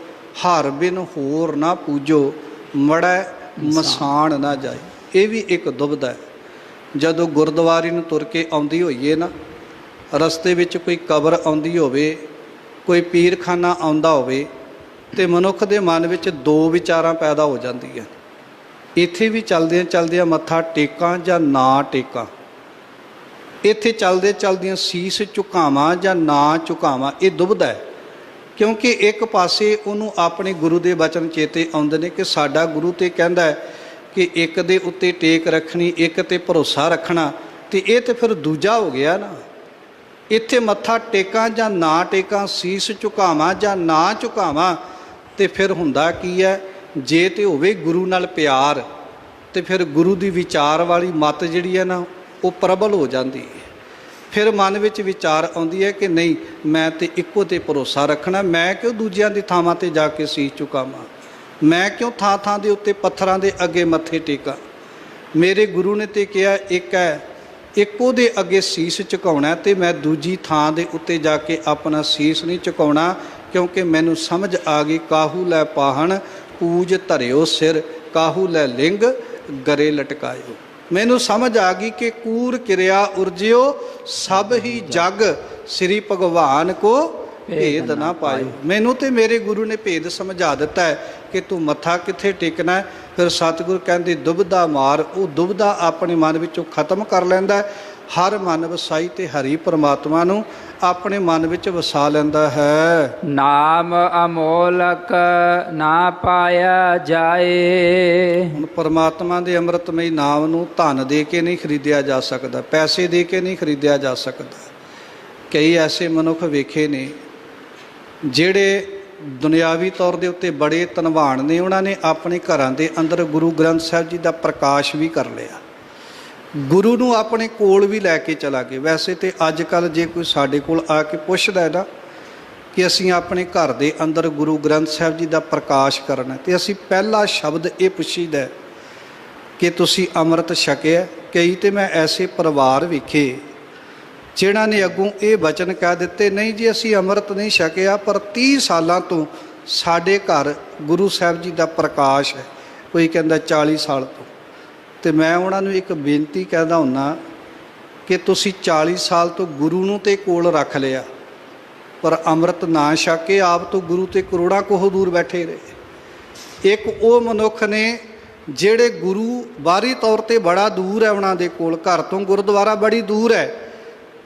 ਹਰ ਬਿਨ ਹੋਰ ਨਾ ਪੂਜੋ, ਮੜੈ ਮਸਾਣ ਨਾ ਜਾਏ। ਇਹ ਵੀ ਇੱਕ ਦੁਬਿਧਾ ਹੈ। ਜਦੋਂ ਗੁਰਦੁਆਰੇ ਨੂੰ ਤੁਰ ਕੇ ਆਉਂਦੀ ਹੋਈਏ ਨਾ, ਰਸਤੇ ਵਿੱਚ ਕੋਈ ਕਬਰ ਆਉਂਦੀ ਹੋਵੇ, ਕੋਈ ਪੀਰਖਾਨਾ ਆਉਂਦਾ ਹੋਵੇ, ਤੇ ਮਨੁੱਖ ਦੇ ਮਨ ਵਿੱਚ ਦੋ ਵਿਚਾਰਾਂ ਪੈਦਾ ਹੋ ਜਾਂਦੀਆਂ। ਇੱਥੇ ਵੀ ਚਲਦਿਆਂ ਮੱਥਾ ਟੇਕਾਂ ਜਾਂ ਨਾ ਟੇਕਾਂ, ਇੱਥੇ ਚਲਦਿਆਂ ਸੀਸ ਝੁਕਾਵਾਂ ਜਾਂ ਨਾ ਝੁਕਾਵਾਂ। ਇਹ ਦੁਬਿਧਾ ਹੈ, ਕਿਉਂਕਿ ਇੱਕ ਪਾਸੇ ਉਹਨੂੰ ਆਪਣੇ ਗੁਰੂ ਦੇ ਬਚਨ ਚੇਤੇ ਆਉਂਦੇ ਨੇ ਕਿ ਸਾਡਾ ਗੁਰੂ ਤੇ ਕਹਿੰਦਾ ਹੈ ਕਿ ਇੱਕ ਦੇ ਉੱਤੇ ਟੇਕ ਰੱਖਣੀ, ਇੱਕ ਤੇ ਭਰੋਸਾ ਰੱਖਣਾ, ਤੇ ਇਹ ਤੇ ਫਿਰ ਦੂਜਾ ਹੋ ਗਿਆ ਨਾ। ਇੱਥੇ ਮੱਥਾ ਟੇਕਾਂ ਜਾਂ ਨਾ ਟੇਕਾਂ, ਸੀਸ ਝੁਕਾਵਾਂ ਜਾਂ ਨਾ ਝੁਕਾਵਾਂ, ਤੇ ਫਿਰ ਹੁੰਦਾ ਕੀ ਹੈ, ਜੇ ਤੇ ਹੋਵੇ ਗੁਰੂ ਨਾਲ ਪਿਆਰ, ਤੇ ਫਿਰ ਗੁਰੂ ਦੀ ਵਿਚਾਰ ਵਾਲੀ ਮੱਤ ਜਿਹੜੀ ਹੈ ਨਾ ਉਹ ਪ੍ਰਬਲ ਹੋ ਜਾਂਦੀ ਹੈ। ਫਿਰ ਮਨ ਵਿੱਚ ਵਿਚਾਰ ਆਉਂਦੀ ਹੈ ਕਿ ਨਹੀਂ, ਮੈਂ ਤੇ ਇੱਕੋ ਤੇ ਭਰੋਸਾ ਰੱਖਣਾ, ਮੈਂ ਕਿਉਂ ਦੂਜਿਆਂ ਦੀ ਥਾਵਾਂ ਤੇ ਜਾ ਕੇ ਸੀਸ ਝੁਕਾਵਾਂ, ਮੈਂ ਕਿਉਂ ਥਾਂ ਦੇ ਉੱਤੇ ਪੱਥਰਾਂ ਦੇ ਅੱਗੇ ਮੱਥੇ ਟੇਕਾਂ। ਮੇਰੇ ਗੁਰੂ ਨੇ ਤੇ ਕਿਹਾ ਇੱਕ ਹੈ, ਇੱਕੋ ਦੇ ਅੱਗੇ ਸੀਸ ਝੁਕਾਉਣਾ, ਤੇ ਮੈਂ ਦੂਜੀ ਥਾਂ ਦੇ ਉੱਤੇ ਜਾ ਕੇ ਆਪਣਾ ਸੀਸ ਨਹੀਂ ਝੁਕਾਉਣਾ, ਕਿਉਂਕਿ ਮੈਨੂੰ ਸਮਝ ਆ ਗਈ ਕਾਹੂ ਲੈ ਪਾਹਣ ਪੂਜ ਧਰਿਓ ਸਿਰ, ਕਾਹੂ ਲੈ ਲਿੰਗ ਗਰੇ ਲਟਕਾਇਓ। ਮੈਨੂੰ ਸਮਝ ਆ ਗਈ ਕਿ ਕੂਰ ਕਿਰਿਆ ਉਰਜਿਓ ਸਭ ਹੀ ਜਗ, ਸ੍ਰੀ ਭਗਵਾਨ ਕੋ ਭੇਦ ਨਾ ਪਾਇਓ। ਮੈਨੂੰ ਤੇ ਮੇਰੇ ਗੁਰੂ ਨੇ ਭੇਦ ਸਮਝਾ ਦਿੱਤਾ ਹੈ ਕਿ ਤੂੰ ਮੱਥਾ ਕਿੱਥੇ ਟੇਕਣਾ ਹੈ। ਫਿਰ ਸਤਿਗੁਰ ਕਹਿੰਦੇ ਦੁਬਿਧਾ ਮਾਰ, ਉਹ ਦੁਬਿਧਾ ਆਪਣੇ ਮਨ ਵਿੱਚੋਂ ਖਤਮ ਕਰ ਲੈਂਦਾ, ਹਰ ਮਨ ਵਸਾਈ ਤੇ ਹਰੀ ਪਰਮਾਤਮਾ ਨੂੰ ਆਪਣੇ ਮਨ ਵਿੱਚ ਵਸਾ ਲੈਂਦਾ ਹੈ। ਨਾਮ ਅਮੋਲਕ ਨਾ ਪਾਇਆ ਜਾਏ। ਹੁਣ ਪਰਮਾਤਮਾ ਦੇ ਅੰਮ੍ਰਿਤਮਈ ਨਾਮ ਨੂੰ ਧਨ ਦੇ ਕੇ ਨਹੀਂ ਖਰੀਦਿਆ ਜਾ ਸਕਦਾ, ਪੈਸੇ ਦੇ ਕੇ ਨਹੀਂ ਖਰੀਦਿਆ ਜਾ ਸਕਦਾ। ਕਈ ਐਸੇ ਮਨੁੱਖ ਵੇਖੇ ਨੇ ਜਿਹੜੇ ਦੁਨਿਆਵੀ ਤੌਰ ਦੇ ਉੱਤੇ ਬੜੇ ਧਨਵਾਨ ਨੇ, ਉਹਨਾਂ ਨੇ ਆਪਣੇ ਘਰਾਂ ਦੇ ਅੰਦਰ ਗੁਰੂ ਗ੍ਰੰਥ ਸਾਹਿਬ ਜੀ ਦਾ ਪ੍ਰਕਾਸ਼ ਵੀ ਕਰ ਲਿਆ, ਗੁਰੂ ਨੂੰ ਆਪਣੇ ਕੋਲ ਵੀ ਲੈ ਕੇ ਚਲਾ ਗਏ। ਵੈਸੇ ਤੇ ਅੱਜ ਕੱਲ੍ਹ ਜੇ ਕੋਈ ਸਾਡੇ ਕੋਲ ਆ ਕੇ ਪੁੱਛਦਾ ਹੈ ਨਾ ਕਿ ਅਸੀਂ ਆਪਣੇ ਘਰ ਦੇ ਅੰਦਰ ਗੁਰੂ ਗ੍ਰੰਥ ਸਾਹਿਬ ਜੀ ਦਾ ਪ੍ਰਕਾਸ਼ ਕਰਨਾ, ਤੇ ਅਸੀਂ ਪਹਿਲਾ ਸ਼ਬਦ ਇਹ ਪੁੱਛੀਦਾ ਕਿ ਤੁਸੀਂ ਅੰਮ੍ਰਿਤ ਛਕਿਆ। ਕਈ ਤੇ ਮੈਂ ਐਸੇ ਪਰਿਵਾਰ ਵੇਖੇ ਜਿਨ੍ਹਾਂ ਨੇ ਅੱਗੋਂ ਇਹ ਵਚਨ ਕਹਿ ਦਿੱਤੇ, ਨਹੀਂ ਜੀ ਅਸੀਂ ਅੰਮ੍ਰਿਤ ਨਹੀਂ ਛਕਿਆ, ਪਰ 30 ਸਾਲਾਂ ਤੋਂ ਸਾਡੇ ਘਰ ਗੁਰੂ ਸਾਹਿਬ ਜੀ ਦਾ ਪ੍ਰਕਾਸ਼ ਹੈ। ਕੋਈ ਕਹਿੰਦਾ 40 ਸਾਲ ਤੋਂ। ਤੇ ਮੈਂ ਉਹਨਾਂ ਨੂੰ ਇੱਕ ਬੇਨਤੀ ਕਹਿੰਦਾ ਹੁੰਦਾ ਕਿ ਤੁਸੀਂ 40 ਸਾਲ ਤੋਂ ਗੁਰੂ ਨੂੰ ਤੇ ਕੋਲ ਰੱਖ ਲਿਆ, ਪਰ ਅੰਮ੍ਰਿਤ ਨਾ ਛਕ ਕੇ ਆਪ ਤੋਂ ਗੁਰੂ ਤੇ ਕਰੋੜਾਂ ਕੋਹ ਦੂਰ ਬੈਠੇ ਰਹੇ। ਇੱਕ ਉਹ ਮਨੁੱਖ ਨੇ ਜਿਹੜੇ ਗੁਰੂ ਬਾਹਰੀ ਤੌਰ ਤੇ ਬੜਾ ਦੂਰ ਹੈ, ਉਹਨਾਂ ਦੇ ਕੋਲ ਘਰ ਤੋਂ ਗੁਰਦੁਆਰਾ ਬੜੀ ਦੂਰ ਹੈ,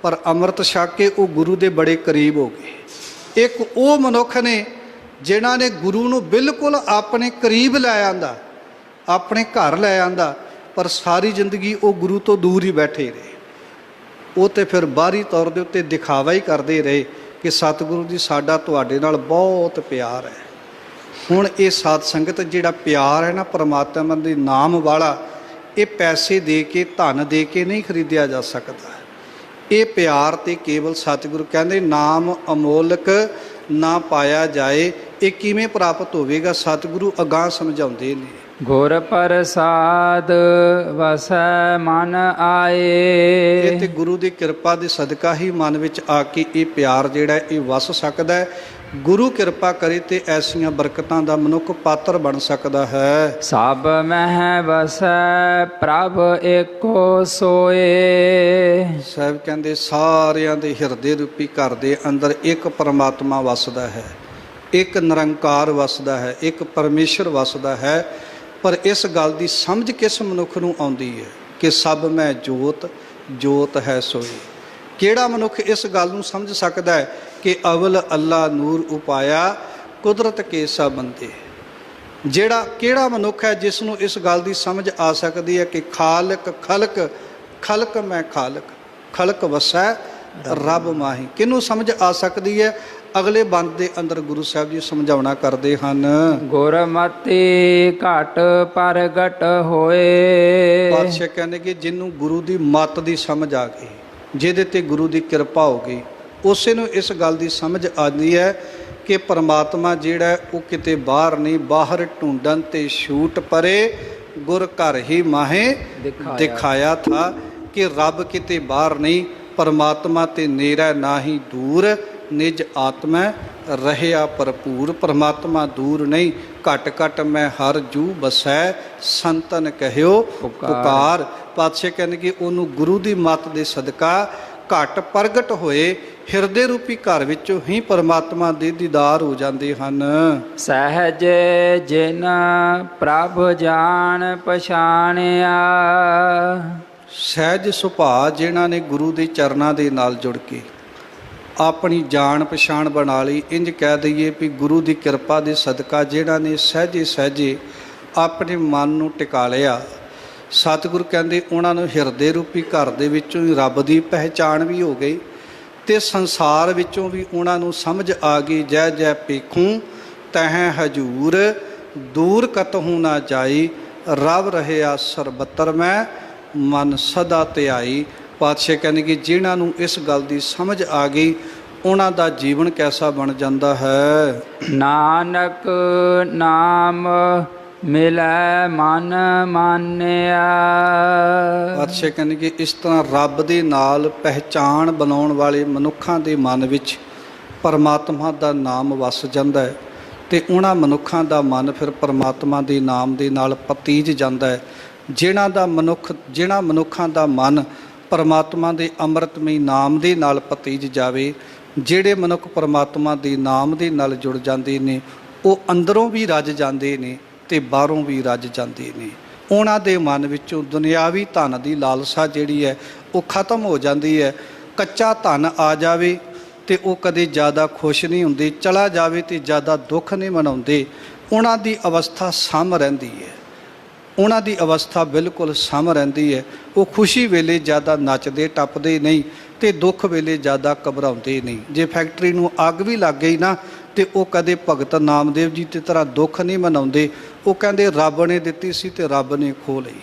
ਪਰ ਅੰਮ੍ਰਿਤ ਛਕ ਕੇ ਉਹ ਗੁਰੂ ਦੇ ਬੜੇ ਕਰੀਬ ਹੋ ਗਏ। ਇੱਕ ਉਹ ਮਨੁੱਖ ਨੇ ਜਿਨ੍ਹਾਂ ਨੇ ਗੁਰੂ ਨੂੰ ਬਿਲਕੁਲ ਆਪਣੇ ਕਰੀਬ ਲੈ ਆਂਦਾ, ਆਪਣੇ ਘਰ ਲੈ ਆਂਦਾ, ਪਰ ਸਾਰੀ ਜ਼ਿੰਦਗੀ ਉਹ ਗੁਰੂ ਤੋਂ ਦੂਰ ਹੀ ਬੈਠੇ ਰਹੇ। ਉਹ ਤੇ ਫਿਰ ਬਾਹਰੀ ਤੌਰ ਦੇ ਉੱਤੇ ਦਿਖਾਵਾ ਹੀ ਕਰਦੇ ਰਹੇ ਕਿ ਸਤਿਗੁਰੂ ਜੀ ਸਾਡਾ ਤੁਹਾਡੇ ਨਾਲ ਬਹੁਤ ਪਿਆਰ ਹੈ। ਹੁਣ ਇਹ ਸਾਧ ਸੰਗਤ ਜਿਹੜਾ ਪਿਆਰ ਹੈ ਨਾ ਪਰਮਾਤਮਾ ਦੇ ਨਾਮ ਵਾਲਾ, ਇਹ ਪੈਸੇ ਦੇ ਕੇ ਧਨ ਦੇ ਕੇ ਨਹੀਂ ਖਰੀਦਿਆ ਜਾ ਸਕਦਾ। ਇਹ ਪਿਆਰ ਤੇ ਕੇਵਲ ਸਤਿਗੁਰੂ ਕਹਿੰਦੇ ਨਾਮ ਅਮੋਲਕ ਨਾ ਪਾਇਆ ਜਾਏ। ਇਹ ਕਿਵੇਂ ਪ੍ਰਾਪਤ ਹੋਵੇਗਾ? ਸਤਿਗੁਰੂ ਅਗਾਂਹ ਸਮਝਾਉਂਦੇ ਨੇ। ਗੁਰ ਪ੍ਰਸਾਦ ਵਸੈ ਮਨ ਆਏ। ਇਹ ਤੇ ਗੁਰੂ ਦੀ ਕਿਰਪਾ ਦੇ ਸਦਕਾ ਹੀ ਮਨ ਵਿੱਚ ਆ ਕੇ ਇਹ ਪਿਆਰ ਜਿਹੜਾ ਇਹ ਵਸ ਸਕਦਾ ਹੈ। ਗੁਰੂ ਕਿਰਪਾ ਕਰੇ ਤੇ ਐਸੀਆਂ ਬਰਕਤਾਂ ਦਾ ਮਨੁੱਖ ਪਾਤਰ ਬਣ ਸਕਦਾ ਹੈ। ਸਭ ਮਹਿ ਵਸੈ ਪ੍ਰਭ ਏਕੋ ਸੋਏ। ਸਾਹਿਬ ਕਹਿੰਦੇ ਸਾਰਿਆਂ ਦੇ ਹਿਰਦੇ ਰੂਪੀ ਘਰ ਦੇ ਅੰਦਰ ਇੱਕ ਪਰਮਾਤਮਾ ਵਸਦਾ ਹੈ, ਇੱਕ ਨਿਰੰਕਾਰ ਵਸਦਾ ਹੈ, ਇੱਕ ਪਰਮੇਸ਼ਰ ਵਸਦਾ ਹੈ। ਪਰ ਇਸ ਗੱਲ ਦੀ ਸਮਝ ਕਿਸ ਮਨੁੱਖ ਨੂੰ ਆਉਂਦੀ ਹੈ ਕਿ ਸਭ ਮੈਂ ਜੋਤ, ਜੋਤ ਹੈ ਸੋਈ। ਕਿਹੜਾ ਮਨੁੱਖ ਇਸ ਗੱਲ ਨੂੰ ਸਮਝ ਸਕਦਾ ਹੈ ਕਿ ਅਵਲ ਅੱਲਾ ਨੂਰ ਉਪਾਇਆ ਕੁਦਰਤ ਕੇ ਸਭ ਬੰਦੇ। ਜਿਹੜਾ ਕਿਹੜਾ ਮਨੁੱਖ ਹੈ ਜਿਸ ਨੂੰ ਇਸ ਗੱਲ ਦੀ ਸਮਝ ਆ ਸਕਦੀ ਹੈ ਕਿ ਖਾਲਕ ਖਲਕ, ਖਲਕ ਮੈਂ ਖਾਲਕ, ਖਲਕ ਵਸੈ ਰੱਬ ਮਾਹੀ। ਕਿਹਨੂੰ ਸਮਝ ਆ ਸਕਦੀ ਹੈ? ਅਗਲੇ ਬੰਦ ਦੇ ਅੰਦਰ ਗੁਰੂ ਸਾਹਿਬ ਜੀ ਸਮਝਾਉਣਾ ਕਰਦੇ ਹਨ। ਗੁਰਮਤਿ ਘਟ ਪ੍ਰਗਟ ਹੋਏ। ਪਾਤਸ਼ਾਹ ਕਹਿੰਦੇ ਕਿ ਜਿਹਨੂੰ ਗੁਰੂ ਦੀ ਮੱਤ ਦੀ ਸਮਝ ਆ ਗਈ, ਜਿਹਦੇ ਤੇ ਗੁਰੂ ਦੀ ਕਿਰਪਾ ਹੋ ਗਈ, ਉਸੇ ਨੂੰ ਇਸ ਗੱਲ ਦੀ ਸਮਝ ਆਉਂਦੀ ਹੈ ਕਿ ਪਰਮਾਤਮਾ ਜਿਹੜਾ ਹੈ ਉਹ ਕਿਤੇ ਬਾਹਰ ਨਹੀਂ, ਬਾਹਰ ਢੂੰਡਣ ਤੇ ਛੂਟ ਪਰੇ ਗੁਰ ਘਰ ਹੀ ਮਾਹੇ ਦਿਖਾਇਆ ਥਾ। ਕਿ ਰੱਬ ਕਿਤੇ ਬਾਹਰ ਨਹੀਂ, ਪਰਮਾਤਮਾ ਤੇ ਨੇਰਾ ਨਾਹੀ ਦੂਰ, ਨਿਜ ਆਤਮਾ ਰਹਿਆ ਭਰਪੂਰ। ਪਰਮਾਤਮਾ ਦੂਰ ਨਹੀਂ, ਘਟ ਘਟ ਮੈਂ ਹਰ ਜੂ ਬਸੈ, ਸੰਤਨ ਕਹਿਓ ਪੁਕਾਰ। ਪਾਤਸ਼ਾਹ ਕਹਿੰਦੇ ਕਿ ਉਹਨੂੰ ਗੁਰੂ ਦੀ ਮੱਤ ਦੇ ਸਦਕਾ ਘਟ ਪ੍ਰਗਟ ਹੋਏ ਹਿਰਦੇ ਰੂਪੀ ਘਰ ਵਿੱਚੋਂ ਹੀ ਪਰਮਾਤਮਾ ਦੇ ਦੀਦਾਰ ਹੋ ਜਾਂਦੇ ਹਨ। ਸਹਿਜ ਜਿਨ ਪ੍ਰਭ ਜਾਣ ਪਛਾਣਿਆ। ਸਹਿਜ ਸੁਭਾਅ ਜਿਨ੍ਹਾਂ ਨੇ ਗੁਰੂ ਦੇ ਚਰਨਾਂ ਦੇ ਨਾਲ ਜੁੜ ਕੇ ਆਪਣੀ ਜਾਣ ਪਛਾਣ ਬਣਾ ਲਈ। ਇੰਜ ਕਹਿ ਦਈਏ ਵੀ ਗੁਰੂ ਦੀ ਕਿਰਪਾ ਦੇ ਸਦਕਾ ਜਿਨ੍ਹਾਂ ਨੇ ਸਹਿਜੇ ਸਹਿਜੇ ਆਪਣੇ ਮਨ ਨੂੰ ਟਿਕਾ ਲਿਆ, ਸਤਿਗੁਰੂ ਕਹਿੰਦੇ ਉਹਨਾਂ ਨੂੰ ਹਿਰਦੇ ਰੂਪੀ ਘਰ ਦੇ ਵਿੱਚੋਂ ਹੀ ਰੱਬ ਦੀ ਪਹਿਚਾਣ ਵੀ ਹੋ ਗਈ ਤੇ ਸੰਸਾਰ ਵਿੱਚੋਂ ਵੀ ਉਹਨਾਂ ਨੂੰ ਸਮਝ ਆ ਗਈ। ਜੈ ਜੈ ਪੇਖੂੰ ਤਹਿ ਹਜੂਰ, ਦੂਰ ਕਤਹੂ ਨਾ ਜਾਈ, ਰਵ ਰਹਿਆ ਸਰਬੱਤਰ ਮੈਂ ਮਨ ਸਦਾ ਧਿਆਈ। ਪਾਤਸ਼ਾਹ ਕਹਿੰਦੇ ਕਿ ਜਿਨ੍ਹਾਂ ਨੂੰ ਇਸ ਗੱਲ ਦੀ ਸਮਝ ਆ ਗਈ ਉਹਨਾਂ ਦਾ ਜੀਵਨ ਕੈਸਾ ਬਣ ਜਾਂਦਾ ਹੈ। ਨਾਨਕ ਨਾਮ ਮਿਲੈ ਮਨ ਮਾਨਿਆ। ਪਾਤਸ਼ਾਹ ਕਹਿੰਦੇ ਕਿ ਇਸ ਤਰ੍ਹਾਂ ਰੱਬ ਦੇ ਨਾਲ ਪਹਿਚਾਣ ਬਣਾਉਣ ਵਾਲੇ ਮਨੁੱਖਾਂ ਦੇ ਮਨ ਵਿੱਚ ਪਰਮਾਤਮਾ ਦਾ ਨਾਮ ਵਸ ਜਾਂਦਾ ਹੈ ਤੇ ਉਹਨਾਂ ਮਨੁੱਖਾਂ ਦਾ ਮਨ ਫਿਰ ਪਰਮਾਤਮਾ ਦੇ ਨਾਮ ਦੇ ਨਾਲ ਪਤੀਜ ਜਾਂਦਾ ਹੈ। ਜਿਹਨਾਂ ਮਨੁੱਖਾਂ ਦਾ ਮਨ ਪਰਮਾਤਮਾ ਦੇ ਅੰਮ੍ਰਿਤਮਈ ਨਾਮ ਦੇ ਨਾਲ ਪਤੀਜ ਜਾਵੇ, ਜਿਹੜੇ ਮਨੁੱਖ ਪਰਮਾਤਮਾ ਦੇ ਨਾਮ ਦੇ ਨਾਲ ਜੁੜ ਜਾਂਦੇ ਨੇ, ਉਹ ਅੰਦਰੋਂ ਵੀ ਰੱਜ ਜਾਂਦੇ ਨੇ ਤੇ ਬਾਹਰੋਂ ਵੀ ਰੱਜ ਜਾਂਦੇ ਨੇ। ਉਹਨਾਂ ਦੇ ਮਨ ਵਿੱਚੋਂ ਦੁਨਿਆਵੀ ਧਨ ਦੀ ਲਾਲਸਾ ਜਿਹੜੀ ਹੈ ਉਹ ਖਤਮ ਹੋ ਜਾਂਦੀ ਹੈ। ਕੱਚਾ ਧਨ ਆ ਜਾਵੇ ਤੇ ਉਹ ਕਦੇ ਜ਼ਿਆਦਾ ਖੁਸ਼ ਨਹੀਂ ਹੁੰਦੇ, ਚਲਾ ਜਾਵੇ ਤੇ ਜ਼ਿਆਦਾ ਦੁੱਖ ਨਹੀਂ ਮਨਾਉਂਦੇ। ਉਹਨਾਂ ਦੀ ਅਵਸਥਾ ਸਮ ਰਹਿੰਦੀ ਹੈ, ਉਹਨਾਂ ਦੀ ਅਵਸਥਾ ਬਿਲਕੁਲ ਸਮ ਰਹਿੰਦੀ ਹੈ। ਉਹ ਖੁਸ਼ੀ ਵੇਲੇ ਜ਼ਿਆਦਾ ਨੱਚਦੇ ਟੱਪਦੇ ਨਹੀਂ ਤੇ ਦੁੱਖ ਵੇਲੇ ਜ਼ਿਆਦਾ ਘਬਰਾਉਂਦੇ ਨਹੀਂ। ਜੇ ਫੈਕਟਰੀ ਨੂੰ ਅੱਗ ਵੀ ਲੱਗ ਗਈ ਨਾ ਤੇ ਉਹ ਕਦੇ ਭਗਤ ਨਾਮਦੇਵ ਜੀ ਦੀ ਤਰ੍ਹਾਂ ਦੁੱਖ ਨਹੀਂ ਮਨਾਉਂਦੇ। ਉਹ ਕਹਿੰਦੇ ਰੱਬ ਨੇ ਦਿੱਤੀ ਸੀ ਤੇ ਰੱਬ ਨੇ ਖੋਹ ਲਈ।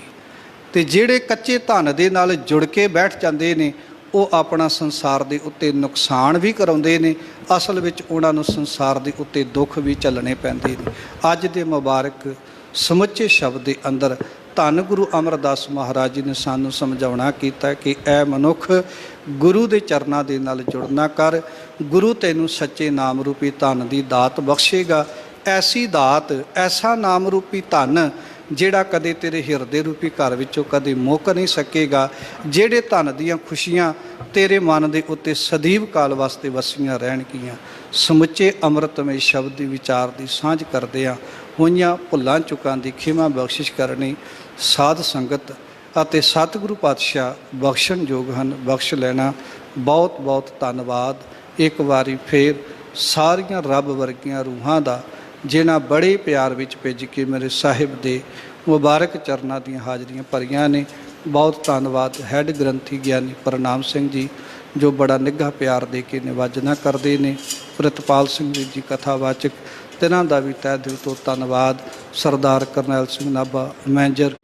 ਤੇ ਜਿਹੜੇ ਕੱਚੇ ਧਨ ਦੇ ਨਾਲ ਜੁੜ ਕੇ ਬੈਠ ਜਾਂਦੇ ਨੇ ਉਹ ਆਪਣਾ ਸੰਸਾਰ ਦੇ ਉੱਤੇ ਨੁਕਸਾਨ ਵੀ ਕਰਾਉਂਦੇ ਨੇ। ਅਸਲ ਵਿੱਚ ਉਹਨਾਂ ਨੂੰ ਸੰਸਾਰ ਦੇ ਉੱਤੇ ਦੁੱਖ ਵੀ ਝੱਲਣੇ ਪੈਂਦੇ ਨੇ। ਅੱਜ ਦੇ ਮੁਬਾਰਕ ਸਮੁੱਚੇ ਸ਼ਬਦ ਦੇ ਅੰਦਰ ਧੰਨ ਗੁਰੂ ਅਮਰਦਾਸ ਮਹਾਰਾਜ ਜੀ ਨੇ ਸਾਨੂੰ ਸਮਝਾਉਣਾ ਕੀਤਾ ਕਿ ਐ ਮਨੁੱਖ ਗੁਰੂ ਦੇ ਚਰਨਾਂ ਦੇ ਨਾਲ ਜੁੜਨਾ ਕਰ, ਗੁਰੂ ਤੈਨੂੰ ਸੱਚੇ ਨਾਮ ਰੂਪੀ ਧਨ ਦੀ ਦਾਤ ਬਖਸ਼ੇਗਾ। ਐਸੀ ਦਾਤ, ਐਸਾ ਨਾਮ ਰੂਪੀ ਧਨ ਜਿਹੜਾ ਕਦੇ ਤੇਰੇ ਹਿਰਦੇ ਰੂਪੀ ਘਰ ਵਿੱਚੋਂ ਕਦੇ ਮੁੱਕ ਨਹੀਂ ਸਕੇਗਾ। ਜਿਹੜੇ ਧਨ ਦੀਆਂ ਖੁਸ਼ੀਆਂ ਤੇਰੇ ਮਨ ਦੇ ਉੱਤੇ ਸਦੀਵ ਕਾਲ ਵਾਸਤੇ ਵਸੀਆਂ ਰਹਿਣਗੀਆਂ। ਸਮੁੱਚੇ ਅੰਮ੍ਰਿਤਮਈ ਸ਼ਬਦ ਦੀ ਵਿਚਾਰ ਦੀ ਸਾਂਝ ਕਰਦਿਆਂ ਹੋਈਆਂ ਭੁੱਲਾਂ ਚੁੱਕਾਂ ਦੀ ਖਿਮਾ ਬਖਸ਼ਿਸ਼ ਕਰਨੀ ਸਾਧ ਸੰਗਤ ਅਤੇ ਸਤਿਗੁਰੂ ਪਾਤਸ਼ਾਹ ਬਖਸ਼ਣ ਯੋਗ ਹਨ। ਬਖਸ਼ ਲੈਣਾ। ਬਹੁਤ ਬਹੁਤ ਧੰਨਵਾਦ। ਇੱਕ ਵਾਰੀ ਫੇਰ ਸਾਰੀਆਂ ਰੱਬ ਵਰਗੀਆਂ ਰੂਹਾਂ ਦਾ ਜਿਨ੍ਹਾਂ ਬੜੇ ਪਿਆਰ ਵਿੱਚ ਭਿੱਜ ਕੇ ਮੇਰੇ ਸਾਹਿਬ ਦੇ ਮੁਬਾਰਕ ਚਰਨਾਂ ਦੀਆਂ ਹਾਜ਼ਰੀਆਂ ਭਰੀਆਂ ਨੇ। ਬਹੁਤ ਧੰਨਵਾਦ ਹੈੱਡ ਗ੍ਰੰਥੀ ਗਿਆਨੀ ਪ੍ਰਨਾਮ ਸਿੰਘ ਜੀ ਜੋ ਬੜਾ ਨਿੱਘਾ ਪਿਆਰ ਦੇ ਕੇ ਨਿਵਾਜਣਾ ਕਰਦੇ ਨੇ। ਪ੍ਰਿਤਪਾਲ ਸਿੰਘ ਜੀ ਕਥਾਵਾਚਕ, ਤਿੰਨਾਂ ਦਾ ਵੀ ਤਹਿ ਦਿਲ ਤੋਂ ਧੰਨਵਾਦ। ਸਰਦਾਰ ਕਰਨੈਲ ਸਿੰਘ ਨਾਭਾ ਮੈਨੇਜਰ,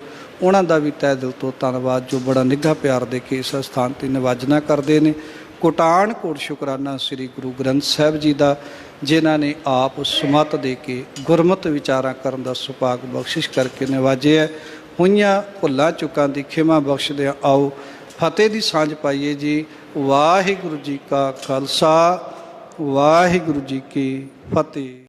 ਉਹਨਾਂ ਦਾ ਵੀ ਤਹਿ ਦਿਲ ਤੋਂ ਧੰਨਵਾਦ ਜੋ ਬੜਾ ਨਿੱਘਾ ਪਿਆਰ ਦੇ ਕੇ ਇਸ ਸਥਾਨ 'ਤੇ ਨਿਵਾਜਣਾ ਕਰਦੇ ਨੇ। ਕੋਟਾਨ ਕੋਟ ਸ਼ੁਕਰਾਨਾ ਸ੍ਰੀ ਗੁਰੂ ਗ੍ਰੰਥ ਸਾਹਿਬ ਜੀ ਦਾ ਜਿਨ੍ਹਾਂ ਨੇ ਆਪ ਸੁਮਤ ਦੇ ਕੇ ਗੁਰਮਤਿ ਵਿਚਾਰਾਂ ਕਰਨ ਦਾ ਸੁਭਾਗ ਬਖਸ਼ਿਸ਼ ਕਰਕੇ ਨਿਵਾਜਿਆ। ਹੋਈਆਂ ਭੁੱਲਾਂ ਚੁੱਕਾਂ ਦੀ ਖਿਮਾ ਬਖਸ਼ਦਿਆਂ ਆਓ ਫਤਿਹ ਦੀ ਸਾਂਝ ਪਾਈਏ ਜੀ। ਵਾਹਿਗੁਰੂ ਜੀ ਕਾ ਖਾਲਸਾ, ਵਾਹਿਗੁਰੂ ਜੀ ਕੀ ਫਤਿਹ।